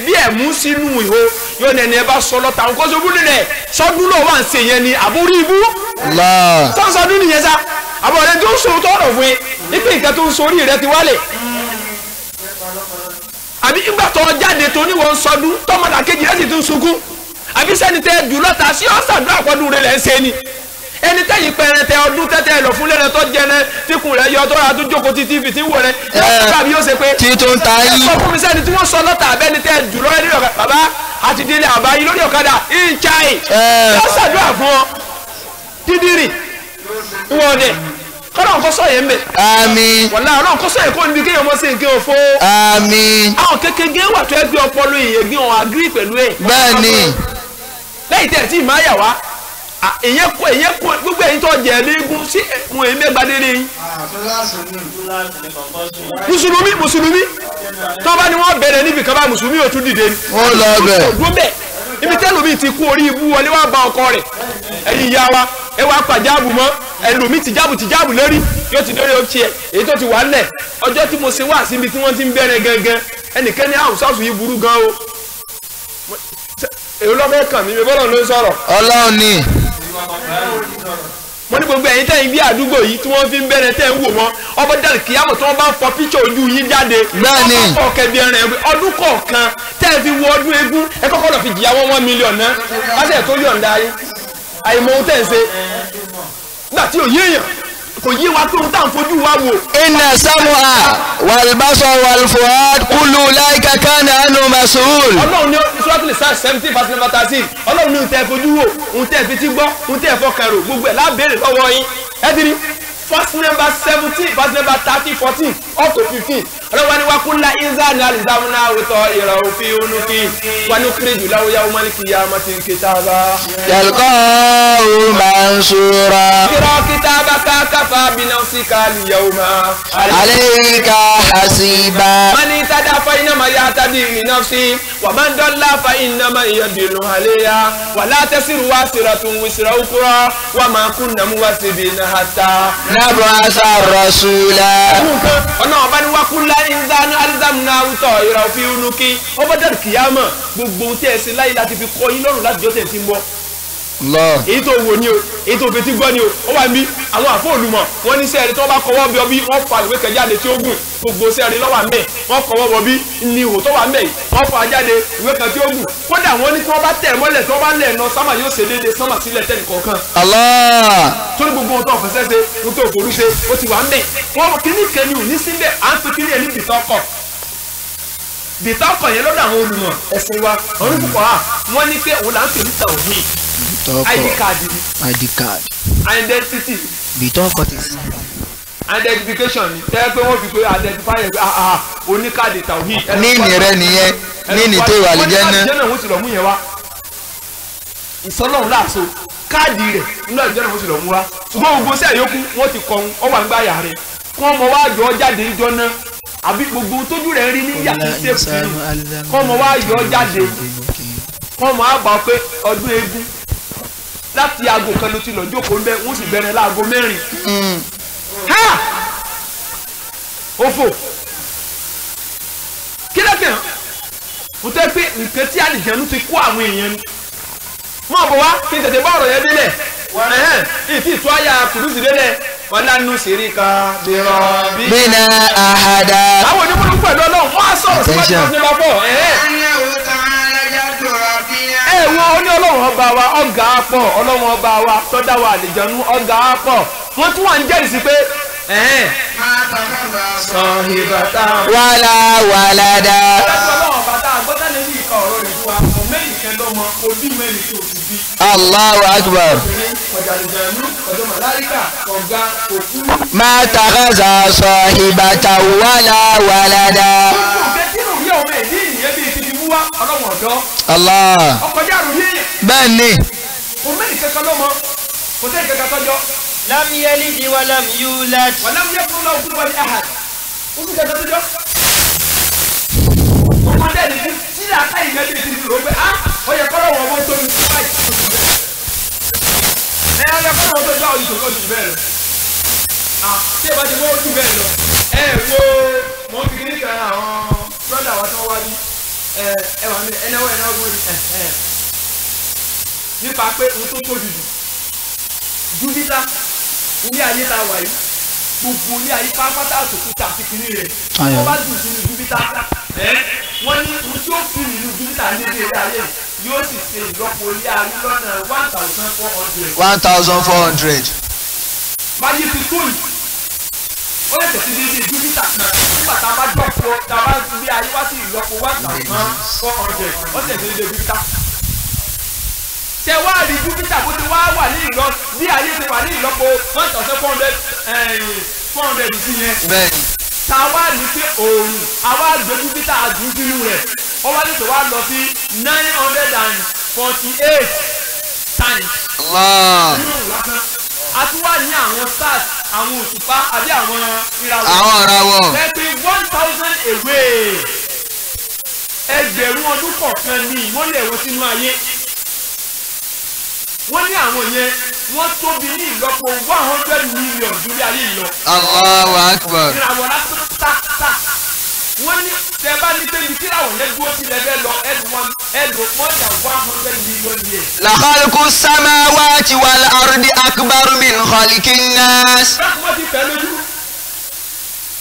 bí ẹ̀mú sínú ìhó yóò ní ẹni ẹ bá sọ lọ́ta àwọn kọ́sọ́ búrú rẹ̀ sọ́dún náà wà ń ṣe yẹn ni àbúrí ibú sọ́sọ́dún nìyẹn sá àbọ̀ rẹ̀ tó ń sọ tọ́rọ̀ fún yín nípa nǹkan tó ń sórí rẹ̀ ti wálẹ̀ àbí ìgbà tó jáde tó ní wọ́n sọdún tọ́mọdà kejì rẹ̀ sì tún sunkún àbí sẹ́ni tẹ́ jù lọ́ta sí ọ̀sàdúrà àpọ̀dún rẹ̀ lẹ́ ń ṣe ni ẹni tẹ́yìn pẹ̀rẹ̀tẹ̀ ọdún tẹ́tẹ́ lọ fún lẹ́rẹ̀ tó jẹrẹ tíkùn rẹ̀ yọ tó ra tó jókòó tí tv tí ń wò rẹ̀ tàbí yóò ṣe pé tí tó ń ta yín. ẹ sọ fún mi sẹ́ni tí wọ́n sọ lọ́tà abẹ́ni tẹ́ jù lọ́rẹ́ lórí ọ̀kadà bàbá àti délé àbá yín lórí ọ̀kadà ìjàì ọ̀sàdúrà fún ọ dídìrì ìwọ̀n dẹ̀ kọ́nà ọ̀kọ́ sọ yẹn mbẹ̀. àmín. wàlá ọlọ́run kọ́ sọ yẹn kó níbi kéèyàn mọ́ sí nǹkan òfo. àmín. àwọn kékeré wà tó ẹgbẹ́ ọpọlọ ìyẹn gbé wọn agiri pẹ̀lú ẹ̀. bẹ́ẹ̀ni. lẹ́yìn tẹ̀ tí ìmáyà wá èyẹ kó gbogbo ẹ̀yin tó jẹ ẹlẹ́gùn sí ẹ̀kún ẹ̀mí ẹgbàdéré yín. mùsùlùmí tó bá ní wọ́n bẹ̀rẹ̀ níbi kan bá mùsùlùmí ò tún dìde ni. wọ́n lọ bẹ̀. òdúró bẹ̀ ibi tẹ́lómi ti kú orí ibú wọlé wá bá ọkọ rẹ̀ ẹ̀yin ìyá wa ẹ wá pa jáàbù mọ́ ẹlòmí tìjáàbù lórí yóò ti lórí ọtí ẹ èyí tó ti wà lẹ̀ ọjọ́ tí mo ṣe wá síbi tí wọ́n ti ń bẹ̀rẹ̀ gangan ẹnìkan ní àwọn sáàsù yìí burú gan o èyí lọ́fẹ́ kàn mí mi bọ́lọ̀ ló ń sọ̀rọ̀. ọlọ́run ni. mo ní gbogbo ẹ̀yin tẹ́yin bí àdúgbò yìí tí wọ́n fi ń bẹ̀rẹ̀ tẹ́ ń wò wọ́n ọba dàrí kìyàmọ̀ tí wọ́n bá ń fọ píṣọ̀ ojú yín jáde. bẹ́ẹ̀ni ọkọ̀ kẹbi ẹran ẹ̀ ọdún kọ̀ọ̀kan tẹ́ ẹ fi wo ọdún eégún ẹ kọ́kọ́ lọ fi jìyà wọ́n 1 million náà lásìkò tó yọ̀ǹda yín àìmọ̀ ohun tẹ́ ń ṣe nígbà tí ò yé èèyàn kò yé wa pé ohun tá à ń fojú wa wò. inna sam'a wal basara wal fuad kullu ulaika kana anhu mas'ul. ọlọ́run ní suratul Nisa 17 verse number 13 ọlọ́run ní ohun tẹ́ fojú wò ohun tẹ́ fi ti gbọ́ ohun tẹ́ fọkàn rò gbogbo ẹ̀ lábẹ́rẹ̀ lọ́wọ́ yín ẹ ti rí verse number 17 verse number 30 14 up to 15 ọlọ́run ní wa kullu inzani alzamnahu ta'irahu fi unuki wa nukhriju lahu yawmal qiyamati kitaba. yalqahu mansura. اقرأ كتابك كفى بنفسك اليوم عليك حسيبا. من اهتدى فإنما يهتدي لنفسه ومن ضل فإنما يضل عليها ولا تزر وازرة وزر أخرى وما كنا معذبين حتى نبعث رسولا. ọ̀nà ọba ni wákúlá ìdáná alzamnahu ta'irahu fi unuki ọba dàrú kìyàmọ̀ gbogbo ohun tí ẹ ṣe láyé láti fi kọ́ yín lọ́rùn láti jọ́ tẹ̀ sí ń bọ̀. èyí tó wò ni o èyí tó fetí gbọ́ ni o ó wà ní àwọn àfọ̀olùmọ̀ wọ́n ní sẹ́ẹ̀rì tí wọ́n bá kọ́wọ́ bí ọbí wọ́n fa ìwé kẹjáde tí ó gùn gbogbo sẹ́ẹ̀rì lọ́wọ́ àmẹ́ wọ́n kọ́wọ́ bọ̀ bí ní ihò tó wà mẹ́ yìí wọ́n fa jáde ìwé kan tí ó gùn kódà wọ́n ní tí wọ́n bá tẹ̀ mọ́lẹ̀ tí wọ́n bá lẹ̀ lọ sámà yóò ṣe déédéé sámà sílẹ̀ tẹ́nì kọ̀ọ̀kan. Allah. torí gbogbo ohun tó fẹsẹ̀ ṣe ohun tó forú ṣe ó ti wà mẹ́ wọ́n kíní kẹni ò ní síbẹ̀ à ń pe kíní ẹ̀ níbi tọ́kọ̀ bìtọ́kọ̀ yẹn lọ́dọ̀ àwọn olùmọ̀ ẹ̀sìn wa ọ̀run púpọ̀ wọ́n ní pé òun là ń pè ní tawhid ID card ni ID card identity bìtọ́kọ̀ ti identification ni tẹ́ pé wọ́n fi pé identify ẹ̀ oníkàdé tawhid. níní rẹ nìyẹn níní tó wà lè jẹ́ ná. wọ́n ní káàdì jẹ́nà wọ́n ti lọ mú yẹn wá ìsọlọ́run láàṣọ káàdì rẹ̀ nínú àjẹ́nà wọ́n ti lọ mú wá ṣùgbọ́n gbogbo sí àyókù wọ́n ti kọ́ ọ wà ń gbá yà rẹ̀ kọ́ ọmọ wa yọ jáde ìjọ náà àbí gbogbo tójú rẹ̀ rí ní yàtí sèpù kọ́ ọmọ wa yọ jáde kọ́ ọmọ wa gbà pé ọdún eégún láti aago kan ló ti lọ jókòó ńbẹ wọ́n sì bẹ̀rẹ̀ láago 4. ha òfò kí lẹ́kẹ̀ hàn mo tẹ́ pé nǹkan tí àlìjẹ̀nu ti kó àwọn èèyàn ni mọ̀ bọ̀ wá kí n tètè bá ọ̀rọ̀ yẹn délẹ̀ ìtì ìtú àyà kùdùsì délẹ̀ wọn lánú sírí kan bìrọ̀ bí. bínà àhàdà. àwọn onímọ̀lú pẹ̀lú ọlọ́run wọ́n á sọ̀rọ̀ síwájú ọ̀sẹ̀ bá bọ̀. ẹ wo oní ọlọ́run ọba wa ọ̀gá pọ̀ ọlọ́run ọba wa tọ́dá wa àlìjẹ̀nu ọ̀gá pọ̀ wọ́n tún wà ń jẹ́rìí sí pé wàlà wàlàdà. Allahu akbar. Ma takaza sahibata wàlà wàlàdà. Allah. bẹ́ẹ̀ ni. lam yalid wa lam yulad. wa lam yakun lahu kufuwan ahad. ó sì jẹ́ tọ́jọ́. ọmọdé ni tí a ká ìyẹn bí ti rò pé ó yẹ kọ́rọ̀ wọn wọ́n tó ní báyìí. ó yẹ kọ́rọ̀ wọn tó gbá òyìnbó kọ́ jù bẹ́ẹ̀ lọ. tí ẹ bá ti wọ́n jù bẹ́ẹ̀ lọ. wo mọ̀ ń fi kí ní kan àwọn brọ́dà wa tí wọ́n wá bí wà ní ẹnáwó gbòdì nípa pé ohun tó tóbi jù Júpítà ilé ayé tá a wà yìí gbogbo ilé ayé pápátá àtòkúta àti kìnìún rẹ̀ wọ́n bá dùn sínú Júpítà wọ́n ní ohun tí ó fi nínú Júpítà ní ilé ayé yóò sì ṣe ìlọ́po ilé ayé lọ́nà 1,400. báyìí ti tó yìí ó lè tẹ̀sí ní ilé Júpítà kan nígbà tá a bá dọ̀pọ̀ tá a bá ilé ayé wá sí ìlọ́po 1,400 ó tẹ̀sí ní ilé Júpítà. tẹ wá rí Júpítà bó ti wá wà ní ìlọ bí ayé ti wà ní ìlọ́po 1,400 sí yẹn. bẹ́ẹ̀ni. ta wá ní pé òòrùn àwa gbé Júpítà àdùn sínú rẹ̀ ó wá nítorí wá lọ sí 948 times. Allah. a tún wá ní àwọn stars àwọn òṣùpá àbí àwọn ìràwọ̀. àwọn ìràwọ̀. lẹ́pẹ́ 1,000 away. ẹgbẹ̀rún ọdún kọ̀ọ̀kan ní ìmọ́lẹ̀ wọn sínú ayé. wọ́n ní àwọn yẹn wọ́n tóbi ní ìlọ́po 100 million lórí ayé lọ. Allahu akbar. ìràwọ̀ lásán tá. wọ́n ní tẹ bá ní pé ní kíláwọ̀ yẹn dúró sí lẹ́fẹ̀ẹ́ lọ ẹ̀dùn more than 100 million years. La khalqu samawati wal ardi akbar min khalqin nas. bákan wọ́n ti fẹ́ lójú.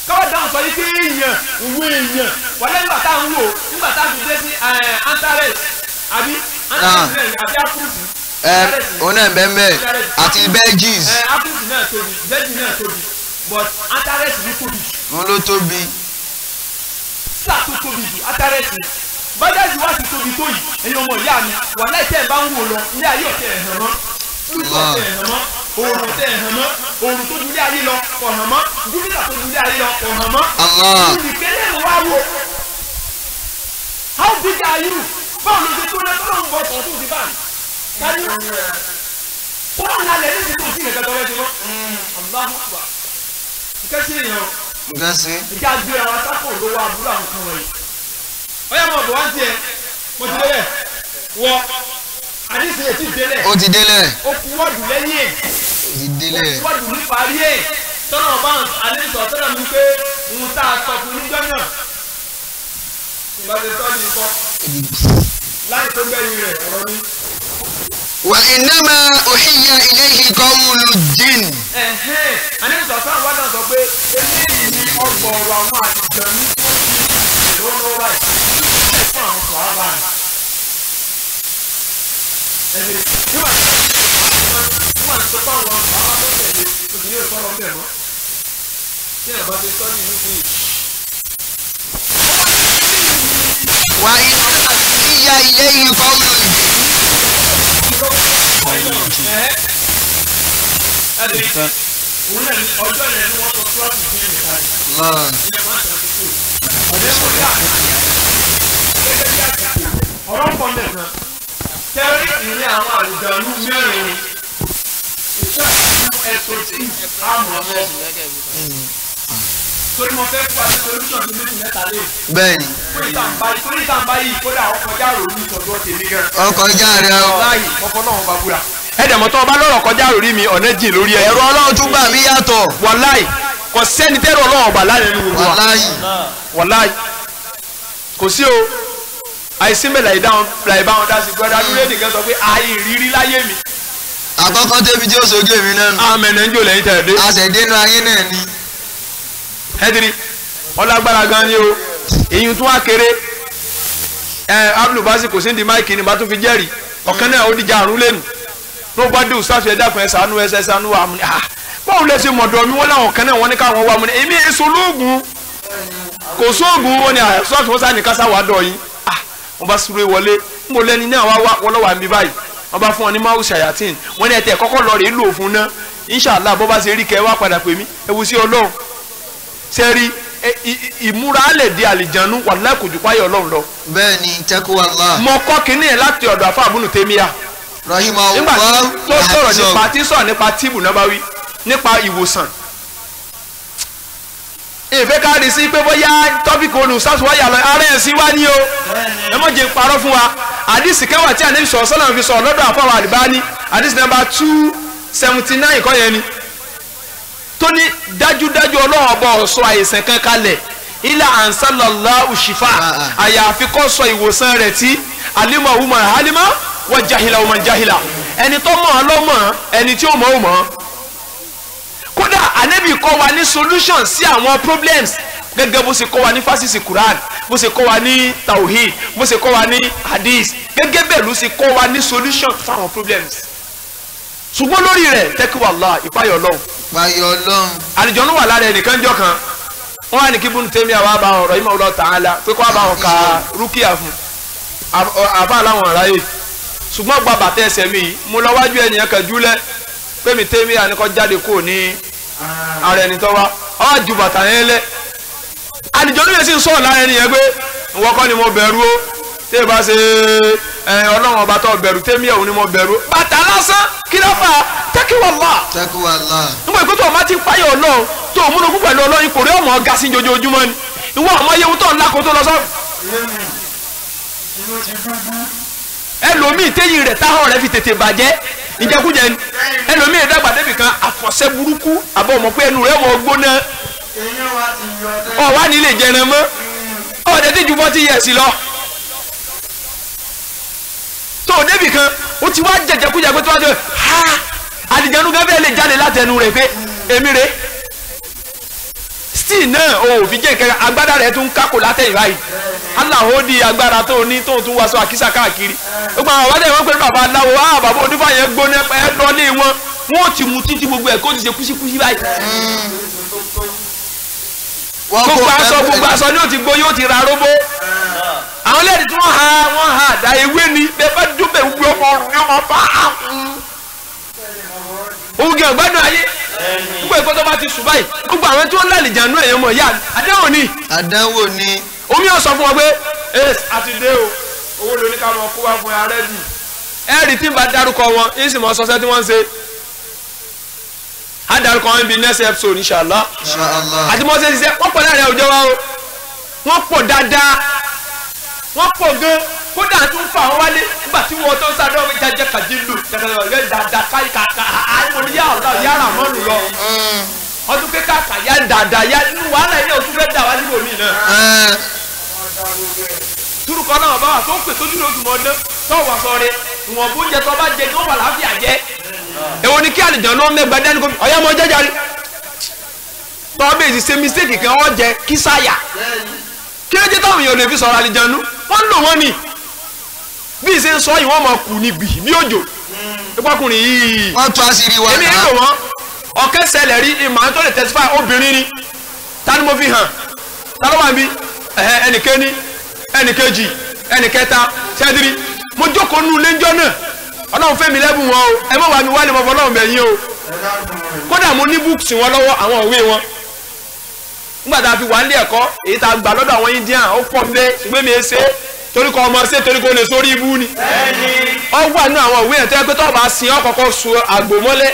káwọ́ dáhùn sọ yìí pé èèyàn òwe èèyàn wọlé nígbà tá à ń wò nígbà tá à ń fi dé sí Antares àbí Afurus. òun náà bẹ́ẹ̀ àti Belgies. Afurus náà tóbi Belgium náà tóbi but Antares ló tóbi. wọn ló tóbi. sáà tó tóbi jù Antares ni bájáde wá ti tóbi tó yìí ẹ̀yin ọmọ ìyá mi wà láì tẹ́ ẹ̀ bá ń wò lọ ilé ayé ọ̀tẹ̀ ẹ̀ hàn mọ́ lùkọ̀ ọ̀tẹ̀ ẹ̀ hàn mọ́ òòrùn ọ̀tẹ̀ ẹ̀ hàn mọ́ òòrùn tó dúdú ayé lọ kò hàn mọ́ Júpítà tó dúdú ayé lọ kò hàn mọ́. olùkẹ́lẹ́ ló wá wò how big are you báwo ló ṣe tó náà tó lóun bọ̀ tó tó ti bá mi kárí tó náà nalẹ̀ ní ti tó sí ìrẹ̀kẹ́ tọ́lẹ́ ti mọ́ Allahu Akbar ìkẹ́sí èèyàn ìjà gbé àwọn atákò lówó àbúrò àwọn kan wọ̀nyí ọyá mọ̀ bọ̀ wá ń tiẹ̀ mo ti délẹ̀ wọ àdìsí yẹn ti délẹ̀ ó ti délẹ̀ ó kú wọ́ọ̀dù lẹ́yìn ẹ̀ ó ti délẹ̀ ó kú wọ́ọ̀dù ní parí ẹ̀ tọ́nà ọba àdìsí ọ̀tọ́nà mi pé òun tá a sọ fún níjọ́ náà ìgbà tó tọ́ ní ikọ́ láì tó gbẹ̀yìn rẹ̀ ọ̀rọ̀ ni. wa innama uhiya ilayhi qawlu jinn. àdìsí ọ̀tọ́nà wà náà sọ pé eléyìí ni ọgbọ̀ọ̀rọ̀ àwọn àtijọ́ ní lọ́wọ́ báyìí fún àwọn sọ̀rọ̀ báyìí. nígbà tó kọ́ àwọn àwọn tó tẹ̀lé òsì ní ìsọ̀rọ̀ ń bẹ̀ mọ́ tí ẹ̀ bá ti sọ́ ní ìlú bíi. وإن هي إليه قول ọ̀rọ̀ pọ̀ nìkan tẹ́rí ìrìn àwọn àlùjànnú mẹ́rin iṣẹ́ ìlú ẹ̀sọ́ tí àmọ́ ẹ̀ torí mo fẹ́ fún àti solution ní méjì mẹ́ta lé. bẹ́ẹ̀ni. torí ìtàǹbá yìí kódà ọkọjá ròrí ìtọ́jú tèmi gan. ọkọjá rẹ o. láyì ọkọ náà wọn bá búra. ẹ̀dẹ̀mọ̀ tó o bá lọ́rọ̀ kọjá ròrí mi ọ̀nà jìn lórí ẹ̀. ẹ̀rọ ọlọ́run tún gbà mí yàtọ̀. wàláì kò sẹ́ni tẹ́rọ ọlọ́run ọ̀bà láàrin nínú gbogbo wa. wàláì kò sí o àìsí mẹ́lá ìbáwọn dá sí gbọ́dọ̀ adúlé nìkan sọ pé àìrírí láyé mi. àkọ́kọ́ débi tí ó sojú èmi náà nù. àmẹ́nà ń jò lẹ́yìn tẹ̀lé. àṣẹ̀dénú ayé náà ni. ẹdiri ọlágbára gan ni o èyí tún wá kéré abdulbasi kò sí ní máìkì ni bá tún fi jẹ́rìí ọ̀kan náà ó dìjà àrùn lẹ́nu ló bá dé òsáfì ẹ̀dá kan ẹ̀sánú ẹ̀sánú wà mú ni báwo lẹ ṣe mọ̀dọ̀ mi wọ́n láwọn kan náà wọ́n ní káwọn wà mú ni èmi èso lóògùn kò sóògùn wọn ni àṣọ́ọ̀tì wọn sáà ní kásá wà dọ̀ yín wọ́n bá súré wọlé mo lẹ́ni náà wá wọ́n lọ́wọ́ àmì báyìí wọ́n bá fún ọ ní máwù ṣàyàtìn wọ́n ní ẹ̀tẹ̀ kọ́kọ́ lọ rèé lò fún náà inṣàlá bó bá ṣe rí kẹ́ wá padà pè mí ewu sí ọlọ́run sẹ́rí ìmúra alẹ̀ di àlìjánu wàláhì kò jù páyọ̀ ọlọ́run lọ. bẹ́ẹ̀ni taqwallah. mo kọ́ kínní ẹ̀ láti ọ̀dọ̀ àfa àbúnú tèmíyà. rahimahullah. nígbà tó sọ̀rọ̀ nípa tí sọ̀rọ̀ nípa tíìbù náà bá wí nípa ìwòsàn. ìfẹ́ ká rí sí pé bóyá tọ́pìkì olùsàtú wáyà lọ ara ẹ̀ sí wá ní o. ẹ mọ̀ jẹ́ parọ́ fún wa àdìsí kẹwàá tí ànábì sọ̀rọ̀ sọ́nà fi sọ̀rọ̀ lọ́dọ̀ àfọwọ́ Albani àdìsí nàmbà 279 kọ́ yẹn ni tó ní dájúdájú ọlọ́run ọba ọ̀sọ́ àìsàn kan kalẹ̀ ilà ansalọ́lá òṣìfà àyàfi kọ́ sọ ìwòsàn rẹ̀ tí alimọ̀ ọ̀húnmọ̀ alimọ̀ wọ́n jahila ọmọ jahila ẹni tó mọ̀ ọ́ lọ́mọ̀ ẹni tí ó mọ̀ ọ́ mọ̀ kódà ànábì kọ́ wa ní solution sí àwọn problems gẹ́gẹ́ bó ṣe kọ́ wa ní fásitì Quran bó ṣe kọ́ wa ní tawhid bó ṣe kọ́ wa ní hadith gẹ́gẹ́ bẹ́ẹ̀ ló ṣe kọ́ wa ní solution fáwọn problems ṣùgbọ́n lórí rẹ̀ taqwallah ìpáyọ̀ Ọlọ́run. ìpáyọ̀ Ọlọ́run. àlùjànnú wà lára ẹnìkan jọ kan wọ́n wá ní kí Ibn Taymiyyah wá bá ọ̀rọ̀ yìí Allah ta'ala pé kó wá bá wọn ka rúkìá fún àbá làwọn ọ̀ráyè ṣùgbọ́n gba bàtà ẹsẹ̀ mi mo lọ wájú ẹnìyẹn kan júlẹ̀ pé mi Taymiyyah ni kò jáde kúrò ní ara ẹni tó wá ọ́ ju bàtà yẹn lẹ̀ àlùjànnú yẹn sì ń sọ̀rọ̀ lára ẹnìyẹn pé ìwọ kọ́ ni mo bẹ̀rù o tí ì bá ṣe Ọlọ́run ọba tó bẹ̀rù Taymiyyah òun ni mo bẹ̀rù bàtà lásán kí ló fà á taqwallah. taqwallah. nígbà ìpín tó o máa ti páyọ̀ Ọlọ́run tó o múnú púpọ̀ lọ Ọlọ́run kò rí ọmọ ọ̀gá sí jojoojúmọ́ ni ìwọ ọmọ yewu tó ń lakó tó lọ sọ. ẹlòmíì téyìn rẹ̀ táwọn rẹ̀ fi tètè bàjẹ́ ìjẹkújẹ ni ẹlòmíì ìdàgbà débì kan àfọ̀ṣẹ́ burúkú àbọ̀ ọmọ pé ẹnu rẹ̀ wọ̀ gbóná ọ̀wá nílé jẹran mọ́ ọ̀dẹ̀ tí ju 40 years lọ tó o débì kan o ti wá jẹjẹkújẹ pé tó wá jẹ ha àlùjànnú gẹ́gẹ́ lè jáde látẹnu rẹ̀ pé èmi rè still náà o ò fi jẹ́ ìkẹrẹ agbádá rẹ̀ tún kákò látẹ̀yìn báyìí aláwo di agbára tó ní tó tún wá sọ àkísà káàkiri gbogbo àwọn ọ̀bádẹ́ wọn pé bàbá aláwo bàbá onífà yẹn gbóná ẹ lọlé wọn wọn ò ti mú títí gbogbo ẹ̀ kó ti ṣe kúsíkúsí báyìí gbogbo aṣọ ni ó ti gbó yóò ti ra róbó àwọn lẹ́yìn tí wọ́n ha àdá ewé ni bẹ́ẹ̀ bá dúpẹ́ gbogbo ọmọ ọ̀run ni wọ́n bá oge ọgbádùn ayé gbogbo ẹ̀kọ́ tó bá ti sùn báyìí gbogbo àwọn tí wọ́n lálejànú ẹ̀yẹ mọ̀ ya àdánwò ni. àdánwò ni. omi ọ̀ sọ fún wọn pé àti dé o owó lóní ká lọ kó wá fún ara ẹ̀dì ẹ̀rì tí n bá dárúkọ wọn yín sì mọ sọsẹ́ tí wọ́n ń ṣe á dárúkọ wọn bí next episode inshallah àti mọ́ ṣe ṣiṣẹ́ wọ́n pọ̀ láàrin àwùjọ wa o wọ́n pọ̀ dáadáa wọ́n pọ̀ gan kódà tó ń fa àwọn wálé nígbà tí wọ́n tó ń sáré ọmọ ìjàjẹ kàdílù jẹkẹrẹ dáadáa káyì kàkà àìmọ̀ ní yàrá mọ́nù lọ ọdún pé kàkà yá dáadáa yá nínú wàhálà ilé òtún fẹ́ dà wá níbo mi náà. turukọ náà bá wà tó ń pè tó dúró dùn ọdún tó wà sọ̀rọ̀ ìwọ̀n bó ń jẹ tó bá jẹ tó wà láàfíà jẹ. èwo ni kí àlejò náà mẹ́gbàá dání kó ọ̀yá mọ́ jẹ́jà rí tọ́ bẹ́ẹ̀ sì ṣe mistake kan ọ́ jẹ kí sáyà kí ló dé táwọn èèyàn lè fi sọ̀rọ̀ àlejànú wọ́n ń lò wọ́n ni bí ìṣe ń sọ yìí wọ́n máa kù ní bì bí òjò ìpọkùnrin yìí wọ́n tún àṣírí wa èmi ń lò wọ́n ọ̀kẹ́ ṣẹlẹ̀ rí ìmọ̀ tó lè testify obìnrin ni ta ni mo fi hàn ta ló wà níbí ẹnìkéní ẹnìkejì ẹnì kẹta ṣẹ́dírí mo jókòó nínú ilé ńjọ́ náà ọlọ́run fẹ́ mi lẹ́bùn wọn o ẹ má wá mi wálé mọ́ fọlọ́run bẹ̀yìn o kódà mo ní books wọn lọ́wọ́ àwọn òwe wọn nígbà tá a fi wà nílé ẹ̀kọ́ èyí tá a gbà lọ́dọ̀ àwọn Indian ó pọ̀ mbẹ́ ṣùgbọ́n mi ẹ ṣe torí kọ́ ọmọ ṣe torí kò lè sórí ibú ni ọ wà nínú àwọn òwe yẹn tó yẹ pé tó bá sin ọ kọ́kọ́ so àgbò mọ́lẹ̀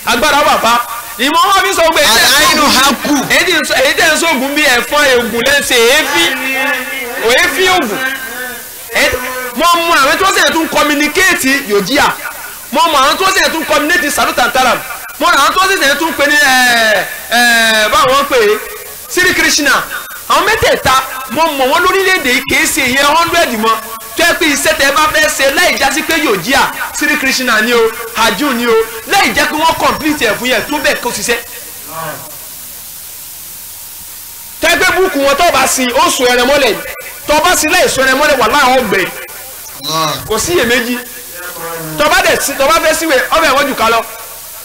agbára wà pa ìmọ̀ wọn fi sọ pé èyí tẹ̀ ń sóògùn bí ẹ̀fọn ègùn lẹ́sẹ̀ èéfín ògùn mo mọ àwọn tó sẹ̀ tún communicate yòjíà mo mọ àwọn tó sẹ̀ tún communicate salutantaram mo mọ àwọn tó sẹ̀ tún pè ní báwọn pè é Sri Krishna àwọn mẹ́tẹ̀ẹ̀ta mo mọ̀ wọ́n lórílẹ̀‐èdè kìí ṣe ìyẹn 100 mọ́ tó yẹ pé iṣẹ́ tẹ́ bá fẹ́ ṣe láì já sí pé yòjíà Sri Krishna ni o Arjun ni o láì jẹ́ pé wọ́n complete ẹ̀ fún yẹn tó bẹ́ẹ̀ kó ṣiṣẹ́ tẹ́gbẹ́ búùkù wọn tó bá sin ó sùn ẹrẹ mọ́lẹ̀ tó bá sin láì sùn ẹrẹ mọ́lẹ̀ wà láwọn ọgbẹ́ kò sí iyèméjì tó bá fẹ́ síwèé ọbẹ̀ wọ́n jù ká lọ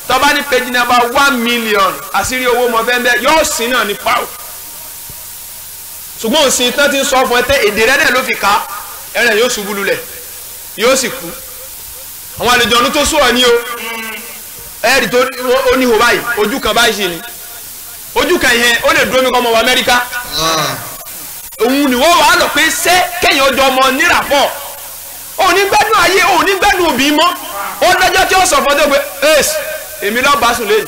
tó bá ní page number 1 million àṣírí owó mọ fẹ́ bẹ́ẹ̀ yóò sin náà ní pàù ṣùgbọ́n òsìn tán ti ń sọ fún ẹ tẹ́ èdè rẹ̀ náà ló fi ká ẹrẹ̀ yóò ṣubú lulẹ̀ yóò sì kú àwọn àlejò ọdún tó sùn ọ ní o ẹ̀rì tó ó ní ihò báyìí ojú kan báyìí ṣe ni ojú kan yẹn ó lè dúró mi kọ́ ọmọ wa Amẹ́ríkà òun ni wọ́n wà á lọ pé ṣé kẹ́yìn ọjọ́ ọmọ nírà pọ̀ òun ní gbádùn ayé òun ní gbádùn òbí mọ́ ó lọ́jọ́ tí ó sọ fún ọjọ́ pé èsì èmi lọ́ọ́ bá sùn lẹ́yìn.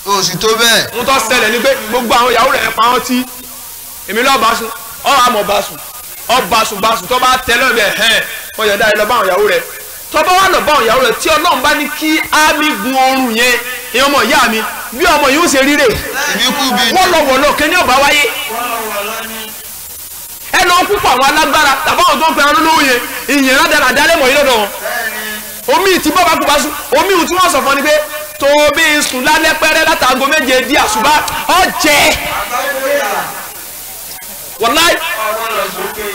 o sì tó bẹ́ẹ̀. ń tọ́ ṣẹlẹ̀ ni pé gbogbo àwọn ìyàwó rẹ̀ pa wọ́n tí èmi lọ́ọ́ bá sùn ọ́ àmọ̀ bá sùn ọ́ bá sùn tó bá tẹ́lẹ̀ bẹ́ẹ̀ hẹ́n wọ́n yọ̀ dáa lọ bá àwọn ìyàwó rẹ̀ tó bá wà lọ bá àwọn ìyàwó rẹ̀ tí Ọlọ́run bá ní kí ámì gun oorun yẹn ìyẹn ọmọ ìyá mi bí ọmọ yìí ó ṣe ríre wọ́n lọ wọ̀ lọ kẹ́ni ọba wáyé ẹ lọ púpọ̀ àwọn alágbára tàbáwọn tó ń pẹ́ arúgbó yẹn ìyẹn ládàradà lẹ́mọ̀ yìí lọ́dọ̀ wọn omi tí bọ́ba kú bá sùn omi tí wọ́n sọ fún ni pé tó bí sùn lálẹ́ pẹ́rẹ́ látago méje di àṣùbá ọ̀jẹ̀ wàláì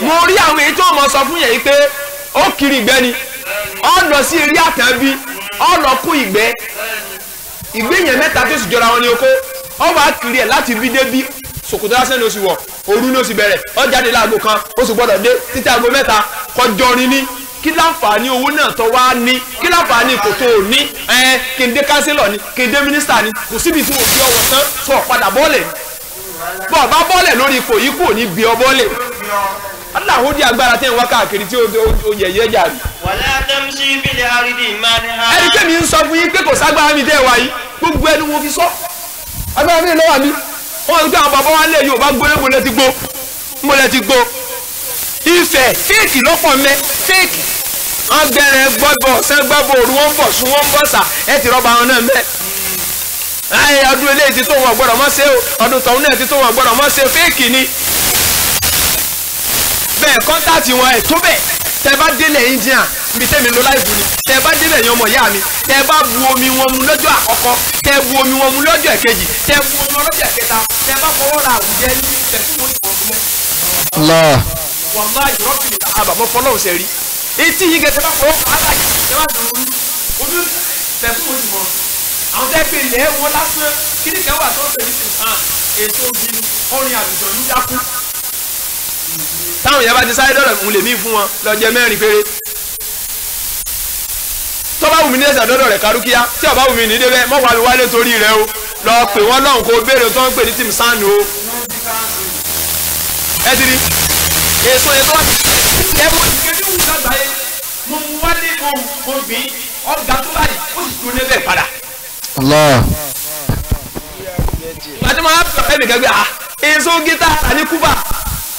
mo rí àwọn èyí tó mọ̀ sọ fún yẹn yìí pé ó kiri ìgbẹ́ ni ọ lọ sí eré àtàbí ọ lọ kú ìgbẹ́ yẹn mẹ́ta tó sì jọra wọn ni oko ọ wá kiri ẹ̀ láti bí débi ṣòkòtò lásán ló sì wọ̀ òru ló sì bẹ̀rẹ̀ ọ jáde láago kan ó sì gbọ́dọ̀ dé títí aago mẹ́ta kọjọrin ní kí láǹfààní owó náà tó wá ní kí láǹfààní kò tó ní kí n dé kánsílọ̀ ni kí n dé mínísítà ni kò síbi tí mo fi ọwọ́ tán sọ padà bọ́ọ̀lẹ̀ bọ́ ọba bọ́ọ̀lẹ̀ lórí ipò yìí kò ní bí ọ bọ́ọ̀lẹ̀ aláwo di agbára tẹ́ ń wá káàkiri tí ó yẹ̀yẹ́ jà rí. wàlá tamshi fil ardi manha. ẹni tẹ́mi ń sọ fún yín pé kò ságbára mi dẹ́ wa yìí gbogbo ẹni mo fi sọ agbára mi lọ́wọ́ mi wọ́n ń gbé àwọn bàbá wa lé Yorùbá gbóná mo lẹ ti gbó Ifẹ̀ fíìkì lọ́pọ̀ mẹ́ fíìkì wọ́n gbẹ̀rẹ̀ gbọ́bọ̀ sẹ́gbọ́bọ̀ òru wọ́n bọ̀ sún wọ́n bọ̀ sà ẹ ti rọ́bà wọn náà mẹ́ ayé ọdún eléyìí ti tó wọn gbọ́dọ̀ mọ́ ṣe o ọdún tọ̀hún náà ti tó wọn gbọ́dọ̀ mọ́ ṣe fíìkì ni bẹ́ẹ̀ kọ́ńtàtì wọn ẹ̀ tó bẹ́ẹ̀ tẹ́ bá délẹ̀ India ibi tẹ́mi ló láì bù ni tẹ́ bá délẹ̀ yan ọmọ ìyá mi tẹ́ bá bu omi wọn mu lọ́jọ́ àkọ́kọ́ tẹ́ bu omi wọn mu lọ́jọ́ ẹ̀kejì tẹ́ bu omi wọn lọ́jọ́ ẹ̀kẹta tẹ́ bá fọwọ́ ra àwùjẹ ní tẹ̀sí wọn ìwọ̀n fún mẹ́. wàláhì rọ́bìnrin àbàmọ́ fọlọ́hùn ṣe rí etí yìí gẹ́gẹ́ bá fọwọ́ aláì tẹ́ bá dùn omi tẹ̀sí wọn ìwọ̀n àwọn tẹ́ pé ilẹ̀ wọn lásán kí ni kẹwàá tó ń pè ní sèǹtàn èso ogi orin àbùsọ̀ ló dákú táwọn èèyàn bá ti sáré dọ́rọ̀ òun lè mí fún wọn lọ́jọ́ mẹ́rin péré tó bá wù mí ní ẹ̀sẹ̀ dọ́dọ̀ rẹ̀ kárúkíá tí ọba wù mí ní débẹ̀ mọ́ wàá wálé torí rẹ o lọ pè wọ́n lọ́hùn kó béèrè tó ń pè ní tìmù sáànù o ẹ ti rí èso yẹn tó wà ní ẹ mọ ìgbẹ́jú wù lágbàáyé mo mú wálé mo gbìn ọ̀gá tó báyìí ó sì tún lébẹ̀ padà. àti mo máa fẹ́ mi gẹ́gẹ́ èso gítà àní kúbà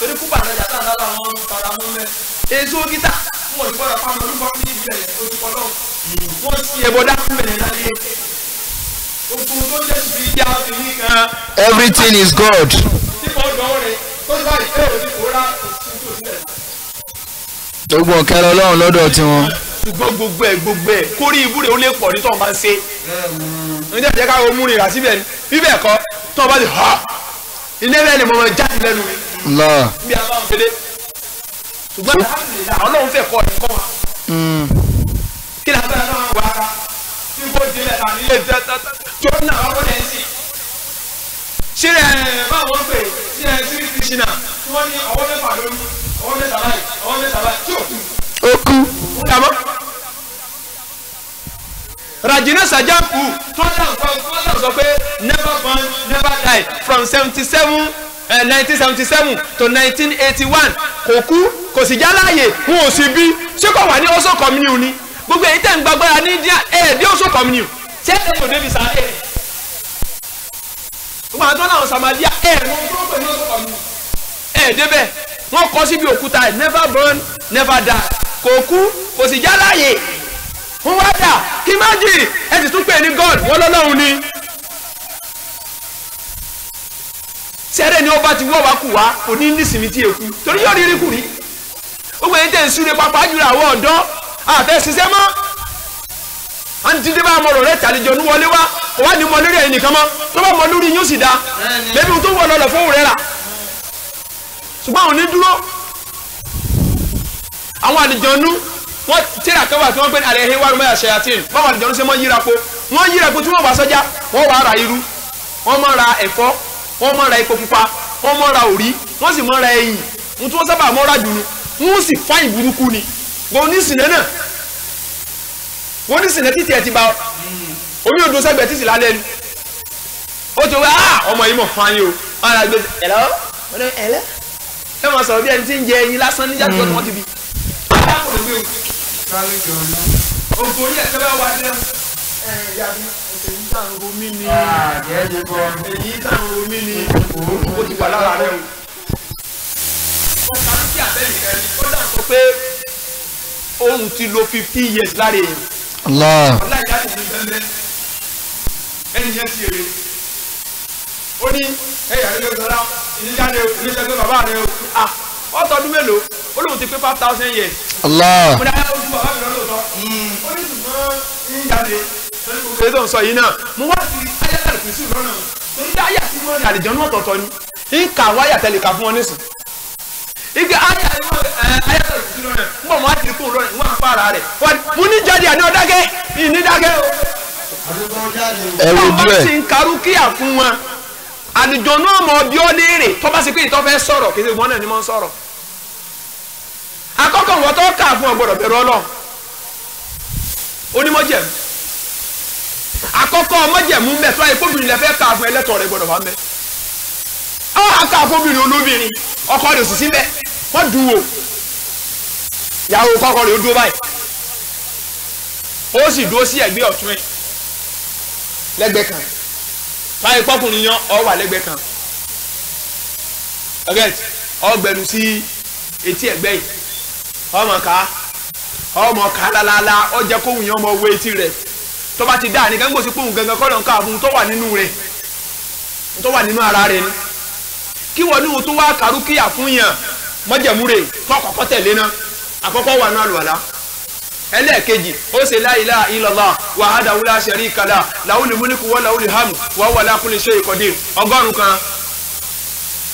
torí kúbà lọ́jà tá a dára wọn fara mọ́ mẹ́ èso gítà wọn ò gbọ́dọ̀ fáwọn olùkọ́ ní ìbílẹ̀ ojú kọ́ lọ́wọ́ wọ́n ti ẹ̀bọ̀ dákú mẹ́rin láyé ogun tó jẹ́ sí ìyá òfin kan. Everything is God. tí mo dọ̀wọ́ rẹ̀ tó ti báyìí ẹ̀ òsì kó rà òsì tó sílẹ̀. gbogbo ọ̀kẹ́rẹ́ Ọlọ́run lọ́dọ̀ tiwọn. ṣùgbọ́n gbogbo ẹ̀ kórí ibúre ó lè pọ̀ ní tọ́ọ̀ bá ń ṣe. nígbà tí ká mú rìn rà síbẹ̀ ni bíbẹ̀ kọ́ tọ́ọ̀ bá ti hà iná bẹ́ẹ̀ ni mo máa jáde lẹ́nu mi. bí a bá ń fẹ́lẹ́ ṣùgbọ́n Ọlọ́run fẹ́ kọ́ ẹ̀kọ́ wa. kí ni abẹ́rẹ́ náà wà á tí kò délẹ̀ tà nílé tó náà wà wọlé sí. ṣé ẹ báwọn pè ṣé ẹ Sri Krishna tí wọ́n ní ọwọ́ mẹ́fà lórí ọwọ́ Imagine Sajaku tó sọ pé never born never died from 1977 to 1981 kò kú kò sì já láàyè wọn ò sì bí ṣé kò wà ní Osho communion ni gbogbo èyí tẹ̀ ń gbàgbára ní India dé Osho communion ṣé ẹ̀ kò débi sáré gbogbo àwọn tó náà Samaria débẹ̀ wọ́n kọ́ síbi òkúta never born never die kò kú kò sì já láàyè wọ́n wá dà kí má jì ẹ sì tún pè ní God wọ́n lọ́lọ́run ni sẹ́rẹ̀ ni ó bá ti wọ́ wá kù wá kò ní nísìmí tí èkú torí yóò rírí kù rí gbogbo ẹni tẹ̀ ń súre pápá jùlọ àwọn ọ̀dọ́ àfẹ́ ṣiṣẹ́ mọ́ à ń dídé bá ọmọọ̀rọ̀ rẹ̀ tàlejò ní wọlé wá kò wá ní mọ lórí ẹ̀yìn nìkan mọ́ tó bá mọ lórí yóò sì dá lẹ́bí tó wọ̀ lọ́lọ́ fún rẹ̀ rà ṣùgbọ́n àwọn onídúró àwọn àlejòónú wọ́n tíra kẹwàá tí wọ́n gbé àrẹ ẹ̀hìn wàrúmọ́ ẹ̀ṣẹ̀ àtìn báwọn àlejòónú ṣe mọ́ yírapo wọ́n yírapo tí wọ́n wà sọ́jà wọ́n wà ra irú wọ́n mọ́ ra ẹ̀fọ́ wọ́n mọ́ ra epo pupa wọ́n mọ́ ra òrí wọ́n sì mọ́ ra ẹyìn ohun tí wọ́n sábà mọ́ ra dùnú wọ́n sì fáìn burúkú ni wọ́n ní sìnẹ́ náà wọ́n ní sìnẹ́ títí ẹ̀ ti ba omi odò sẹ́gbẹ̀ẹ́ títí lálẹ́ ni ó ti wá ọmọ yìí mọ̀ fáyín o ọ̀rọ̀ àgbẹ̀ ẹ̀lọ́ ẹ máa sọ̀rọ̀ bí ẹni tí ń jẹ ẹyin lásán níjà tó wọ́n ti bí. ògùn orí ẹ̀sẹ̀ bá wà ní ẹ̀yà bí èyí tá à ń romí ni èyí tá à ń romí ni ó ti wà lára rẹ o. wọ́n kà ń kí àbẹ́lì kẹrin ó dà sọ pé òun ti lo 50 years lára èèyàn. ọ̀la ìyá ti di bẹ́ẹ̀ ẹni yẹn ti èrè ó ní ẹ̀yà rẹ ló sọ́ra ìníjáde oníṣẹ́gbẹ́ bàbá rẹ o ọ̀tọ̀ọdún mélòó ó lóun ti pé 5,000 years. Allah. mo ní ayé ojú bàbá mi lọ́lọ́tọ̀ ó ní ṣùgbọ́n ìníjáde lórí tó ń sọ yìí náà mo wá sí ayélujára kìí sí lọ́nà torí dá ayé àti mọ́rin àlejò náà tọ̀tọ̀ ni ń kà wáyà tẹ̀lé ká fún wọn nísìn. igi ayélujára kìí sí lọ́nà ń bọ̀ mọ́ àti kó lọ́nà ìwọ̀n àpárá rẹ̀ mo ní jáde àná dákẹ́ ìní dákẹ́ o. ẹ wojú ẹ. wọ́n ti ń karúkíà fún wọn àlejò náà mọ̀ bí ó léèrè tó bá ṣe pé ìtọ́ fẹ́ sọ̀rọ̀ kí ṣe gbọ́n náà ni mo ń sọ̀rọ̀ akọ́kọ́ wọn tó kà fún ọgbọ́dọ̀ bẹ̀rù Ọlọ́run onímọ̀jẹ̀mú àkọ́kọ́ mọ̀jẹ̀mú ń bẹ̀ tó ayé kóbìnrin lẹ fẹ́ kà fún ẹlẹ́tọ̀ rẹ gbọ́dọ̀ wà mẹ́ ọ́ àkà fóbìnrin olóbìnrin ọkọ rẹ̀ sì síbẹ̀ wọ́n dùn wò ìyàwó kọ́kọ́ rẹ̀ ó dúró báyìí ó sì dúró sí ẹ̀gbẹ́ ọ̀tún ẹ̀ lẹ́gbẹ̀ẹ́ kan báyìí pọ́kùnrin yan ọ wà lẹ́gbẹ̀ẹ́ kan ọgbẹ̀nu sí etí ẹ̀gbẹ́ yìí ọmọ ká lálálá ọjà kóhùn yẹn ọmọ owó etí rẹ̀ tó bá ti dá nìkan gbòòsí kóhùn gangan kọ́ ló ń ká fún un tó wà nínú rẹ̀ tó wà nínú ara rẹ̀ ni kí wọ́n ní o tó wá kàrúkìyà fún yàn mọ́jẹ̀mú rẹ̀ tó kọ́kọ́ tẹ̀lé náà àkọ́kọ́ wà ní àlùwàlá ẹlẹ́ẹ̀kejì ó ṣe la ilaha illallah wahdahu la sharika lahu lahul mulku wa lahul hamdu wa huwa ala kulli shay'in qadir 100 kan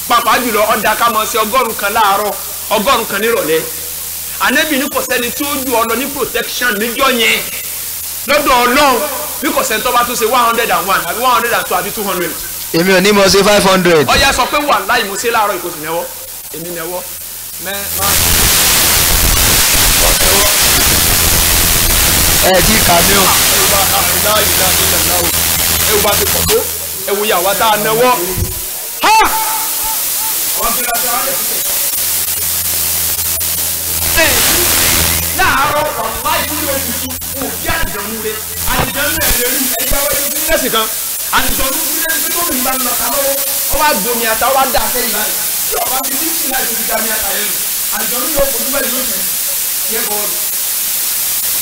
pàápàá jùlọ ọ̀dà ká mọ̀ sí 100 kan láàárọ̀ 100 kan nírọ̀lẹ́ Ànábì ní kò sẹ́ni tí ó ju ọ lọ ní protection níjọ́ yẹn lọ́dọ̀ Ọlọ́run bí kò sẹ́ni tó bá tún ṣe 101 àbí 102 àbí 200. èmi ò ní mọ̀ ṣe 500. ọ̀yà sọ pé wàláhì mo ṣe láàárọ̀ ìkòsì nẹ́wọ́ èmi nẹ́wọ́ ẹ ti kà mí o. ewu bá ti pọ̀ tó ewu yàwá tá a nẹ́wọ́ láàárọ̀ ọ̀pá ìdúró tuntun kò bí àdìjọ́nú rẹ̀ àdìjọ́nú ẹ̀ lè rí ẹgbẹ́ wẹ́ẹ́ tó fúnlẹ̀sì kan àdìjọ́nú fúnlẹ̀sì tó mi bá ń lọ kálọ́ ọ wá gbomi àtà wá dà sẹ́yìn báyìí tí ọba fi ní sí láì tóbi dání àtà yẹn àdìjọ́nú yóò fojú bẹ́ẹ̀ yóò tẹ̀ yẹ bọ́ọ̀lù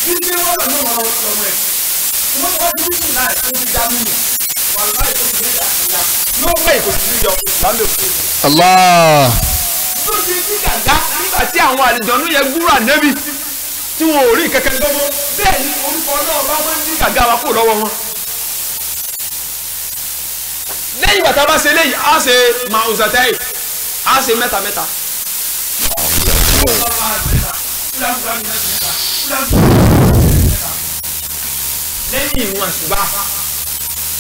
bí tí wọ́n lọ ní ọmọ ọmọ ẹ̀ wọ́n tó wá fi ní sí láì tóbi dání nù wà láì tóbi dání àtà yóò wẹ̀ ìkòsí níjọ lábẹ́ òkú. Allah. tó ti ní gàgá nígbà tí àwọn àdìjọ́nú yẹ gbúrò ànẹ́bì tí wọn ò rí kẹ̀kẹ́ gbogbo bẹ́ẹ̀ ni orúkọ náà bá wọn ní gàgà wa kó lọ́wọ́ wọn. lẹ́yìn bàtà bá ṣe léyìí á ṣe màùsàtẹ́yì á ṣe mẹ́ta. lẹ́yìn ìwọ̀n àṣùbà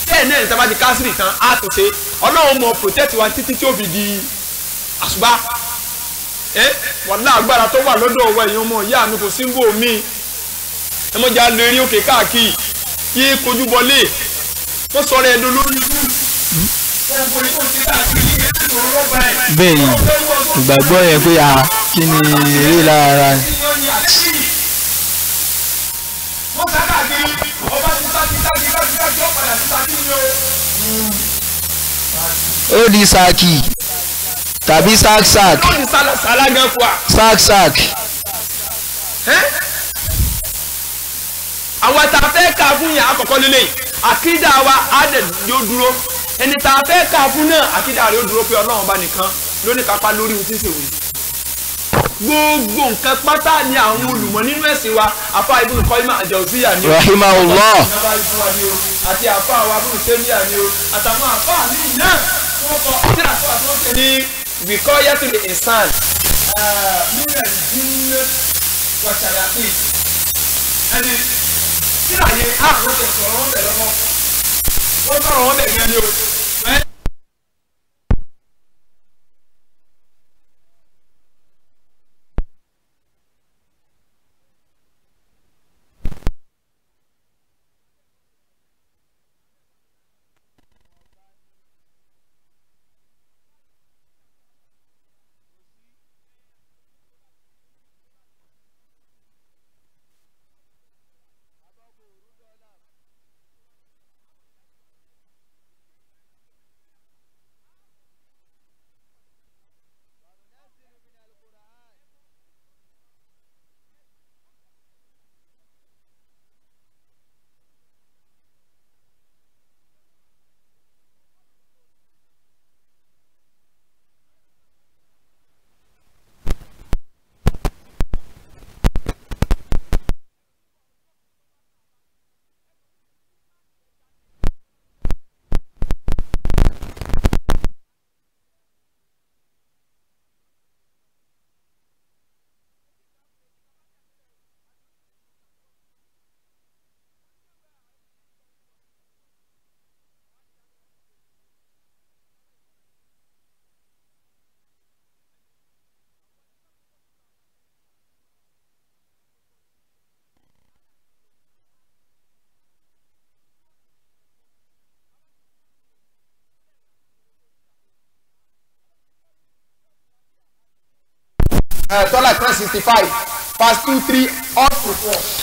bẹ́ẹ̀ náà níta bá di kásìrì tán á tún ṣe Ọlọ́run mọ̀ protect wa títí tí ó fi di àṣùbà. Wàlá agbára tó wà lọ́dọ̀ ọwọ́ èèyàn ọmọ ìyá mi kò sí ń bò mí ẹ mọ́jà lè rí òkè káàkiri yé kojú bọlé wọ́n sọ̀rọ̀ ẹ̀dùn lórí bẹ́ẹ̀ ni ìgbàgbọ́ yẹn pé kí ni eré lára ó di saki tàbí sak àwọn tá a fẹ́ kà fún yàn àkọ́kọ́ lélẹ̀ àkídà wa á dẹ̀ yóò dúró ẹni tá a fẹ́ kà fún náà àkídà rẹ̀ yóò dúró pé ọlọ́run bá nìkan ló ní kápá lórí ohun tí ń ṣèwé gbogbo nǹkan pátá ni àwọn olùmọ̀ nínú ẹ̀sìn wa àfa Ibn Qayyim al-Jawziyya ni o rahimahullah àti àfa wa Ibn Taymiyyah ni o àtàwọn àfa mi náà wọ́n kọ tí àfa tó ń pè ní Wiqayatul Insan minal jinni wa shayatin ẹni tíra yẹn àwọn tẹ̀ sọ̀rọ̀ wọn bẹ̀ lọ́wọ́ wọ́n sọ̀rọ̀ wọn bẹ̀ gan ni o. Tọ́lá 365 verse 2-3 up to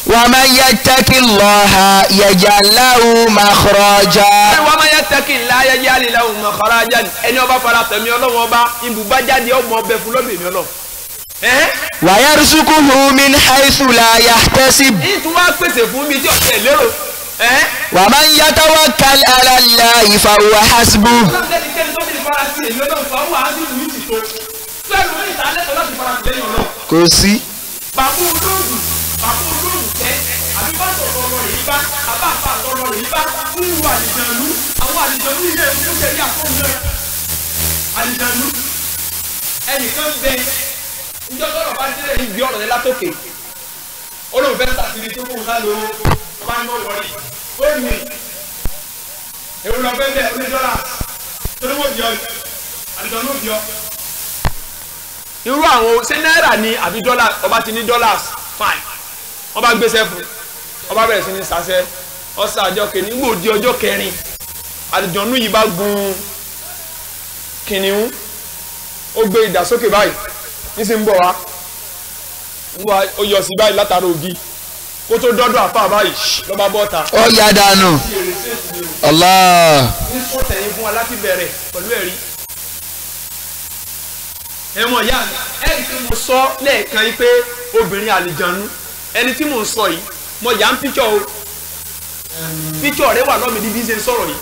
4. wa man yattaqillaha yaj'al lahu makhraja. wa man yattaqillaha yaj'al lahu makhrajan ẹni ọba fara tẹ̀mí ọlọ́wọ́ ọba ibùbájáde ọmọ ọbẹ̀ fún lọ́dọ̀ èmi ọlọ́wọ́. wa yarzuquhu min haythu la yahtasib. ìtumọ̀ pèsè fún mi tí ọ̀sẹ̀ lérò. wa man yatawakkal ala Allahi fa huwa hasbuh. kò sí. bàbá olóògùn tẹ àbí bá sọ̀rọ̀ ọ̀rọ̀ yìí bá àbá àfa àtọ̀rọ̀ yìí bá ń lu àlìjànú àwọn àlìjànú ilé ìwé oúnjẹ ní àkóhùn náà àlìjànú ẹnìkan bẹ ìjọ tọrọ bá délé yìí gbé ọ̀rọ̀ yẹn látòkè olóòfẹ́ sàtìrì tó kù náà lówó ọba ní ọ̀wọ́rì ó ní èrò lọ bẹ́ẹ̀ bẹ́ẹ̀ onídọ́là torí wọ́n bí ọ àlìjànú bí ọ. irú àwọn ṣé náírà ni àbí dọ́là ọba ti ní dollars fine ọba gbéṣẹ́ fún ọba bẹ̀rẹ̀ sí ní sàṣẹ ọ̀sẹ̀ àjọ kìíní wò di ọjọ́ kẹrin àlùjọ̀nú yìí bá gun kìnìún ó gbé ìdàsókè báyìí níṣẹ́ ń bọ̀ wá ó yọ sí báyìí látara ògì kó tó dọ́dọ̀ àpá báyìí lọ́ba bọ́ta. ó yá dànù. Allah. ní sọ́tẹ̀yìn fún wa láti bẹ̀rẹ̀ pẹ̀lú ẹ̀rí. ẹ̀wọ̀n ìyá mi ẹ̀rí tí mo sọ lẹ́ẹ̀kan yìí pé obìnrin àlìjànú ẹni tí mò ń sọ yìí mo yà ń píkọ̀ o píkọ̀ rẹ wà lọ́mìdí bí ṣe ń sọ̀rọ̀ yìí.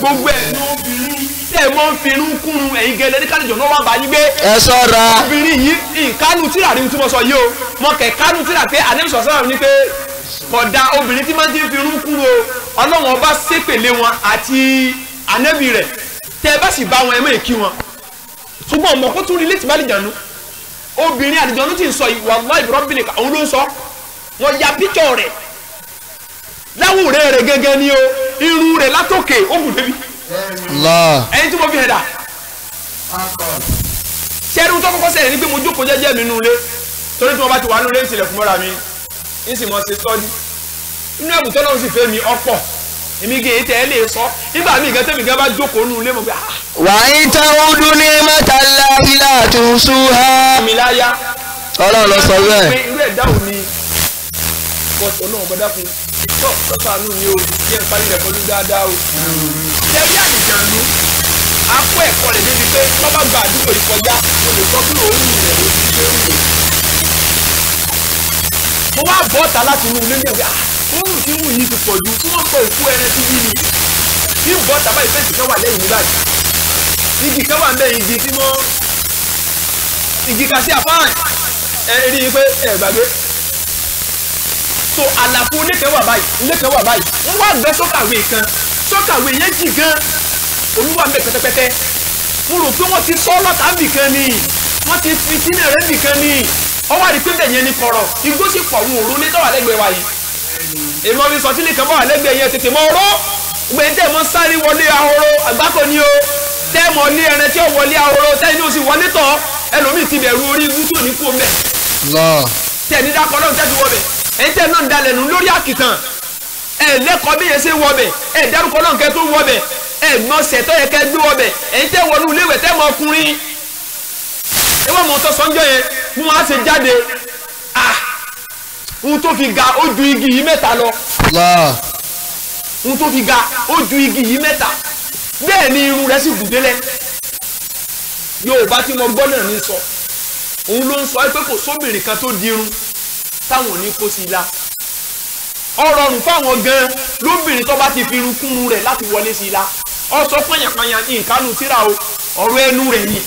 gbogbo ẹ̀ ní obìnrin tẹ́ ẹ mọ́ ń fi irun kúrun ẹ̀yin gẹ́lẹ́ ní kálíjọ̀ náà wà bá yín gbé. ẹ ṣọ́ra. obìnrin yìí ìkánú tíra rí tí mo sọ yìí o mo kẹ̀ kánú tíra pé àdéhùn sọ̀rọ̀ ní pé kódà obìnrin tí máa ń ti fi irun kúrun o ọlọ́wọ́n ọba ṣépèlé wọn àti ànábì rẹ̀ tẹ́ ẹ bá sì bá wọn ẹ mọ̀ èkí wọn ṣùgbọ́n ọmọ kó tún rí létí bá àlìjànú obìnrin àlìjànú tí ń sọ yìí wallahi ìbúrọ́bìnrin òun ló ń sọ wọ́n ya píkọ̀ rẹ̀ láwùrẹ́ rẹ̀ gẹ́gẹ́ ni o irun rẹ̀ látòkè ó kù débi. ẹyin tí mo fi hẹ̀ dà sẹ́rù tó kọ́kọ́ sẹ́yìn ní pé mo jókòó jẹ́jẹ́ mi nulẹ̀ torí tí wọ́n bá ti wà nulẹ̀ ń tilẹ̀ fún mọ́ra mi ń sì mọ́ ṣe sọ́ọ́dí inú ẹ̀bùn tó lọ́wọ́ sì fẹ́ mi ọ̀pọ̀ èmi gé tẹ́ ẹ lè sọ nígbà míì gan tẹ́mi gan bá jókòó nù lé mọ̀ pé wa in ta'udu ni'matallahi la tuhsuha. mi láyà Ọlọ́run ló sọ bẹ́ẹ̀. irú ẹ̀dá ò ní bọ́ọ̀tù ọlọ́run bọ́dá fún tó sọ́sàánú ni o yẹn parí rẹ̀ pẹ̀lú dáadáa o. jẹ́rí àdìjànú akó ẹ̀kọ́ rẹ̀ débi pé wọ́n bá gba àdúgbò yìí kọjá mo lè sọ pé òun rẹ̀ ló ti ṣe é rè. mo wá bọ́ọ̀tà láti inú ilé ní ẹ̀gbẹ́ oòrùn tí wù yìí ti pọ̀ ju tí wọ́n kọ òkú ẹran tí yìí ni bí bọ́ọ̀tà báyìí fẹ́ǹsì kan wà lẹ́yìn mi báyìí igi kan wà lẹ́yìn igi tí wọ́n igi kan sí àfáàn rí i pé gbàgbé so àlàfo oníkẹwà báyìí wọ́n wá gbẹ́ sọ́kàwé kan sọ́kàwé yẹn jì gan olúwa ń bẹ pẹ́tẹ́pẹ́tẹ́ mo rò pé wọ́n ti sọ lọ́tà bìkan ni wọ́n ti fi sínú rẹ̀ bìkan ni ọwọ́ àdìpé bẹ̀ yẹn ni kọ̀rọ̀ igbó sì pọ̀ òun òru ní tọ́wà lẹ́gbẹ̀ẹ́ wa yìí èmi ọ̀fi sọ sílẹ̀ kan bá wà lẹ́gbẹ̀ẹ́ yẹn tètè mọ ọ̀rọ̀ gbẹ̀ntẹ́ mọ sáré wọlé ahoro àgbákò ni o tẹ́ mọ ní ẹran tí ó wọlé ahoro tẹ́yìn ó sì wọlé tọ̀ ẹlòmíì ti bẹ̀rù orí ibú tó ní kú mẹ́ tẹ̀ ní dákọ̀ náà tẹ́tù wọ bẹ̀ ẹ̀yin tẹ́ náà ń dalẹ̀ nù lórí àkìtàn ẹ̀ lẹ́kọ̀ọ́ bí yẹn ṣe wọ bẹ̀ ẹ̀ dárúkọ náà kẹ́ tó wọ bẹ̀ ẹ̀ gbọ́nsẹ̀ tó yẹ kẹ́ gbé wọ bẹ̀ ẹ̀yin tẹ́ wọnú iléèwẹ̀ tẹ́ mọ ọkùnrin ẹ wọ́n mọ̀ tó sọ́njọ́ yẹn bí wọ́n á ṣe jáde ohun tó fi ga ó ju igi yìí mẹ́ta lọ ohun tó fi ga ó ju igi yìí mẹ́ta bẹ́ẹ̀ ni irun rẹ̀ sì gùn délẹ̀ Yorùbá tí mo gbọ́ náà ní sọ òun ló ń sọ pé kò sóbìnrin kan tó di irun táwọn ò ní kó sí i la ọ̀rọ̀ ọ̀rùn fáwọn gan lóbìnrin tó bá ti fi irun kúnnu rẹ̀ láti wọlé sí i la ọ̀sọ́ pàyàpàyà ní ìkánu tíra o ọ̀rọ̀ ẹnu rẹ̀ ni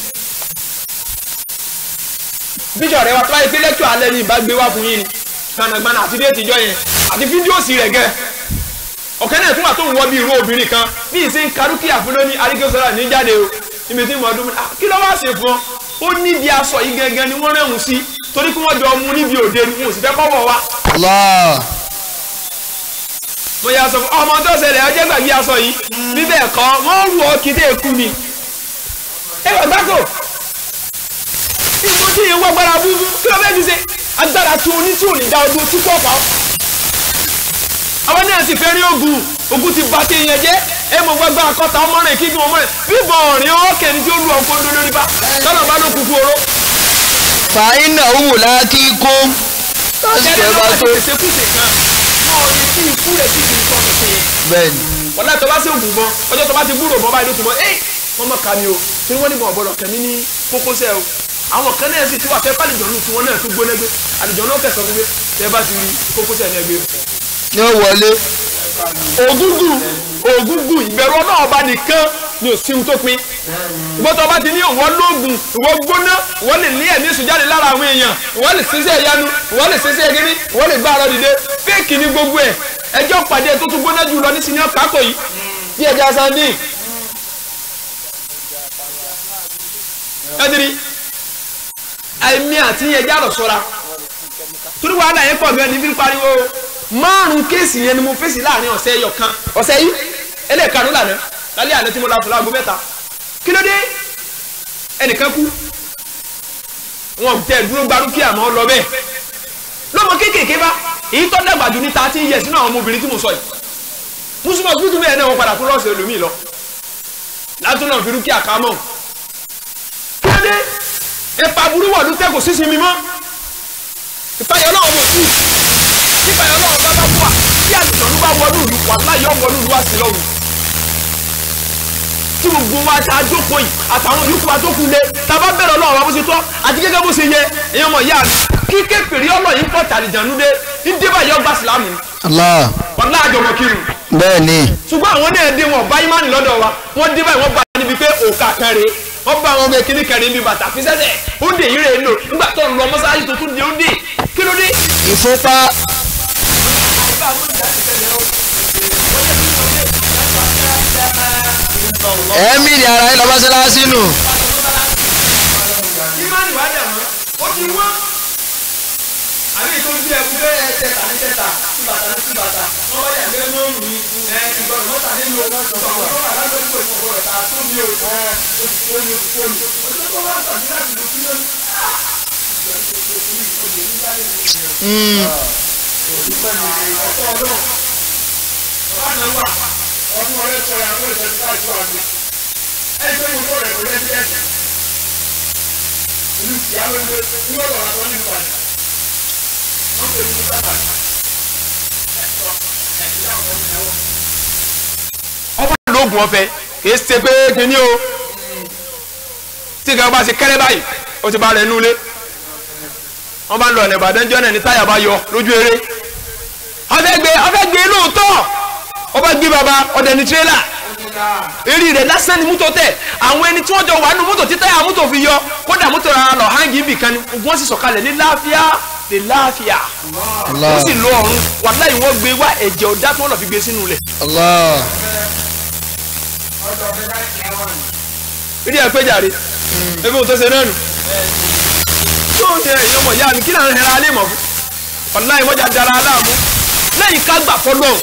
bíjọ̀ rẹ̀ wá tó báyìí pé lẹ́kítọ̀ alẹ́ ní ìbá gbé wá fún yín ni gbanagbana àti déètì ìjọ yẹn àti fídíòsì rẹ̀ gẹ́ ọ̀kẹ́ náà tún wà tó ń wọ́ bí irú obìnrin kan bí ìsìn karúkìá fún lóní arígbésọ́lá ní jáde o ibi tí mo ọdún mi kí ló wá ṣe fún ọ ó níbi aṣọ yìí gẹ́gẹ́ ni wọ́n rẹ̀hùn sí torí kí wọ́n jọ mú níbi òde ni mo sì fẹ́ kọ́wọ́ wa. mo yà sọ fún ọmọ tó ṣẹlẹ̀ ọjọ́ gbàgbé aṣọ yìí bíbẹ̀ ẹ̀kọ́ wọ́n rù ọ kí dé èkú ni. ẹ wọ gbáko ìgbó tí yẹn wọ gbára búbú kí ló fẹ́ fi ṣe agbára tí o ní tí ò ní dá ọdún tí kò fà á. àwọn náà sì fẹ́ rí ogun ti bá téèyàn jẹ́ ẹ mọ̀ gbàgbà akọ́ta ọmọ rẹ̀ kí ni ọmọ rẹ̀ bíbọ̀ ọ̀rìn ọ̀kẹ́ ni tí ó lu ọkọ̀ ń lórí bá tọ́lọ̀ bá ló kúkú oró. fàáyínà òwò láti kó lásìkò ẹ bá tó. ìṣekúṣe kan náà ní kí ikú rẹ̀ sì ti ń tọ́ tuntun yẹn. bẹ́ẹ̀ni. ọ̀la tó bá sí ògùn gan ọjọ́ tó bá ti gbúrò mọ́ báyìí ló ti mọ́ wọ́n mọ̀ ká mi o tí wọ́n ní bọ̀ ọ̀bọ̀lọ̀ kẹ́mi ní kókósẹ́ o àwọn kan náà sì ti wà fẹ́ pálíjọ́nù tí wọ́n náà tún gbóná gbé àlùjọ́nù ó kẹsàn-án gbé tẹ́ bá ti rí kókósẹ́ ní ẹgbẹ́. ní ó wọlé. ògúngún ìbẹ̀rù Ọlọ́run ọba nìkan ni ò sí ohun tó pin gbọ́dọ̀ bá ti ní ìwọ lóògùn ìwọ gbóná ìwọ lè ní ẹ̀mí sùn jáde lára àwọn èèyàn ìwọ lè ṣiṣẹ́ ìyanu ìwọ lè ṣiṣẹ́ ẹgẹ́rí ìwọ lè gbá ara dìde fẹ́ẹ̀kì ní gbogbo ẹ̀ ẹjọ́ pàdé tó tún gbóná jù lọ ní sinimá kákò yìí bí ẹja sandi ẹdiri àìmí àti ẹja lọ sọ́ra torí wàhálà yẹn pọ̀ gan ni bí pariwo márùn kéèsì yẹn ni mo fèsì láàrin ọ̀sẹ̀ ẹyọ kan ọ̀sẹ̀ yìí ẹlẹ́ẹ̀kanú lànà lálẹ́ àná tí mo la fún láago mẹ́ta kí ló dé ẹnìkan kú wọn tẹ dúró gbarúkí àmọ́ lọ bẹ́ẹ̀ lọ́mọ kéékèèké bá èyí tó dàgbà jù ní 13 years nínú àwọn ọmọbìnrin tí mo sọ yìí mùsùlùmí ọ̀sùn bẹ́ẹ̀ náà wọ́n padà tún lọ́ọ̀sẹ̀ lómi lọ látún náà fi rúkí àkámọ́ kí ló dé ipa burú wọ̀ ló tẹ́ kò sísìn mi mọ́ ìpayọ̀ náà wọ̀ sí ìpayọ̀ náà bá bá wà tí àlùjọ̀nù bá wọnú ìlú wà láyọ̀ wọnú ìlú wá sí lọ́rùn tí gbogbo wa ṣe àjókòó yìí àtàwọn yòókù àtókù lé tàbá bẹ̀rẹ̀ ọlọ́run wa bó ṣe tọ́ àti gẹ́gẹ́ bó ṣe yẹ èèyàn mọ̀ yá mi kí kékeré ọlọ́yin pọ̀ tàlìjànú dé ń dé báyọ̀ gba sílámù ni. wọ́n láàjọmọ̀ kírun. bẹ́ẹ̀ni. ṣùgbọ́n àwọn náà dé wọn bá ìmánì lọ́dọ̀ wa wọ́n dé báyìí wọ́n bá níbi pé òkà kẹrẹ wọ́n bá àwọn ọmọ ekele kẹrin bíi bàtà fi sẹ́sẹ̀ ó dé yìí rè é lò nígbà tó ń lọ mọ́sáàsì tó tún dé ó dé kí ló dé. ìfúnpá. ẹ̀mí ni ara yín lọ mọ́sálásí nù. ìmánì wà dà mọ́ ó ti wọ́n. àbí ètò ojú ẹ̀kú bẹ́ẹ̀ tẹ̀ta ní tẹ̀ta tí bàtà ní tí bàtà wọ́n bá yà gbé mọ́ọ̀rù mi ìgbọ̀rọ̀ mọ́ta nínú ìgbọ̀rọ̀ mọ́ta lágbẹ́ nígbà ìgbọ̀rọ̀ ta tó mi ò omi ojú tó bá tàbí láti lò sí lónìí. ọba lóògùn ọ̀fẹ́ kì í ṣe pé kíní o tí ìgbà bá ṣe kẹ́rẹ́ báyìí ó ti bá rẹ̀ nulẹ̀ wọ́n bá ń lọ ọ̀nà Ìbàdàn jọ́nà ní táyà bá yọ lójú eré ọfẹ́ gbé lóòótọ́ ọba gbé baba ọ̀dẹ̀ ní tirẹ́là eré rẹ̀ lásán ni mọ́tò tẹ̀ àwọn ẹni tí wọ́n jọ wà nínú mọ́tò tí táyà mọ́tò fi yọ kódà mọ́tò rà lọ hangi ibì kan ni wọ́n sì sọ̀kalẹ̀ ní láàfíà lè láàfíà wọ́n sì lọ ọ̀run wàláhì wọ́n gbé wá ẹ̀jẹ̀ ọ̀dá tí wọ́n lọ fi gbé sínú lẹ̀. eré ẹ̀ pé jàre ebi òun tó ṣe náà nù tó ń ṣe èèyàn mọ̀ yá mi kí làwọn ẹ̀rọ alẹ́ mọ̀ fún wàláhì mọ́jà dára aláàmú lẹ́yìn ká gbà fọlọ́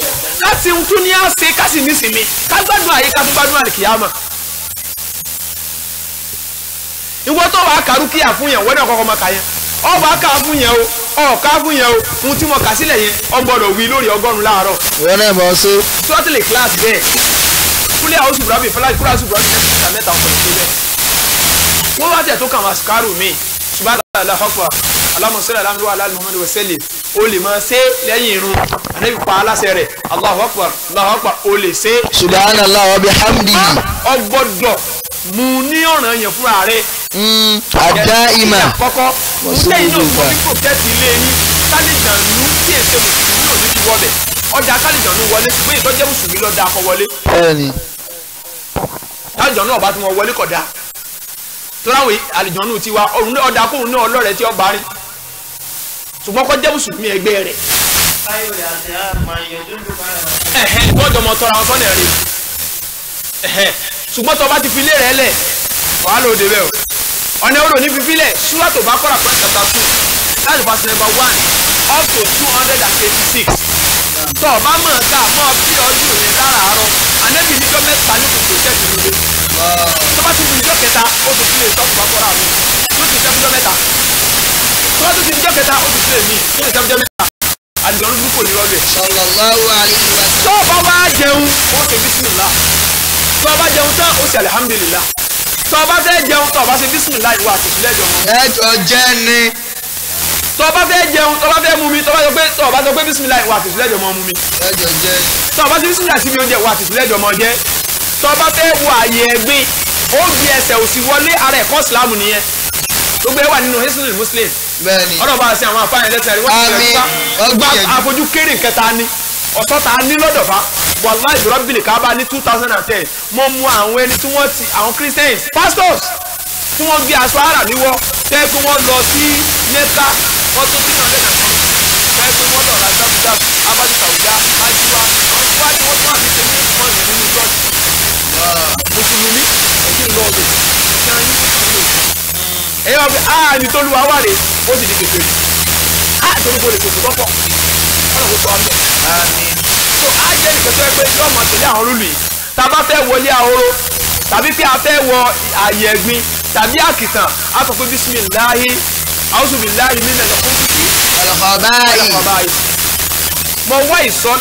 láti ń tún ní á ṣe ká sì nísìmí ká gbádùn àyè ká tún gbádùn àlìkìyámà. ìwọ tó wàá kàrú kíyà fún yẹn wọ́n náà kọ́kọ́ máa kà yẹn ọba ká fún yẹn o ọ̀ká fún yẹn o ohun tí mo kà sílẹ̀ yẹn o gbọ́dọ̀ wí lórí 100 láàárọ̀. ìwọ náà bọ̀ ṣe. sọ́tìlì kíláàsì bẹ́ẹ̀ kúlẹ̀ àwọn ṣùgbọ́n fúláṣí kúlẹ̀ àwọn ṣùgbọ́n mẹ́ta ọ̀pọ̀ ìṣe bẹ́ẹ̀. wọ́n bá tẹ̀ tó kàn wá sùkárù mi ṣùgbọ́n àlàfàfà alámọ̀sẹ́lẹ̀ alámọ̀sẹ́lẹ̀ alámọ̀sẹ́lẹ̀ wẹ̀sẹ̀lẹ̀ o lè máa ṣe lẹ́yìn irun ànábì pa aláṣẹ rẹ̀ Allahu Akbar Allahu Akbar o lè ṣe. subhanallah wa bihamdihi. o gbọ́dọ̀ mú ní ọ̀ràn yẹn fúnra rẹ̀. àdá ìmà. kọ́kọ́ lẹ́yìn náà mo ní protect ilé yín kálíjànú tí èsè mùsùlùmí ò ní ti wọbẹ̀ ọjà kálíjànú wọlé ṣùgbọ́n ìtọ́jẹ́ mùsùlùmí lọ́ọ́ da akọ wọlé. bẹ́ẹ̀ni. kálíjànú ọba tí wọ́n wọlé kọ̀ da tọ́láwé àlìjànú tiwa ọ̀dà kóhun náà ọlọ́rẹ̀ tí ó bá rí ṣùgbọ́n kọ́ jẹ́ mùsùlùmí ẹgbẹ́ rẹ̀. ìtọ́jọ́ mọ tọ́ra wọn sọ́nà rẹ̀ ṣùgbọ́n tó bá ti fi lé rẹ̀ lẹ̀ wàá lò dé bẹ́ẹ̀ o ọ̀nà òrò ní fífi lẹ̀ Suratu Baqara chapter 2 láti verse number 1 up to 286 tó o bá mọ̀ ká mọ̀ bí ọdún yẹn láràárọ̀ Ànábì níjọ́ mẹ́ta ní kò tó tẹ̀sí lóde tó bá ti fi níjọ́ kẹta ó ti fi lè Suratu Baqara mi tó ti jẹ́ níjọ́ mẹ́ta tó bá ti fi níjọ́ kẹta ó ti fi lè mí tó ti jẹ́ níjọ́ mẹ́ta àdìgbọ́n ló kò ní lọ́lẹ̀. sallallahu alaihi wa sallam. tó o bá wá jẹun ó ṣe bísímìlá tó o bá jẹun tán ó ṣe alihamudulilá tó o bá fẹ́ jẹun tó o bá ṣe bísímìlá ìwà àtìsílẹ̀ jọ mọ́. ẹjọ jẹ ni. tó o bá fẹ́ jẹun tó o bá fẹ́ mú mi tó o bá sọ pé bísímìlá ìwà àtìsílẹ̀ jọ mọ́ mú mi. ẹjọ jẹ. tó o bá ṣe bísímìlá síbi oúnjẹ ìwà àtìsílẹ̀ jọ mọ́ jẹ tó o bá fẹ́ wo àyè ẹ̀gbin ó gbé ẹsẹ̀ òsì wọlé ara ẹ̀kọ́ ìsìlámù nìyẹn tó gbé wà nínú Hisnul Muslim. bẹ́ẹ̀ni. ọ̀rọ̀ bá a ṣe àwọn afáàyàn lẹ́sẹ̀ rẹ̀ wọ́n ti gba àfojú kéré nkẹta ni ọ̀sọ́ta ní lọ́dọ̀ fa wàláì Rabbil Kaaba ní 2010 mo mú àwọn ẹni tí wọ́n ti àwọn Christians pastors tí wọ́n gbé aṣọ ara níwọ́ tẹ́ pé wọ́n lọ sí Mẹ́kà wọ́n tó 300 tẹ́ pé wọ́n lọ ra jábújá abájú tàwùjá ajíwá àwọn tí wọ́n tún àti tẹ̀lé wọn ní nínú church mùsùlùmí ẹ̀jẹ̀ lọ́ọ̀lù kí wọ́n yín mùsùlùmí ẹ̀yọ́ wọ́n fi ní tólúwa wà rè ó sì ní kékeré torí kò lè kókò tọ́pọ̀ ọ̀nà kò tó ọ̀mẹ́. so á jẹ́ nìkan tó yẹ pé yóò mọ̀ tẹ̀lé àwọn olùlù yìí tá a bá fẹ́ wọlé ahoro tàbí pé a fẹ́ wọ àyè ẹ̀gbin tàbí àkìtàn a sọ pé bisimilahi auzubillahi minal khubuthi wal khaba'ith. mo wá ìsọ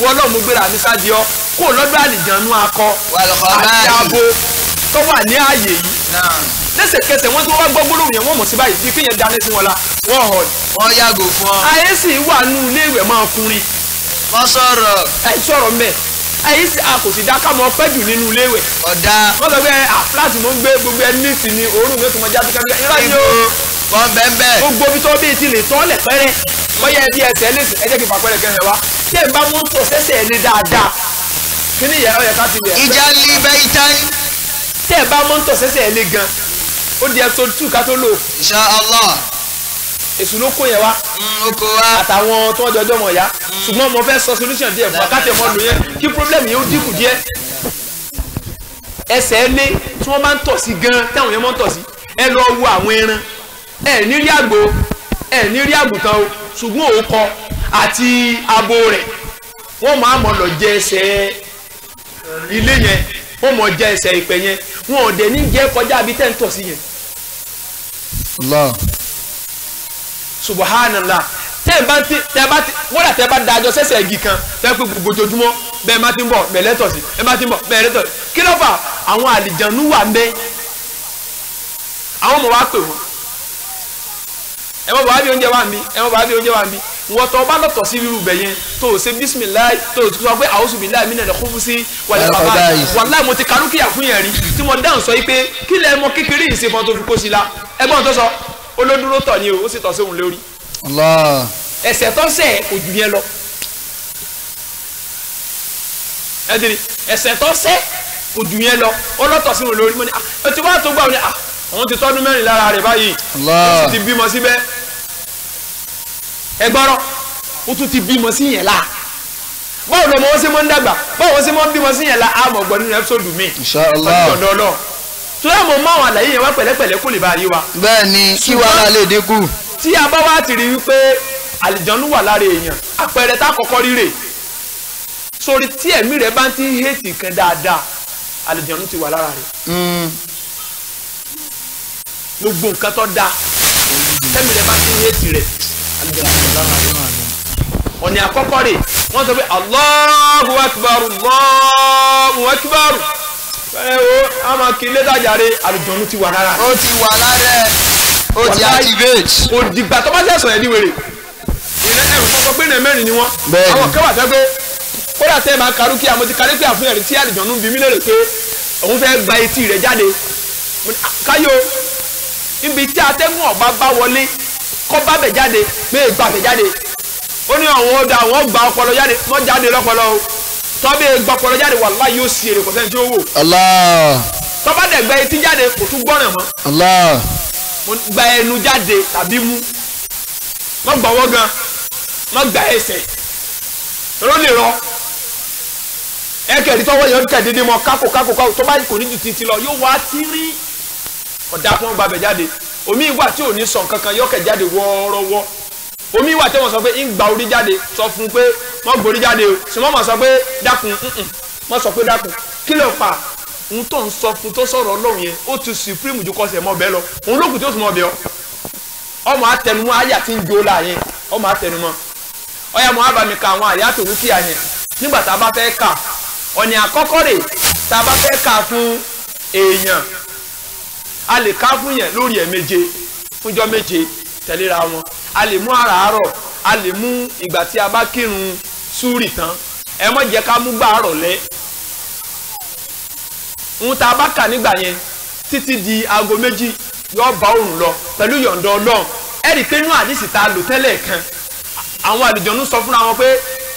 wọ́n náà mo gbéra mi sáájú ọ kó lọ́dọ̀ àlìjánu akọ àti abo tó wà ní ààyè yìí lẹ́sẹ̀kẹsẹ̀ wọ́n tí wọ́n gbọ́ gbólóhùn yẹn wọ́n mọ̀ sí báyìí bí kéèyàn dáná sí wọn la wọ́n hàn wọ́n yàgò fún ọ. ayé sì wà nù ilé ìwẹ̀ máa kùnrin. wọ́n sọ̀rọ̀. ẹ sọ̀rọ̀ mbẹ́ ayé sì a kò sì dá ká mọ pẹ́ jù nínú ilé ìwẹ̀. ọ̀dà. wọ́n sọ pé fúláàtì mo ń gbé gbogbo ẹ ní ìsìn ni òórùn mi tó mọ jáde kábíyà ìrọ̀ ni o. wọ́n bẹ́ẹ̀ bẹ́ẹ̀. gbogbo bí tó bí ti lè tọ́ lẹ̀ pẹ́rẹ́ bóyá ẹbí ẹsẹ̀ lè ẹ jẹ́ kí fàpẹ́rẹ́ kẹrẹ wa tí ẹ bá mú tó sẹ́sẹ̀ ẹ ní dáadáa kí ni ìyá ọ̀yẹ́ ká ti lè. ìjà lè bẹ́ ìtàn. tí ẹ bá mú tó sẹ́sẹ̀ ẹ lé gan ó di episode 2 ká tó lò. Insha Allah. èsù ló kó yẹn wá. ó kó wá. àtàwọn tó wọ́n jọjọ́ mọ̀ ya. ṣùgbọ́n mo fẹ́ sọ solution díẹ̀ fún akáàtẹ̀ mọ́ lò yẹn kí problem yẹn ó dínkù díẹ̀. ẹsẹ̀ ẹlé tí wọ́n máa ń tọ̀ sí gan táwọn yẹn máa ń tọ̀ sí ẹ lọ wo àwọn ẹran ẹ ní rí àgbò ẹ ní rí àgùntàn o ṣùgbọ́n òkọ àti abo rẹ̀ wọ́n máa mọ̀ lọ jẹ ẹsẹ̀ ilé yẹn wọ́n mọ̀ jẹ ẹsẹ̀ ìpẹ́ yẹn wọn ò dẹ̀ ní jẹ́ kọjá bí tẹ́ ń tọ̀ sí yẹn. Allah. Subhanallah tẹ́ bẹ́ẹ̀ bá ti wọ́n dà tẹ́ bá dájọ́ sẹ́sẹ̀ igi kan tẹ́ pé gbogbo ojoojúmọ́ bẹ́ẹ̀ má ti ń bọ̀ bẹ́ẹ̀ lẹ́tọ̀ sí ẹ má ti ń bọ̀ bẹ́ẹ̀ lẹ́tọ̀ sí kí ló fà àwọn àlìjànú wà ń bẹ́ àwọn ọmọ wa pè wọ́n ẹ mọ̀ bàbá bí oúnjẹ wà ń bí ẹ mọ̀ bàbá bí oúnjẹ wà ń bí wọ́n tọ́ bá lọ́tọ̀ sí irú bẹ̀ yẹn tó o ṣe bísímìláì tó o sọ pé àwòsùn bíi láì mí nàlẹ́ kún fún sí wàlẹ́ bàbá wàláì mo ti karúkìyà fún yẹn rí tí mo dáhùn sọ yìí pé kí lẹ́ mọ kékeré yìí ṣe fọ́n tó fi kó sí la ẹgbọ́n tó sọ olódúró tọ̀ ni o ó sì tọ̀ sóhun lórí. Allah. ẹsẹ̀ tó sẹ̀ kò jù yẹn lọ. ẹ ti rí ẹsẹ̀ tó sẹ̀ kò jù yẹn lọ ó lọ́tọ̀ sí òun lórí mo ní ẹ ti wá tó gbà wọn ni àwọn ti tọ́dún mẹ́rin lára rẹ̀ báyìí ó sì ti bímọ síbẹ̀ ẹ gbọ́rọ̀ ó tún ti bímọ sí yẹn la báwo lọmọ wọn ṣe mọ ń dàgbà báwo wọn ṣe mọ ń bímọ sí yẹn la àmọ́ gbọ́ nínú ẹpísọdù mi Inshallah. ọdọọdọ tó yẹ mọ mọ àwọn àlàyé yẹn wá pẹ̀lẹ́pẹ̀lẹ́ kó lè bá yé wa. bẹ́ẹ̀ ni kí wàhálà lè dínkù. tí a bá wá ti rí wípé àlìjọ́nú wà lára èèyàn àpẹẹrẹ tá a kọ́kọ́ rí rè sórí tí ẹ̀mí rẹ̀ bá ti ń hẹ́ẹ̀tì kan dáadáa àlìjọ́nú ti wà lára rẹ̀ gbogbo nǹkan tó dáa tẹ́mi rẹ̀ bá ti ń hẹ́ẹ̀tì rẹ̀ àlìjọ́nú ti wà lára rẹ̀ ọ̀nì àkọ́kọ́ rè wọ́n sọ pé Allahu Akbar Allahu Akbar ẹ wo a máa kí ilé dàjàre àlìjọ́nú ti wà lára rẹ̀ ó ti wà lára ẹ̀ ó ti activate. òdìgbà tó bá sẹ̀sọ̀ ẹ̀ ní wèrè ìrẹ́ ẹ̀rù kọ́kọ́ pé ní mẹ́rin ni wọ́n Bẹ́ẹ̀ni. àwọn kẹwàá tẹ́ pé kódà tẹ́ máa karúkíà mo ti karúkíà fún ẹ̀rí tí àlìjọ́nú bí mí lérè pé òun fẹ́ gba etí rẹ̀ jáde káyọ̀ ibi tí atẹ́gùn ọ̀bá bá wọlé kọ́ bá bẹ̀ jáde pé ìgbà bẹ̀ jáde ó ní àwọn ọ̀dà àwọn gba ọpọlọ jáde wọ́n jáde lọ́pọlọ o tọ́bẹ̀ gba ọpọlọ jáde wàláhì yóò sì èrè kò sẹ́ni tí ó wò Allah. tọ́ba dẹ̀ gba etí jáde kò tún gbọ́ràn mọ́ Allah. gba ẹnu jáde tàbí mú wọ́n gbọ́wọ́ gan wọ́n gba ẹsẹ̀ ló lè rọ ẹkẹ̀rí tọ́wọ́ yẹn kẹ̀ dédé mọ́ kákò tó bá kò ní ju títí lọ yóò wá tí rí ọ̀dà fún ọgbà bẹ̀ jáde omi ìwà tí ò ní sọ kankan yóò kẹ̀ jáde wọ́ọ́rọ́wọ́ omi ìwà tí wọ́n sọ pé ń gba orí jáde sọ fún pé wọ́n gborí jáde o sùnmọ́ mọ̀ sọ pé dákun wọ́n sọ pé dákun kí ló fà ń tó ń sọ fún tó sọ̀rọ̀ ọlọ́run yẹn ó ti supreme ju kọ́sẹ̀ mọ́ bẹ́ẹ̀ lọ òun lókùn tí ó sì mọ́ bẹ́ẹ̀ ọmọ atẹnumọ́ àyà tí ń jó la yẹn ọmọ atẹnumọ́ ọyà mọ́ abàmì ka àwọn àyà tó rúkìá yẹn nígbà tá a bá fẹ́ kà ọ̀nì àkọ́kọ́ rẹ̀ tá a bá fẹ́ kà fún èèyàn a lè ká fún yẹn lórí ẹ̀ méje fúnjọ́ méje tẹ̀léra wọn a lè mú àràárọ̀ a lè mú ìgbà tí a bá kírun súrì tán ẹ mọ̀ jẹ́ ká mú gbàárọ̀ lẹ́ ń tá a bá kà nígbà yẹn títí di aago méjì yóò bá òrùn lọ pẹ̀lú yọ̀ǹda ọlọ́run ẹ rí i pé inú àdìsí tá a lò tẹ́lẹ̀ kan àwọn àlùjọ̀nnú sọ fúnra wọn pé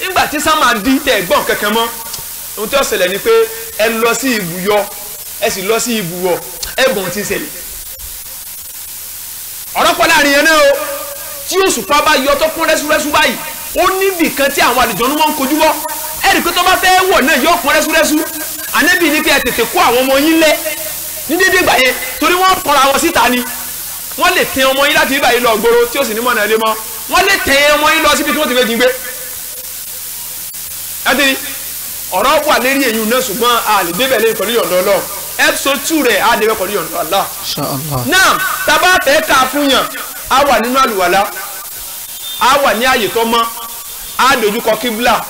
nígbà tí sáà di tẹ̀ gbọ́n kankan mọ́ ohun tí ó ṣẹlẹ̀ ni pé ẹ lọ sí ibùyọ ẹ sì lọ sí ibùwọ̀ ẹ̀bùn ti ṣẹlẹ̀ ọ̀rọ̀ pọ̀ láàrin yẹn náà o tí òṣùpá bá yọ tó kún rẹ́súrẹ́sú báyìí ó níbì kan tí àwọn àlùjọ̀nnú máa ń kojú bọ́ ẹ rí i pé tó bá fẹ́ wọ̀ náà yóò kún rẹ́súrẹ́sú ànábì ní kí ẹ tètè kó àwọn ọmọ yín lẹ ní dédé ìgbà yẹn torí wọ́n kọra wọn síta ni wọ́n lè tẹ ọmọ yín láti ibà yìí lọ gbòòrò tí ó sì ní mọ̀nà ilé mọ́ wọ́n lè tẹ ọmọ yín lọ síbi tí wọ́n ti fẹ́ jí gbé ẹ ti rí ọ̀rọ̀ wà lérí èyí náà ṣùgbọ́n a lè débẹ̀ lẹ́yìn pẹ̀lú yọ̀ǹda Ọlọ́run episode 2 rẹ̀ á débẹ̀ pẹ̀lú yọ̀ǹda Allah náà tábà fẹ́ ká fún yàn á wà nínú àlùwàlá á wà ní àyè tó mọ́ á dojúkọ kíbla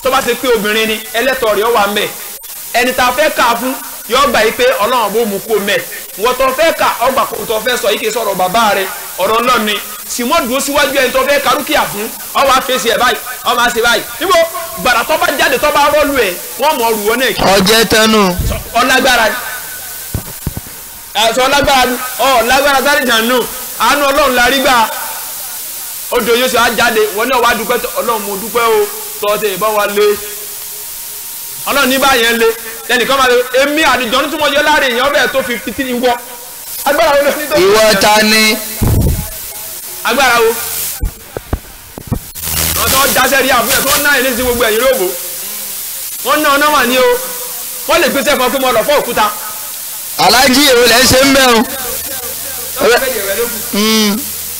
tó bá ṣe pé obìnrin ni ẹlẹ́tọ̀ rẹ̀ ó wà mẹ́ ẹni tá a fẹ́ ká fún yóò gbà yìí pé Ọlọ́run bó mú kó mẹ́ wọ́n tó fẹ́ ká ọgbà kó tó fẹ́ sọ yìí kì í sọ̀rọ̀ bàbá rẹ̀ ọ̀rọ̀ Ọlọ́run ni sì mọ́ dúró síwájú ẹni tó fẹ́ karúkìá fún ọwọ́ àfẹ́sì ẹ̀ báyìí ọmọ àṣẹ báyìí níbo gbàrà tó bá jáde tó bá rọ́ọ̀lù ẹ̀ wọ́n mọ̀ ọ̀rù wọn náà kí. ọjẹ́ tẹnu. ọlágbára ni ẹ̀sọ́ ọlágbára ni ọlágbára sáré jàn nù àánú Ọlọ́run la rí gbà odò yóò ṣe á jáde wọn náà wá dúpẹ́ Ọlọ́run mo dúpẹ́ o tọ́sẹ̀ ìbá wa lé Ọlọ́run ní báyẹn lé ẹnìkan máa lè èmi àdìjọ́nú tí mo yọ láàrin èèyàn ọbẹ̀ tó fi fití ìwọ agbára wo ló ní tó. ìwọ ta ni. agbára wo wọn tó dáṣẹ́ rí àbúrò tó ń náà ilé sí gbogbo ẹ̀yìn lóògbò wọn ná ọ̀nà wà ní o wọn lè gbéṣẹ́ kan pé mo lọ fọ́ òkúta. alájí èrò lẹ́ ń ṣe ń bẹ́ o.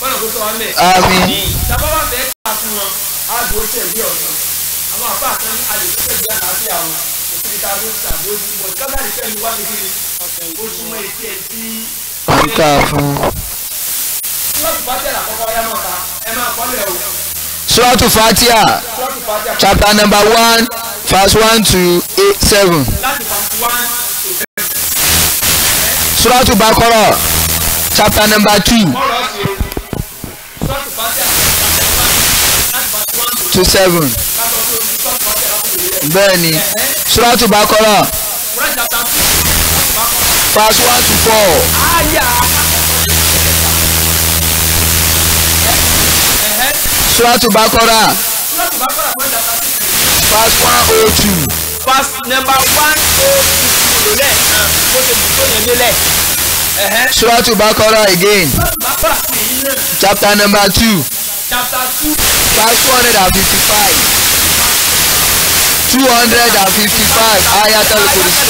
àmín. sábà wà fẹ́ ká fún wọn á dúró tẹ̀ bí ọ̀sán àwọn àbá àtàn àlèkùsẹ̀ bí àlàáfíà wọn òfin ta ló ń ṣàdójú bọ̀ kábàárì fẹ́mi wá ní kiri ó súnmọ́ etí ẹ̀ tí. ń kà fún. tí wọ́n ti bá tẹ̀lé àkọ́kọ́ ẹ máa ta ẹ máa kọ́lẹ̀ o. Suratu Fatiha chapter number 1 verse 1 to 7. Suratu Baqarah chapter number 2 to 7. Bẹ́ẹ̀ni Suratu Baqarah verse 1 to 4. Suratu Baqarah verse 102. Verse number 102. Suratu Baqarah again chapter number 2 verse 255. 255 Ayatul Kursi.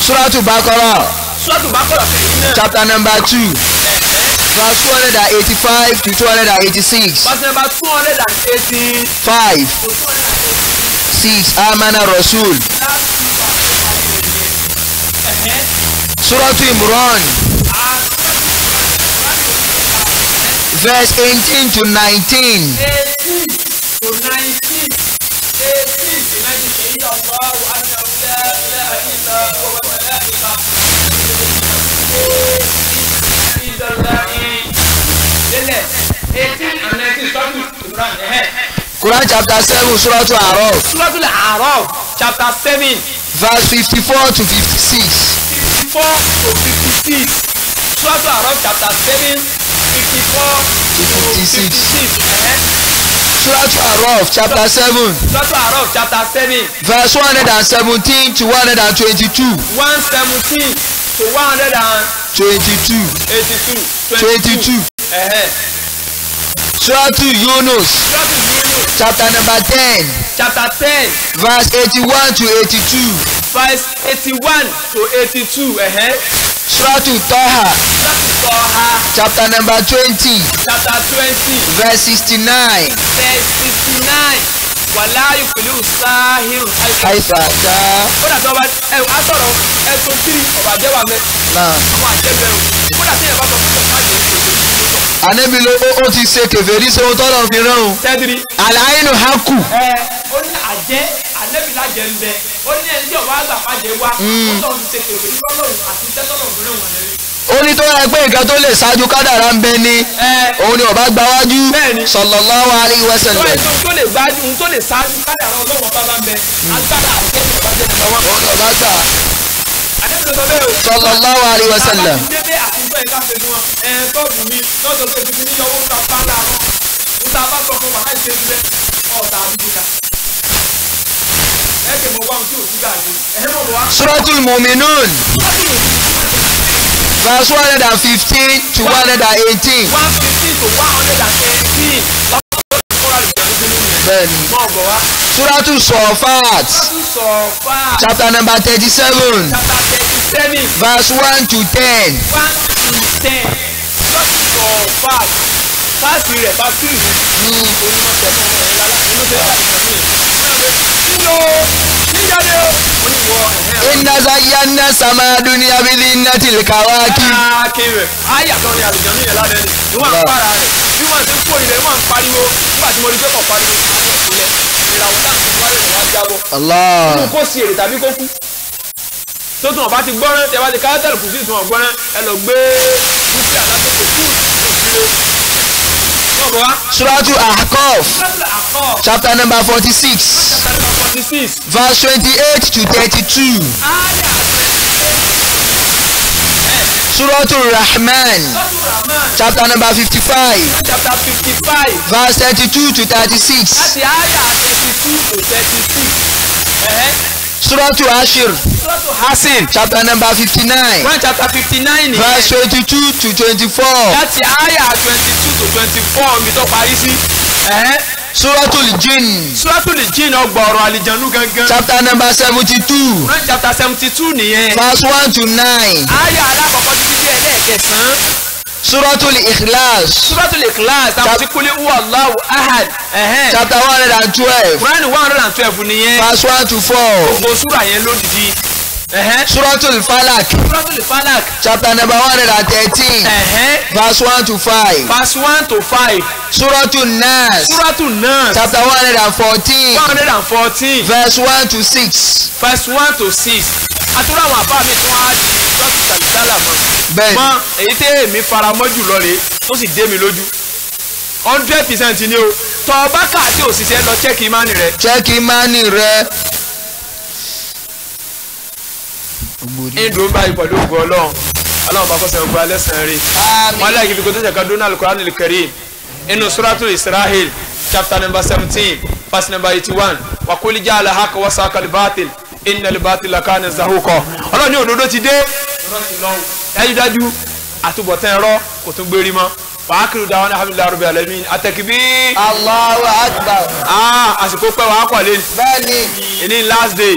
Suratu Baqarah chapter number 2 verse 285 to 286. Verse number 285 6 Amana Rasul. Suratu Imran verse 18 to 19. 18 to 19. 18 to 19. Allahu akbar la ilaha illa huwa wal malaika. Quran chapter 7 Suratu A'raf. Suratu A'raf chapter 7 verse 54 to 56. 54 to 56. Suratu A'raf chapter 7 54 to 56. Suratu A'raf chapter 7 Suratu A'raf chapter 7 verse 117 to 122. 117 to 22. 22. Suratu Yunus chapter number 10 chapter 10 verse 81 to 82. verse 81 to 82. Suratu Taha chapter number 20 chapter 20 verse 69. verse 69. Wàlá yùkùlù sáhìrù Haifa ta. Kódà tí wọ́n bá sọ̀rọ̀ ẹ̀sùn kiri ọ̀bà jẹ́ wà mẹ́. Àwọn àjẹbẹ̀ o. Kódà tí yẹn bá sọ fún ọ̀pá jẹ́ òṣèlú. Ànábì ló ó ti ṣe kèfèrí ṣe ohun tọ́lọ̀ fi rán o. Tẹ́tìrì. Àlàyénu haku. Ó ní àjẹ́ ànẹ́bí lájẹ́ ń bẹ. Ó ní ẹni tí ọ̀bá àgbà fàjẹ́ wá. Ó lọ́run ti ṣe kèfèrí lọ́lọ́run àti tẹ́tọ́lọ́run fi rán wọn lẹ́rí. Ó ní tó yẹ pé nǹkan tó lè ṣáájú kádàrá ń bẹ ní òun ni ọba gba wájú sallallahu alaihi wasallam. Ohun tó lè gbájú ohun tó lè ṣáájú kádàrá ọlọ́wọ́ bá bá ń bẹ agbára àti ẹ̀sìn ọba jẹ́ ìjọba. Òun ni ọba gbà Àdébìnrin sọ bẹ́ẹ̀ o. sallallahu alaihi wasallam. Àbá ti débé àtúntò ẹ̀ka fèmí wọn. Tọ́ọ̀bù mi lọ́sọ̀ pé tuntun ní yọwọ́ ta pa láàárọ̀. Ń ta bá sọ fún wa láì ṣe síbẹ̀ ọ̀tá àbújá. Ẹ̀kẹ́ mọ̀ wá ohun tí ò sí gàdé. Mọ̀ wá. Suratul Mu'minun verse 115 to 118. 115 to 118. Bẹ́ẹ̀ni. Mọ̀ bọ̀ wá. Suratu Sofat chapter number 37 chapter 37 verse 1 to 10. 1 to 10. Suratu Sofat. Fáàsì rẹ̀ bá sí ìlú. Onímọ̀ tẹ̀mọ́ ọmọ ẹ̀ lálá. Inú tẹ̀lé láti sọ fún yẹn. Kíló níjáde o. Oníwọ̀ Inna zayyana sama dunya bi zinnatil kawakib. Kéré. Ayé àtọ́ ni àlùjọ ní ìyẹn lábẹ́ ni. Ìwọ̀n àpárá rẹ̀. Bí wọ́n ti ń kó ilẹ̀ wọ́n ń pariwo. Nígbà tí mo rí pé kò pariwo. Àwọn ìpínlẹ̀ ìràwọ̀ táǹkì wáyé rẹ̀ wá jábọ̀. Allah. Inú kó sí èrè tàbí kó kú. Tó tún ọba ti gbọ́rán tẹ bá ti káyọ̀tẹ̀lù kù sí ìtún ọ̀gbọ́rán ẹ lọ gbé dúkìá alásòkò kú òṣìṣẹ́. Suratu Ahqaf chapter number 46 verse 28 to 32. Suratu Rahman chapter number 55 verse 32 to 36. Suratu Ashir chapter number 59 verse 22 to 24. Láti àyà 22 to 24 mi tó parí sí. Suratul Jinn. Suratul Jinn ọgbọ̀rọ̀ àlìjànú gangan. Chapter number 72. Quran chapter 72 nìyẹn. Verse 1 to 9. Àyà alákọ̀ọ́kọ́ títí dé ẹlẹ́ẹ̀kẹsàn-án. Suratul Ikhlas. Suratul Ikhlas tàbí tí kúlẹ̀ wú Allahu ahad. Chapter 112. Quran 112 nìyẹn. Verse 1 to 4. Gbogbo súrà yẹn lódìdí. Suratul Falak. Suratul Falak. Chapter number 113. Verse 1 to 5. Verse 1 to 5. Suratul Nas. Suratul Nas. Chapter 114. 114. Verse 1 to 6. Verse 1 to 6. Àtúrò àwọn àbá mi tí wọ́n á di sọ́ọ̀tì tàlítàlà mọ́. Bẹ́ẹ̀ni. Mọ èyí tẹ́ èmi faramọ́ jùlọ rèé tó sì dé mi lójú 100% ni o tọ́ ọ bá kà á tí òṣìṣẹ́ lọ check ìmánì rẹ. Check ìmánì rẹ. ìdùn báyìí pẹ̀lú ògùn ọlọ́run bá kọ́sẹ̀ ògùn alẹ́sàn rí. wọ́n lẹ́yìn kíbi kó tó ṣe ká dúnà al-Qur'an al-Karim inú Suratul Isra'il chapter number 17 verse number 81 wa qul ja'ala al-haqqa wa saqa al-batil inna al-batila kana zahuqa. ọlọ́run ní òdodo ti dé dájúdájú àtúbọ̀tán ẹ̀rọ kò tún gbérí mọ́. wa akhiru da'wana alhamdulillahi rabbil alamin at-takbir. Allahu Akbar. àsìkò pẹ́ wàá kọ̀ lé ní Bẹ́ẹ̀ni. last day